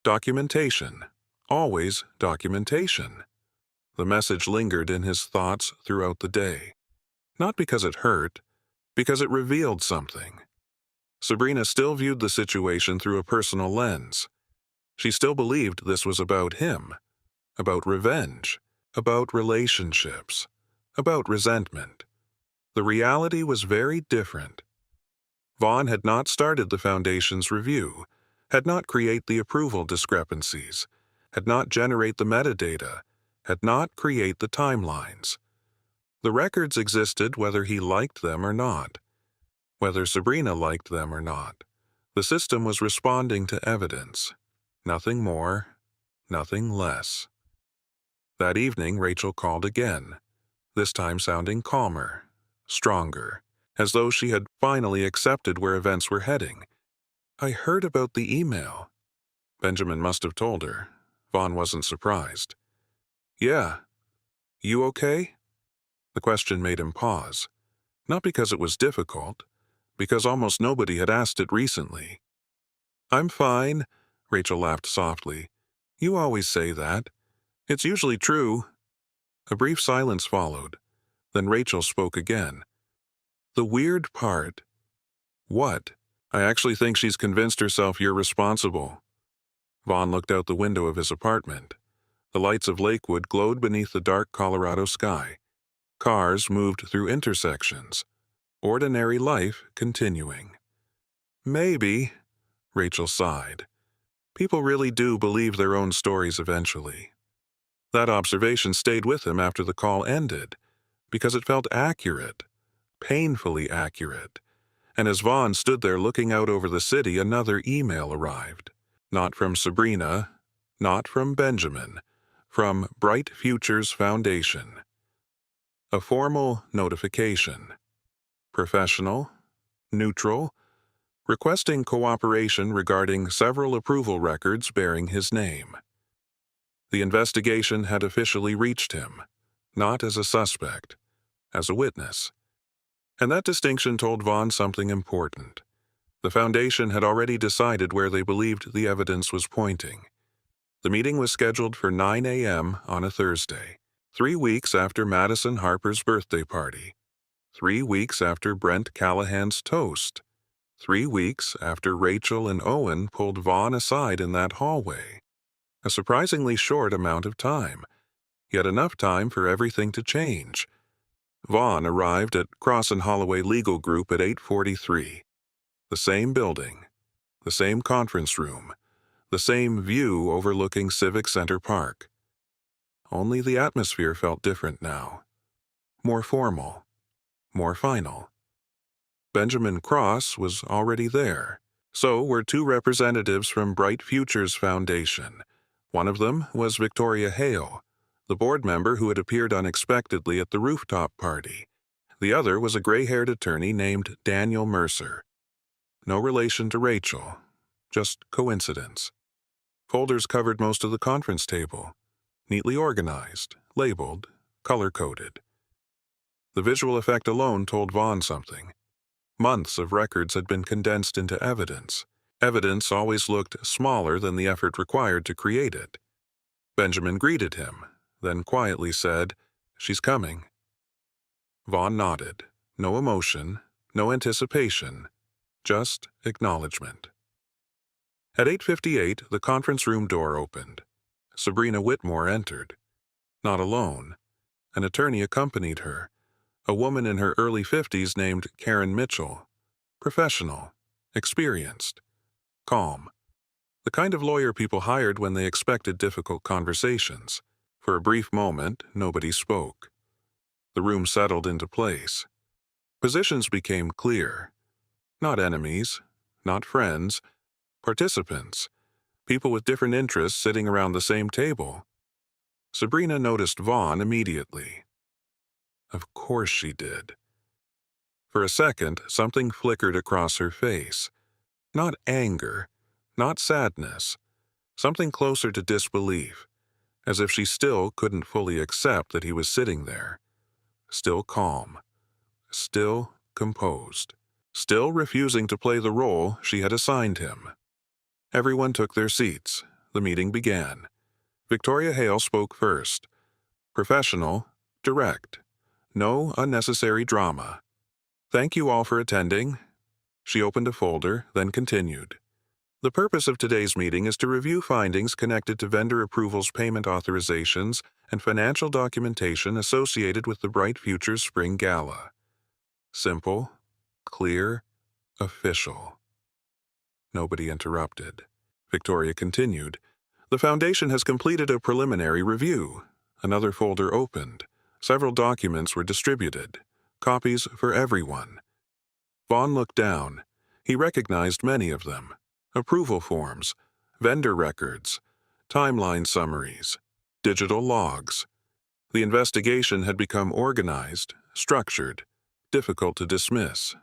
Documentation. Always documentation. The message lingered in his thoughts throughout the day. Not because it hurt, because it revealed something. Sabrina still viewed the situation through a personal lens. She still believed this was about him, about revenge, about relationships, about resentment. The reality was very different. Vaughn had not started the Foundation's review, had not created the approval discrepancies, had not generated the metadata, had not created the timelines. The records existed whether he liked them or not, whether Sabrina liked them or not. The system was responding to evidence. Nothing more, nothing less. That evening, Rachel called again, this time sounding calmer, stronger, as though she had finally accepted where events were heading. "I heard about the email." Benjamin must have told her. Vaughn wasn't surprised. "Yeah. You okay?" The question made him pause. Not because it was difficult, because almost nobody had asked it recently. "I'm fine," Rachel laughed softly. "You always say that. It's usually true." A brief silence followed. Then Rachel spoke again. "The weird part." "What?" "I actually think she's convinced herself you're responsible." Vaughn looked out the window of his apartment. The lights of Lakewood glowed beneath the dark Colorado sky. Cars moved through intersections. Ordinary life continuing. "Maybe," Rachel sighed. "People really do believe their own stories eventually." That observation stayed with him after the call ended, because it felt accurate, painfully accurate. And as Vaughn stood there looking out over the city, another email arrived. Not from Sabrina, not from Benjamin, from Bright Futures Foundation. A formal notification. Professional, neutral, requesting cooperation regarding several approval records bearing his name. The investigation had officially reached him, not as a suspect, as a witness. And that distinction told Vaughn something important. The Foundation had already decided where they believed the evidence was pointing. The meeting was scheduled for 9 a.m. on a Thursday, 3 weeks after Madison Harper's birthday party, 3 weeks after Brent Callahan's toast, 3 weeks after Rachel and Owen pulled Vaughn aside in that hallway. A surprisingly short amount of time, yet enough time for everything to change. Vaughn arrived at Cross and Holloway Legal Group at 8:43. The same building, the same conference room, the same view overlooking Civic Center Park. Only the atmosphere felt different now. More formal, more final. Benjamin Cross was already there. So were 2 representatives from Bright Futures Foundation. One of them was Victoria Hale, the board member who had appeared unexpectedly at the rooftop party. The other was a gray-haired attorney named Daniel Mercer. No relation to Rachel, just coincidence. Folders covered most of the conference table, neatly organized, labeled, color-coded. The visual effect alone told Vaughn something. Months of records had been condensed into evidence. Evidence always looked smaller than the effort required to create it. Benjamin greeted him, then quietly said, "She's coming." Vaughn nodded. No emotion, no anticipation, just acknowledgement. At 8:58, the conference room door opened. Sabrina Whitmore entered. Not alone. An attorney accompanied her, a woman in her early 50s named Karen Mitchell. Professional, experienced, calm. The kind of lawyer people hired when they expected difficult conversations. For a brief moment, nobody spoke. The room settled into place. Positions became clear. Not enemies, not friends, participants, people with different interests sitting around the same table. Sabrina noticed Vaughn immediately. Of course she did. For a second, something flickered across her face. Not anger, not sadness, something closer to disbelief, as if she still couldn't fully accept that he was sitting there. Still calm, still composed, still refusing to play the role she had assigned him. Everyone took their seats. The meeting began. Victoria Hale spoke first. Professional, direct. No unnecessary drama. "Thank you all for attending." She opened a folder, then continued. "The purpose of today's meeting is to review findings connected to vendor approvals, payment authorizations, and financial documentation associated with the Bright Futures Spring Gala." Simple, clear, official. Nobody interrupted. Victoria continued. "The Foundation has completed a preliminary review." Another folder opened. Several documents were distributed. Copies for everyone. Vaughn looked down. He recognized many of them. Approval forms, vendor records, timeline summaries, digital logs. The investigation had become organized, structured, difficult to dismiss.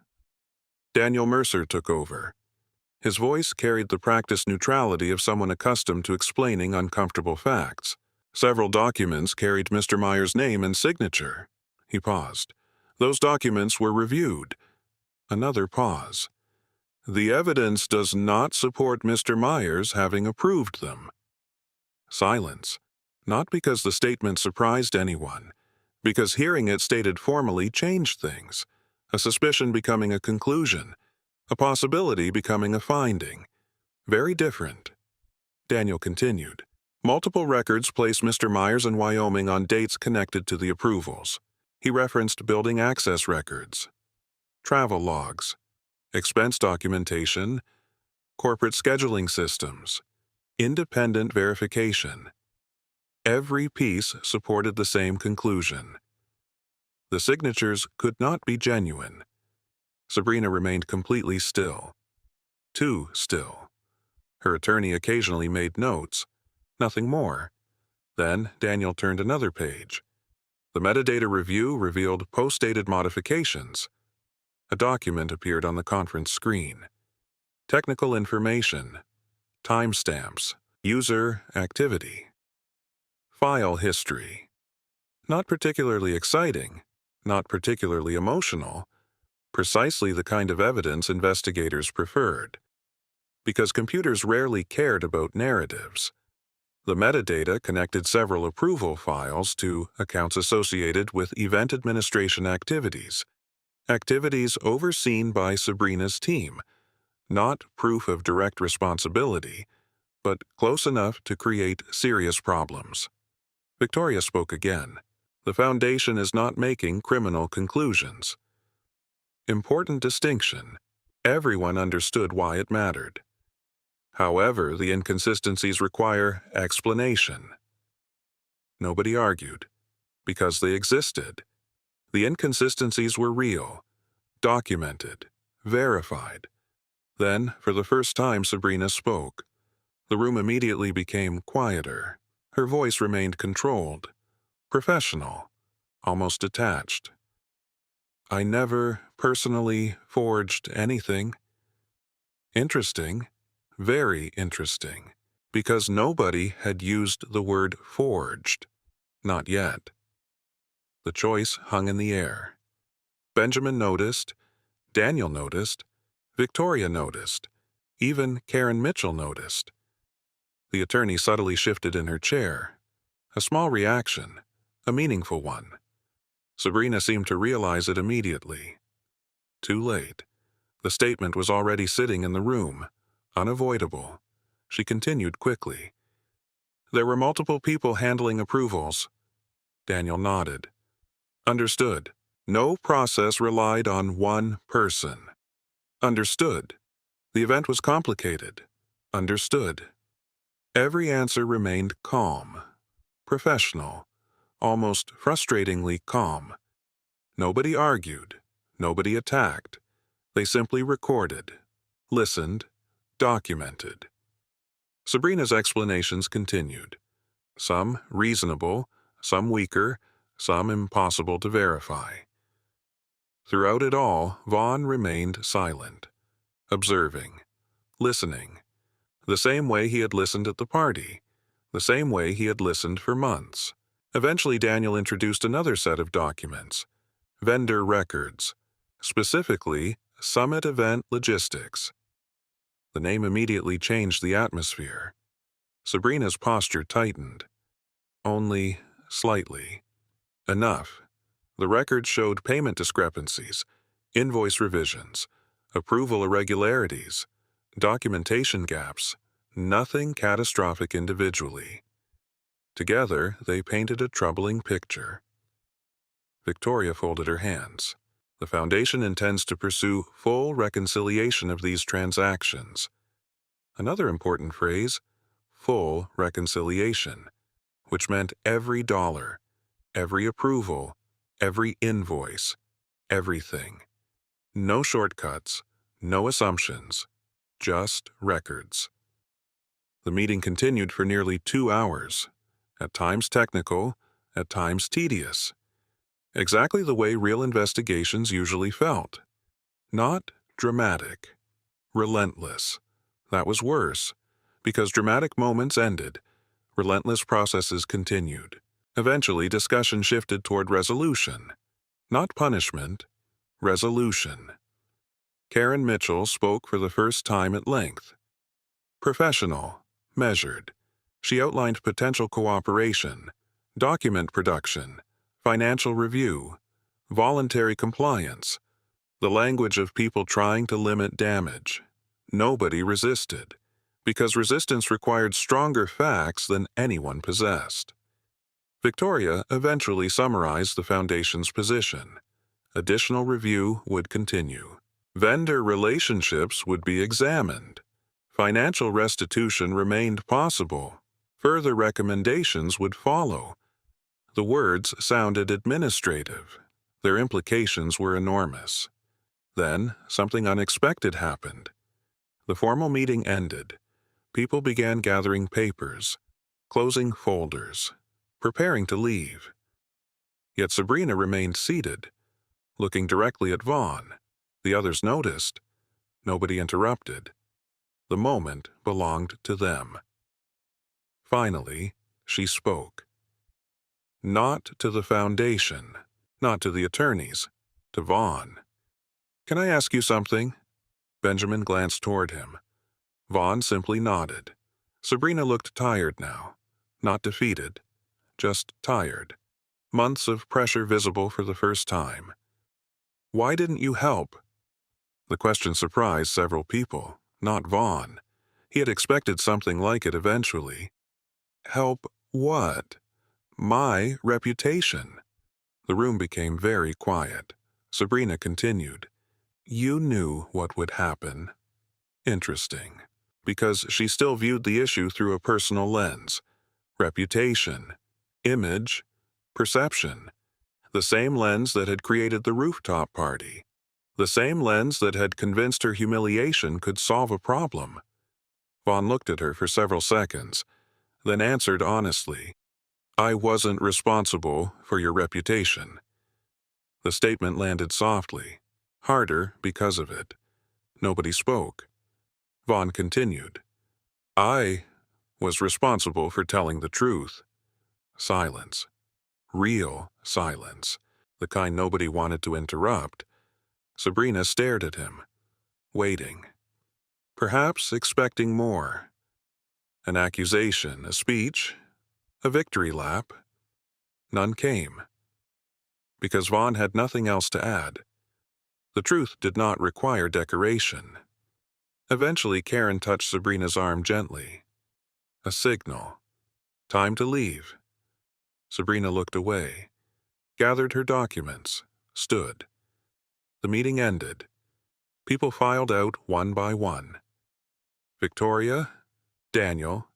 Daniel Mercer took over. His voice carried the practiced neutrality of someone accustomed to explaining uncomfortable facts. Several documents carried Mr. Myers' name and signature. He paused. Those documents were reviewed. Another pause. "The evidence does not support Mr. Myers having approved them." Silence. Not because the statement surprised anyone, because hearing it stated formally changed things. A suspicion becoming a conclusion. A possibility becoming a finding. Very different. Daniel continued. Multiple records place Mr. Myers in Wyoming on dates connected to the approvals. He referenced building access records, travel logs, expense documentation, corporate scheduling systems, independent verification. Every piece supported the same conclusion. The signatures could not be genuine. Sabrina remained completely still. Too still. Her attorney occasionally made notes. Nothing more. Then Daniel turned another page. The metadata review revealed post-dated modifications. A document appeared on the conference screen. technical information, timestamps, user activity, file history. Not particularly exciting, not particularly emotional, precisely the kind of evidence investigators preferred. Because computers rarely cared about narratives, the metadata connected several approval files to accounts associated with event administration activities, activities overseen by Sabrina's team, not proof of direct responsibility, but close enough to create serious problems. Victoria spoke again. The Foundation is not making criminal conclusions. Important distinction. Everyone understood why it mattered. However, the inconsistencies require explanation. Nobody argued, because they existed. The inconsistencies were real, documented, verified. Then, for the first time, Sabrina spoke. The room immediately became quieter. Her voice remained controlled, professional, almost detached. I never personally forged anything. Interesting, very interesting, because nobody had used the word forged. Not yet. The choice hung in the air. Benjamin noticed, Daniel noticed, Victoria noticed, even Karen Mitchell noticed. The attorney subtly shifted in her chair. A small reaction, a meaningful one. Sabrina seemed to realize it immediately. Too late. The statement was already sitting in the room, unavoidable. She continued quickly. There were multiple people handling approvals. Daniel nodded. Understood. No process relied on one person. Understood. The event was complicated. Understood. Every answer remained calm, professional, almost frustratingly calm. Nobody argued. Nobody attacked. They simply recorded, listened, documented. Sabrina's explanations continued. Some reasonable, some weaker, some impossible to verify. Throughout it all, Vaughn remained silent, observing, listening, the same way he had listened at the party, the same way he had listened for months. Eventually, Daniel introduced another set of documents, vendor records, specifically Summit Event Logistics. The name immediately changed the atmosphere. Sabrina's posture tightened. Only slightly. Enough. The records showed payment discrepancies, invoice revisions, approval irregularities, documentation gaps, nothing catastrophic individually. Together, they painted a troubling picture. Victoria folded her hands. The Foundation intends to pursue full reconciliation of these transactions. Another important phrase, full reconciliation, which meant every dollar, every approval, every invoice, everything. No shortcuts, no assumptions, just records. The meeting continued for nearly 2 hours, at times technical, at times tedious. Exactly the way real investigations usually felt. Not dramatic, relentless. That was worse, because dramatic moments ended, relentless processes continued. Eventually, discussion shifted toward resolution. Not punishment, resolution. Karen Mitchell spoke for the first time at length. Professional, measured. She outlined potential cooperation, document production, financial review, voluntary compliance, the language of people trying to limit damage. Nobody resisted, because resistance required stronger facts than anyone possessed. Victoria eventually summarized the Foundation's position. Additional review would continue. Vendor relationships would be examined. Financial restitution remained possible. Further recommendations would follow. The words sounded administrative. Their implications were enormous. Then, something unexpected happened. The formal meeting ended. People began gathering papers, closing folders, preparing to leave. Yet Sabrina remained seated, looking directly at Vaughn. The others noticed. Nobody interrupted. The moment belonged to them. Finally, she spoke. Not to the foundation, not to the attorneys, to Vaughn. "Can I ask you something?" Benjamin glanced toward him. Vaughn simply nodded. Sabrina looked tired now. Not defeated, just tired. Months of pressure visible for the first time. "Why didn't you help?" The question surprised several people, not Vaughn. He had expected something like it eventually. "Help what?" "My reputation." The room became very quiet. Sabrina continued. "You knew what would happen." Interesting. Because she still viewed the issue through a personal lens. Reputation. Image. Perception. The same lens that had created the rooftop party. The same lens that had convinced her humiliation could solve a problem. Vaughn looked at her for several seconds, then answered honestly, "I wasn't responsible for your reputation." The statement landed softly, harder because of it. Nobody spoke. Vaughn continued, "I was responsible for telling the truth." Silence. Real silence. The kind nobody wanted to interrupt. Sabrina stared at him, waiting. Perhaps expecting more. An accusation, a speech, a victory lap. None came. Because Vaughn had nothing else to add. The truth did not require decoration. Eventually, Karen touched Sabrina's arm gently. A signal. Time to leave. Sabrina looked away, gathered her documents, stood. The meeting ended. People filed out one by one. Victoria, Daniel,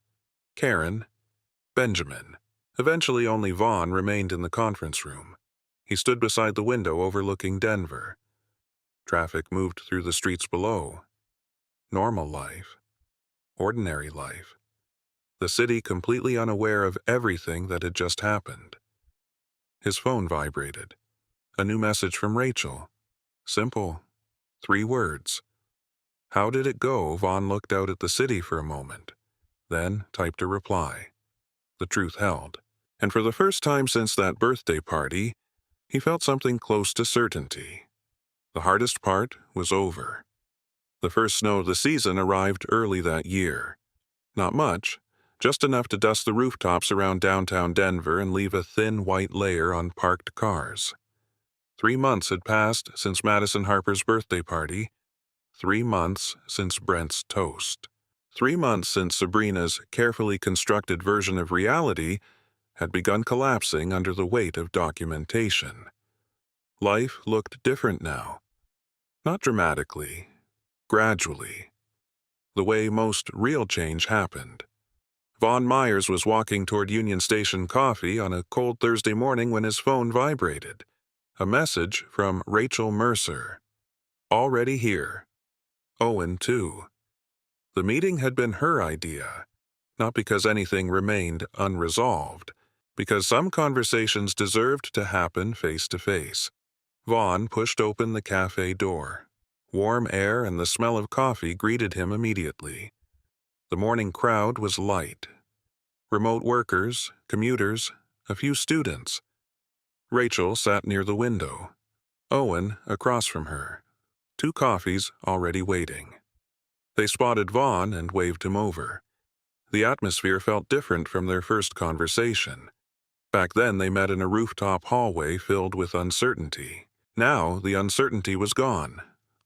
Karen, Benjamin. Eventually only Vaughn remained in the conference room. He stood beside the window overlooking Denver. Traffic moved through the streets below. Normal life. Ordinary life. The city completely unaware of everything that had just happened. His phone vibrated. A new message from Rachel. Simple. 3 words. How did it go? Vaughn looked out at the city for a moment, then typed a reply. The truth held. And for the first time since that birthday party, he felt something close to certainty. The hardest part was over. The first snow of the season arrived early that year. Not much, just enough to dust the rooftops around downtown Denver and leave a thin white layer on parked cars. 3 months had passed since Madison Harper's birthday party. 3 months since Brent's toast. 3 months since Sabrina's carefully constructed version of reality had begun collapsing under the weight of documentation. Life looked different now. Not dramatically, gradually. The way most real change happened. Vaughn Myers was walking toward Union Station Coffee on a cold Thursday morning when his phone vibrated. A message from Rachel Mercer. Already here. Owen, too. The meeting had been her idea, not because anything remained unresolved, because some conversations deserved to happen face to face. Vaughn pushed open the cafe door. Warm air and the smell of coffee greeted him immediately. The morning crowd was light. Remote workers, commuters, a few students. Rachel sat near the window. Owen across from her. 2 coffees already waiting. They spotted Vaughn and waved him over. The atmosphere felt different from their first conversation. Back then they met in a rooftop hallway filled with uncertainty. Now the uncertainty was gone.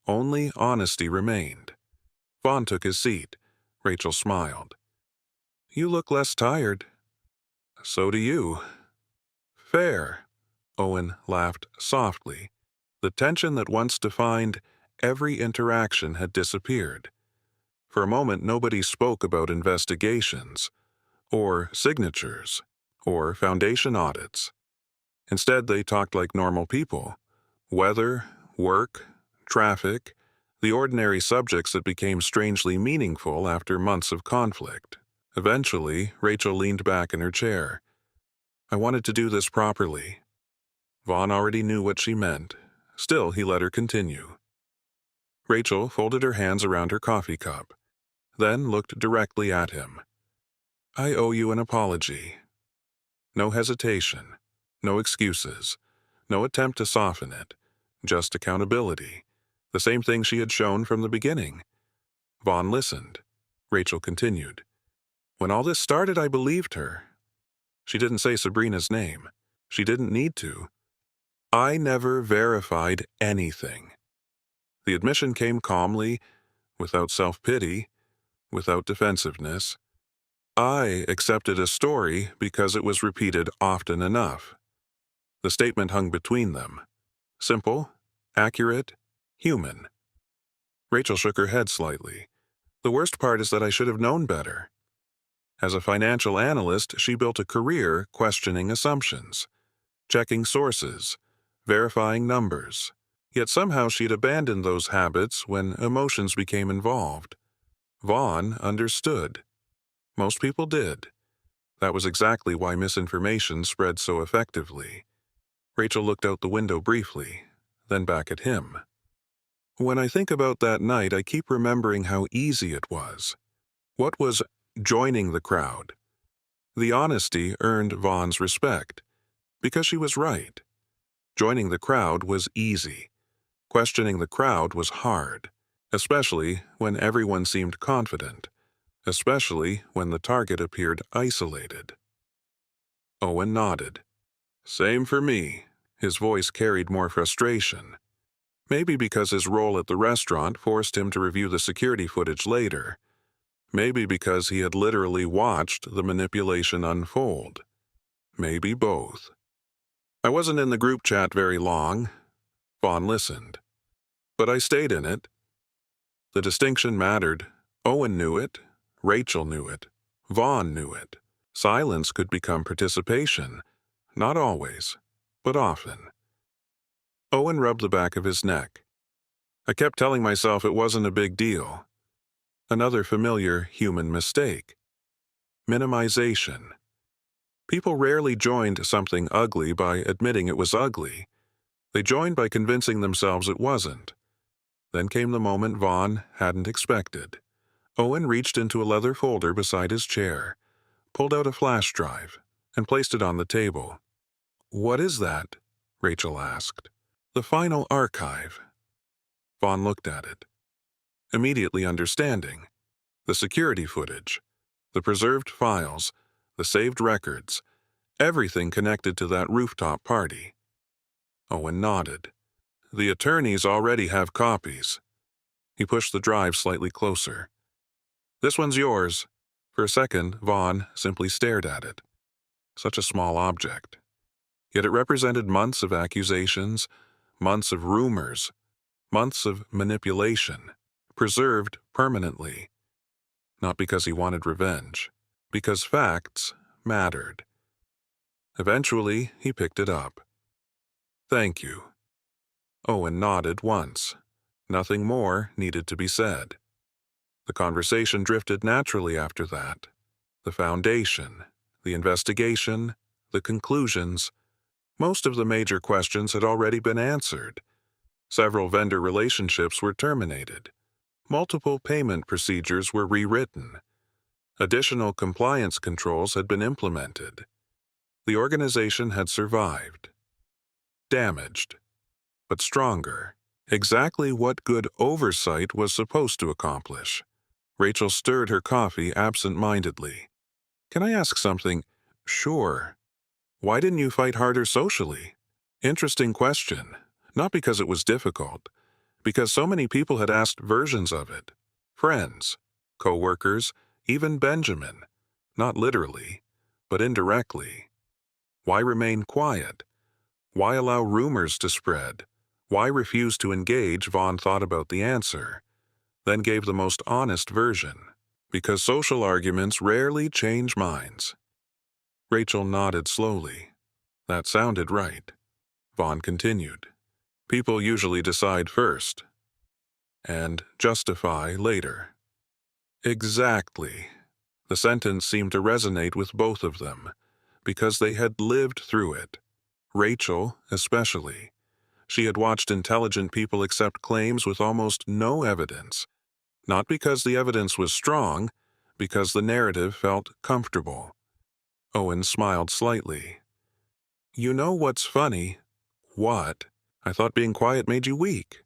Only honesty remained. Vaughn took his seat. Rachel smiled. "You look less tired." "So do you." "Fair." Owen laughed softly. The tension that once defined every interaction had disappeared. For a moment nobody spoke about investigations, or signatures, or foundation audits. Instead they talked like normal people. Weather, work, traffic, the ordinary subjects that became strangely meaningful after months of conflict. Eventually, Rachel leaned back in her chair. "I wanted to do this properly." Vaughn already knew what she meant. Still, he let her continue. Rachel folded her hands around her coffee cup. then looked directly at him. "I owe you an apology." No hesitation, no excuses, no attempt to soften it, just accountability, the same thing she had shown from the beginning. Vaughn listened. Rachel continued. "When all this started, I believed her. She didn't say Sabrina's name. She didn't need to. I never verified anything." The admission came calmly, without self-pity, without defensiveness. "I accepted a story because it was repeated often enough." The statement hung between them. Simple, accurate, human. Rachel shook her head slightly. "The worst part is that I should have known better." As a financial analyst, she built a career questioning assumptions, checking sources, verifying numbers. Yet somehow she'd abandoned those habits when emotions became involved. Vaughn understood. Most people did. That was exactly why misinformation spread so effectively. Rachel looked out the window briefly, then back at him. "When I think about that night, I keep remembering how easy it was. What was joining the crowd? The honesty earned Vaughn's respect, because she was right. Joining the crowd was easy. Questioning the crowd was hard, especially when everyone seemed confident, especially when the target appeared isolated." Owen nodded. "Same for me." His voice carried more frustration. Maybe because his role at the restaurant forced him to review the security footage later. Maybe because he had literally watched the manipulation unfold. Maybe both. "I wasn't in the group chat very long." Vaughn listened. "But I stayed in it." The distinction mattered. Owen knew it. Rachel knew it. Vaughn knew it. Silence could become participation. Not always, but often. Owen rubbed the back of his neck. "I kept telling myself it wasn't a big deal." Another familiar human mistake. Minimization. People rarely joined something ugly by admitting it was ugly. They joined by convincing themselves it wasn't. Then came the moment Vaughn hadn't expected. Owen reached into a leather folder beside his chair, pulled out a flash drive, and placed it on the table. "What is that?" Rachel asked. "The final archive." Vaughn looked at it, immediately understanding. The security footage, the preserved files, the saved records, everything connected to that rooftop party. Owen nodded. "The attorneys already have copies." He pushed the drive slightly closer. "This one's yours." For a second, Vaughn simply stared at it. Such a small object. Yet it represented months of accusations, months of rumors, months of manipulation, preserved permanently. Not because he wanted revenge, because facts mattered. Eventually, he picked it up. "Thank you." Owen nodded once. Nothing more needed to be said. The conversation drifted naturally after that. The foundation, the investigation, the conclusions. Most of the major questions had already been answered. Several vendor relationships were terminated. Multiple payment procedures were rewritten. Additional compliance controls had been implemented. The organization had survived. Damaged, but stronger. Exactly what good oversight was supposed to accomplish. Rachel stirred her coffee absent-mindedly. "Can I ask something?" "Sure." "Why didn't you fight harder socially?" Interesting question. Not because it was difficult, because so many people had asked versions of it. Friends, co-workers, even Benjamin. Not literally, but indirectly. Why remain quiet? Why allow rumors to spread? Why refuse to engage? Vaughn thought about the answer, then gave the most honest version. Because social arguments rarely change minds. Rachel nodded slowly. That sounded right. Vaughn continued. People usually decide first, and justify later. Exactly. The sentence seemed to resonate with both of them, because they had lived through it. Rachel, especially. She had watched intelligent people accept claims with almost no evidence, Not because the evidence was strong, because the narrative felt comfortable. Owen smiled slightly. "You know what's funny?" "What?" "I thought being quiet made you weak."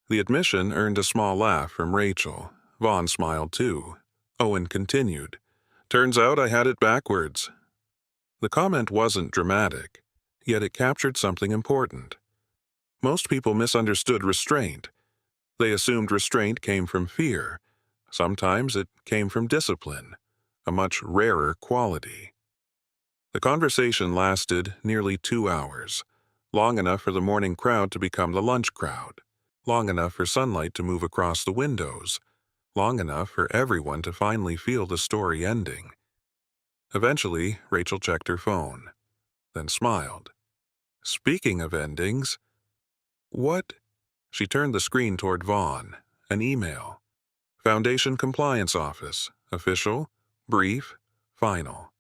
The admission earned a small laugh from Rachel. Vaughn smiled too. Owen continued. "Turns out I had it backwards." The comment wasn't dramatic, yet it captured something important. Most people misunderstood restraint. They assumed restraint came from fear. Sometimes it came from discipline, a much rarer quality. The conversation lasted nearly 2 hours, long enough for the morning crowd to become the lunch crowd, long enough for sunlight to move across the windows, long enough for everyone to finally feel the story ending. Eventually, Rachel checked her phone, then smiled. "Speaking of endings, what?" She turned the screen toward Vaughn. An email. Foundation Compliance Office. Official, brief, final.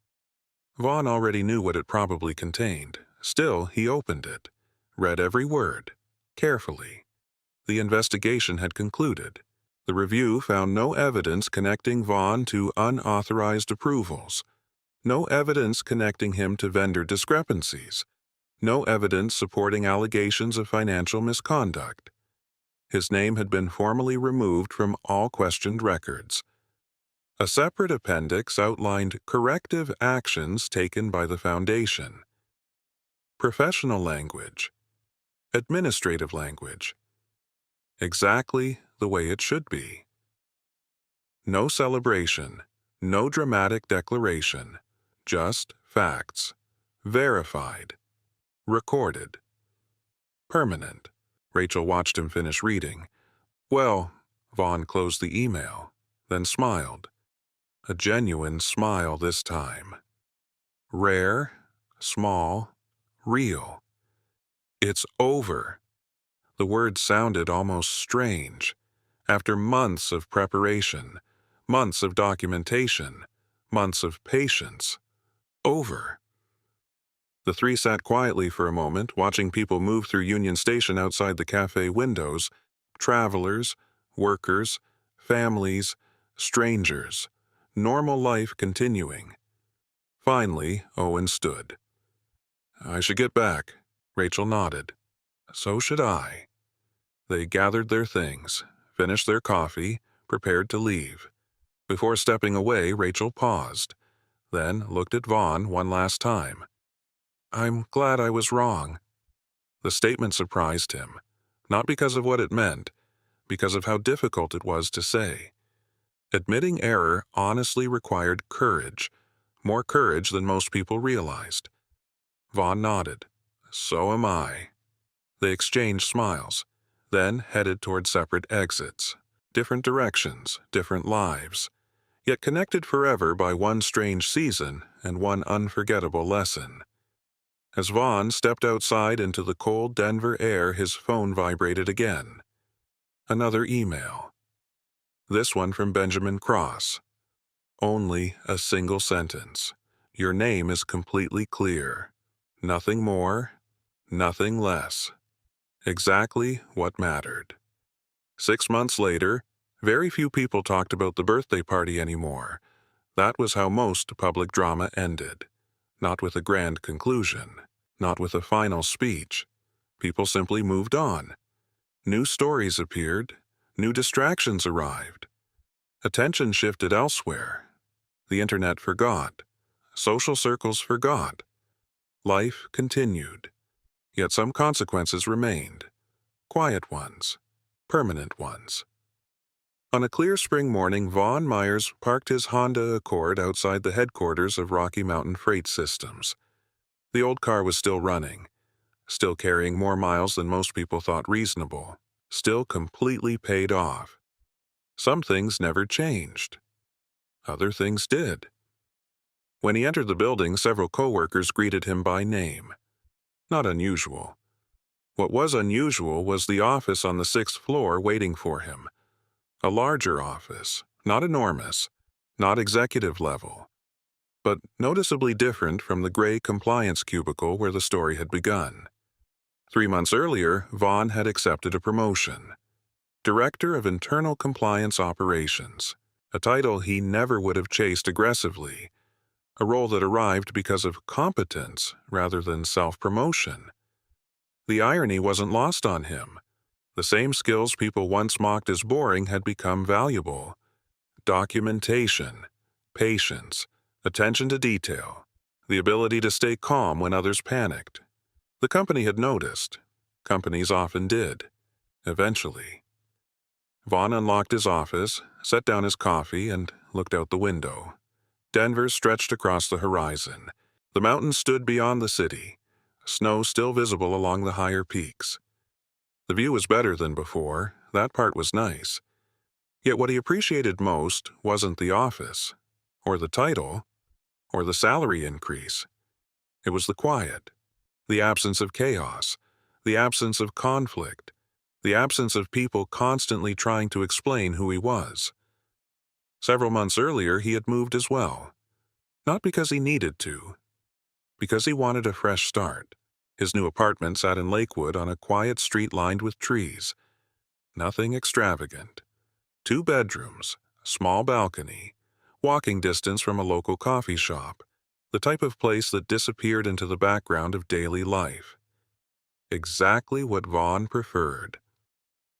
Vaughn already knew what it probably contained. Still, he opened it, read every word, carefully. The investigation had concluded. The review found no evidence connecting Vaughn to unauthorized approvals, no evidence connecting him to vendor discrepancies, no evidence supporting allegations of financial misconduct. His name had been formally removed from all questioned records. A separate appendix outlined corrective actions taken by the Foundation. Professional language. Administrative language. Exactly the way it should be. No celebration, no dramatic declaration, just facts. Verified. Recorded. Permanent. Rachel watched him finish reading. "Well," Vaughn closed the email, then smiled. A genuine smile this time. Rare, small, real. "It's over." The word sounded almost strange. After months of preparation, months of documentation, months of patience. Over. The three sat quietly for a moment, watching people move through Union Station outside the cafe windows. Travelers, workers, families, strangers. Normal life continuing. Finally, Owen stood. "I should get back." Rachel nodded. "So should I." They gathered their things, finished their coffee, prepared to leave. Before stepping away, Rachel paused, then looked at Vaughn one last time. "I'm glad I was wrong." The statement surprised him, not because of what it meant, because of how difficult it was to say. Admitting error honestly required courage, more courage than most people realized. Vaughn nodded. "So am I." They exchanged smiles, then headed toward separate exits. Different directions, different lives, yet connected forever by one strange season and one unforgettable lesson. As Vaughn stepped outside into the cold Denver air, his phone vibrated again. Another email. This one from Benjamin Cross. Only a single sentence. "Your name is completely clear. Nothing more, nothing less." Exactly what mattered. 6 months later, very few people talked about the birthday party anymore. That was how most public drama ended. Not with a grand conclusion, not with a final speech. People simply moved on. New stories appeared, new distractions arrived. Attention shifted elsewhere. The internet forgot. Social circles forgot. Life continued. Yet some consequences remained. Quiet ones. Permanent ones. On a clear spring morning, Vaughn Myers parked his Honda Accord outside the headquarters of Rocky Mountain Freight Systems. The old car was still running, still carrying more miles than most people thought reasonable, still completely paid off. Some things never changed. Other things did. When he entered the building, several coworkers greeted him by name. Not unusual. What was unusual was the office on the 6th floor waiting for him. A larger office, not enormous, not executive level, but noticeably different from the gray compliance cubicle where the story had begun. 3 months earlier, Vaughn had accepted a promotion. Director of Internal Compliance Operations, a title he never would have chased aggressively, a role that arrived because of competence rather than self-promotion. The irony wasn't lost on him. The same skills people once mocked as boring had become valuable. Documentation, patience, attention to detail, the ability to stay calm when others panicked. The company had noticed. Companies often did. Eventually. Vaughn unlocked his office, set down his coffee, and looked out the window. Denver stretched across the horizon. The mountains stood beyond the city, snow still visible along the higher peaks. The view was better than before. That part was nice. Yet what he appreciated most wasn't the office, or the title, or the salary increase. It was the quiet, the absence of chaos, the absence of conflict, the absence of people constantly trying to explain who he was. Several months earlier, he had moved as well. Not because he needed to, because he wanted a fresh start. His new apartment sat in Lakewood on a quiet street lined with trees. Nothing extravagant. 2 bedrooms, small balcony, walking distance from a local coffee shop, the type of place that disappeared into the background of daily life. Exactly what Vaughn preferred.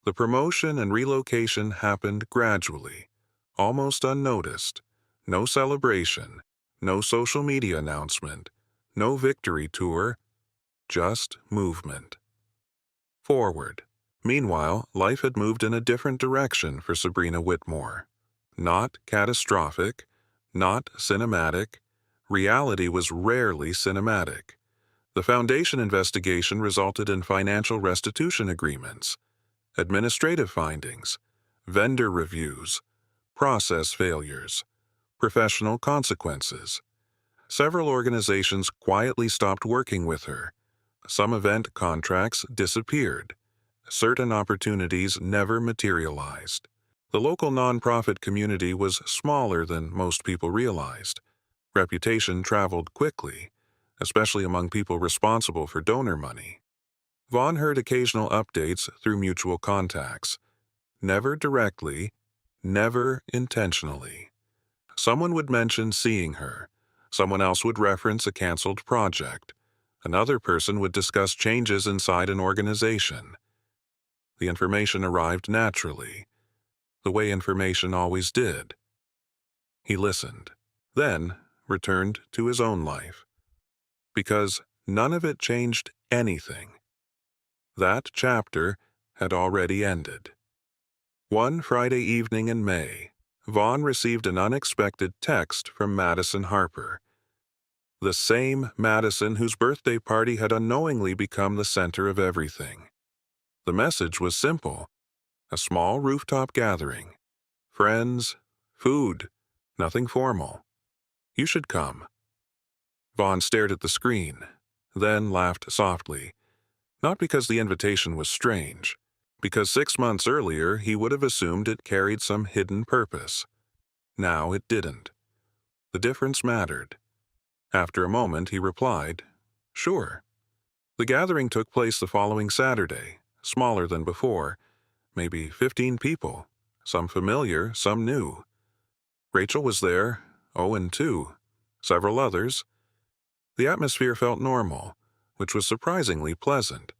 The promotion and relocation happened gradually, almost unnoticed. No celebration, no social media announcement, no victory tour, just movement. Forward. Meanwhile, life had moved in a different direction for Sabrina Whitmore. Not catastrophic, not cinematic. Reality was rarely cinematic. The Foundation investigation resulted in financial restitution agreements, administrative findings, vendor reviews, process failures, professional consequences. Several organizations quietly stopped working with her. Some event contracts disappeared. Certain opportunities never materialized. The local nonprofit community was smaller than most people realized. Reputation traveled quickly, especially among people responsible for donor money. Vaughn heard occasional updates through mutual contacts. Never directly, never intentionally. Someone would mention seeing her. Someone else would reference a canceled project. Another person would discuss changes inside an organization. The information arrived naturally, the way information always did. He listened, then returned to his own life. Because none of it changed anything. That chapter had already ended. One Friday evening in May, Vaughn received an unexpected text from Madison Harper. The same Madison whose birthday party had unknowingly become the center of everything. The message was simple. A small rooftop gathering. Friends, food, nothing formal. You should come. Vaughn stared at the screen, then laughed softly. Not because the invitation was strange, because 6 months earlier he would have assumed it carried some hidden purpose. Now it didn't. The difference mattered. After a moment he replied, "Sure." The gathering took place the following Saturday, smaller than before, maybe 15 people, some familiar, some new. Rachel was there, Owen too, several others. The atmosphere felt normal, which was surprisingly pleasant.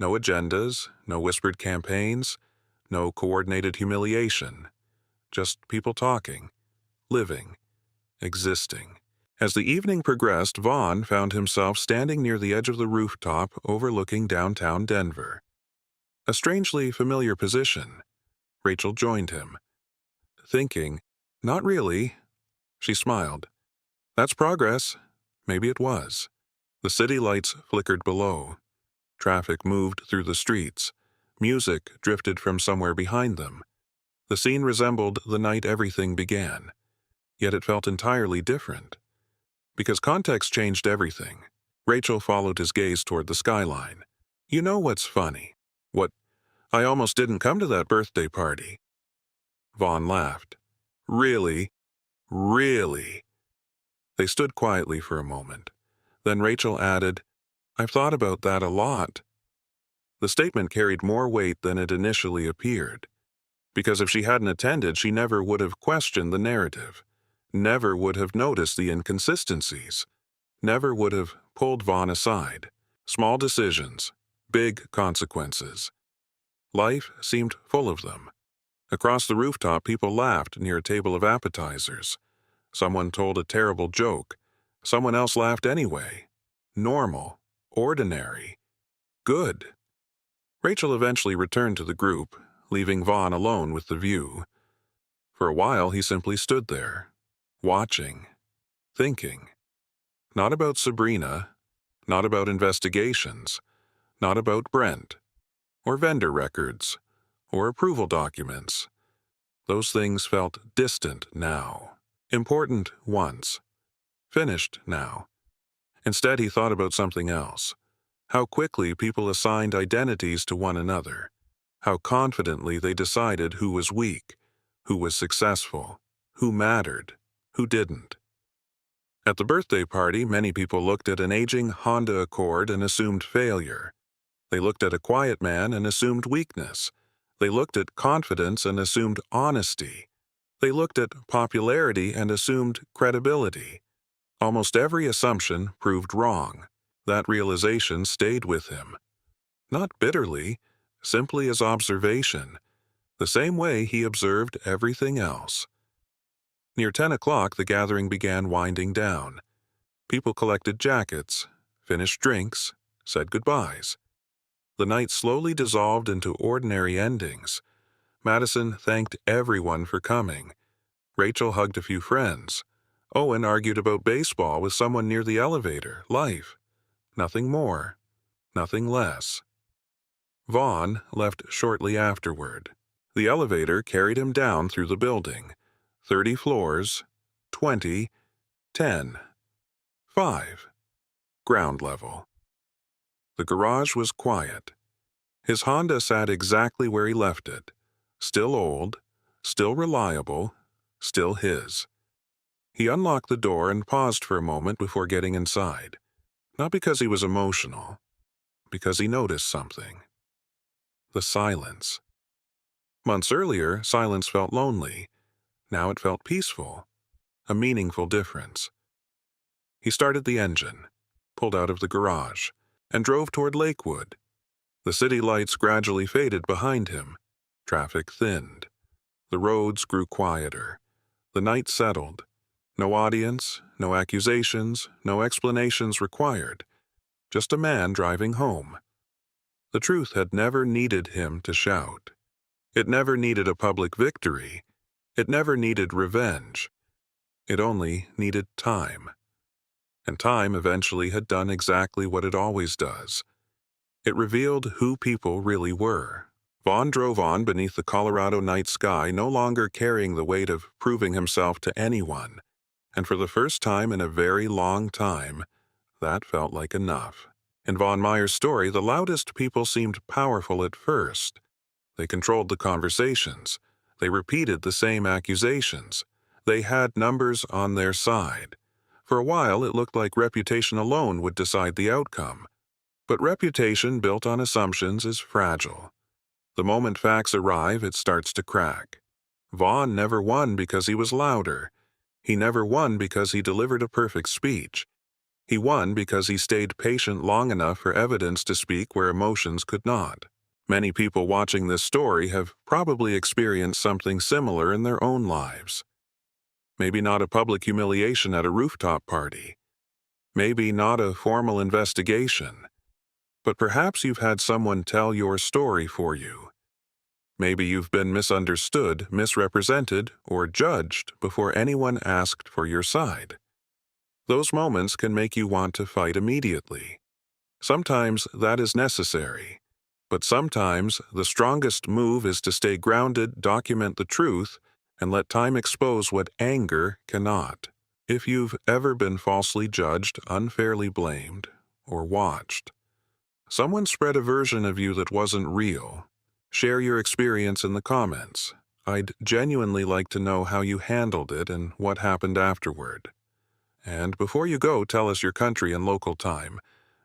No agendas, no whispered campaigns, no coordinated humiliation. Just people talking, living, existing. As the evening progressed, Vaughn found himself standing near the edge of the rooftop overlooking downtown Denver. A strangely familiar position. Rachel joined him. Thinking, "Not really." She smiled. "That's progress." Maybe it was. The city lights flickered below. Traffic moved through the streets. Music drifted from somewhere behind them. The scene resembled the night everything began. Yet it felt entirely different. Because context changed everything. Rachel followed his gaze toward the skyline. "You know what's funny? What? I almost didn't come to that birthday party." Vaughn laughed. "Really? Really?" They stood quietly for a moment. Then Rachel added, "I've thought about that a lot." The statement carried more weight than it initially appeared. Because if she hadn't attended, she never would have questioned the narrative, never would have noticed the inconsistencies, never would have pulled Vaughn aside. Small decisions, big consequences. Life seemed full of them. Across the rooftop, people laughed near a table of appetizers. Someone told a terrible joke. Someone else laughed anyway. Normal, ordinary, good. Rachel eventually returned to the group, leaving Vaughn alone with the view. For a while, he simply stood there, watching, thinking. Not about Sabrina, not about investigations, not about Brent, or vendor records, or approval documents. Those things felt distant now. Important once. Finished now. Instead, he thought about something else. How quickly people assigned identities to one another. How confidently they decided who was weak, who was successful, who mattered, who didn't. At the birthday party, many people looked at an aging Honda Accord and assumed failure. They looked at a quiet man and assumed weakness. They looked at confidence and assumed honesty. They looked at popularity and assumed credibility. Almost every assumption proved wrong. That realization stayed with him. Not bitterly, simply as observation, the same way he observed everything else. Near 10 o'clock, the gathering began winding down. People collected jackets, finished drinks, said goodbyes. The night slowly dissolved into ordinary endings. Madison thanked everyone for coming. Rachel hugged a few friends. Owen argued about baseball with someone near the elevator. Life. Nothing more. Nothing less. Vaughn left shortly afterward. The elevator carried him down through the building. 30 floors, 20, 10, 5. Ground level. The garage was quiet. His Honda sat exactly where he left it. Still old, still reliable, still his. He unlocked the door and paused for a moment before getting inside. Not because he was emotional, because he noticed something. The silence. Months earlier, silence felt lonely. Now it felt peaceful, a meaningful difference. He started the engine, pulled out of the garage, and drove toward Lakewood. The city lights gradually faded behind him. Traffic thinned. The roads grew quieter. The night settled. No audience, no accusations, no explanations required. Just a man driving home. The truth had never needed him to shout. It never needed a public victory. It never needed revenge. It only needed time. And time eventually had done exactly what it always does. It revealed who people really were. Vaughn drove on beneath the Colorado night sky, no longer carrying the weight of proving himself to anyone. And for the first time in a very long time, that felt like enough. In Vaughn Myers' story, the loudest people seemed powerful at first. They controlled the conversations. They repeated the same accusations. They had numbers on their side. For a while, it looked like reputation alone would decide the outcome. But reputation built on assumptions is fragile. The moment facts arrive, it starts to crack. Vaughn never won because he was louder. He never won because he delivered a perfect speech. He won because he stayed patient long enough for evidence to speak where emotions could not. Many people watching this story have probably experienced something similar in their own lives. Maybe not a public humiliation at a rooftop party. Maybe not a formal investigation. But perhaps you've had someone tell your story for you. Maybe you've been misunderstood, misrepresented, or judged before anyone asked for your side. Those moments can make you want to fight immediately. Sometimes that is necessary. But sometimes the strongest move is to stay grounded, document the truth, and let time expose what anger cannot. If you've ever been falsely judged, unfairly blamed, or watched, someone spread a version of you that wasn't real, share your experience in the comments. I'd genuinely like to know how you handled it and what happened afterward. And before you go, tell us your country and local time.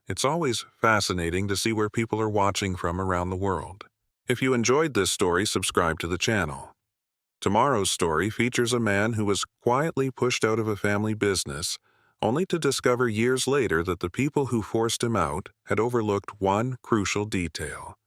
It's always fascinating to see where people are watching from around the world. If you enjoyed this story, subscribe to the channel. Tomorrow's story features a man who was quietly pushed out of a family business, only to discover years later that the people who forced him out had overlooked one crucial detail.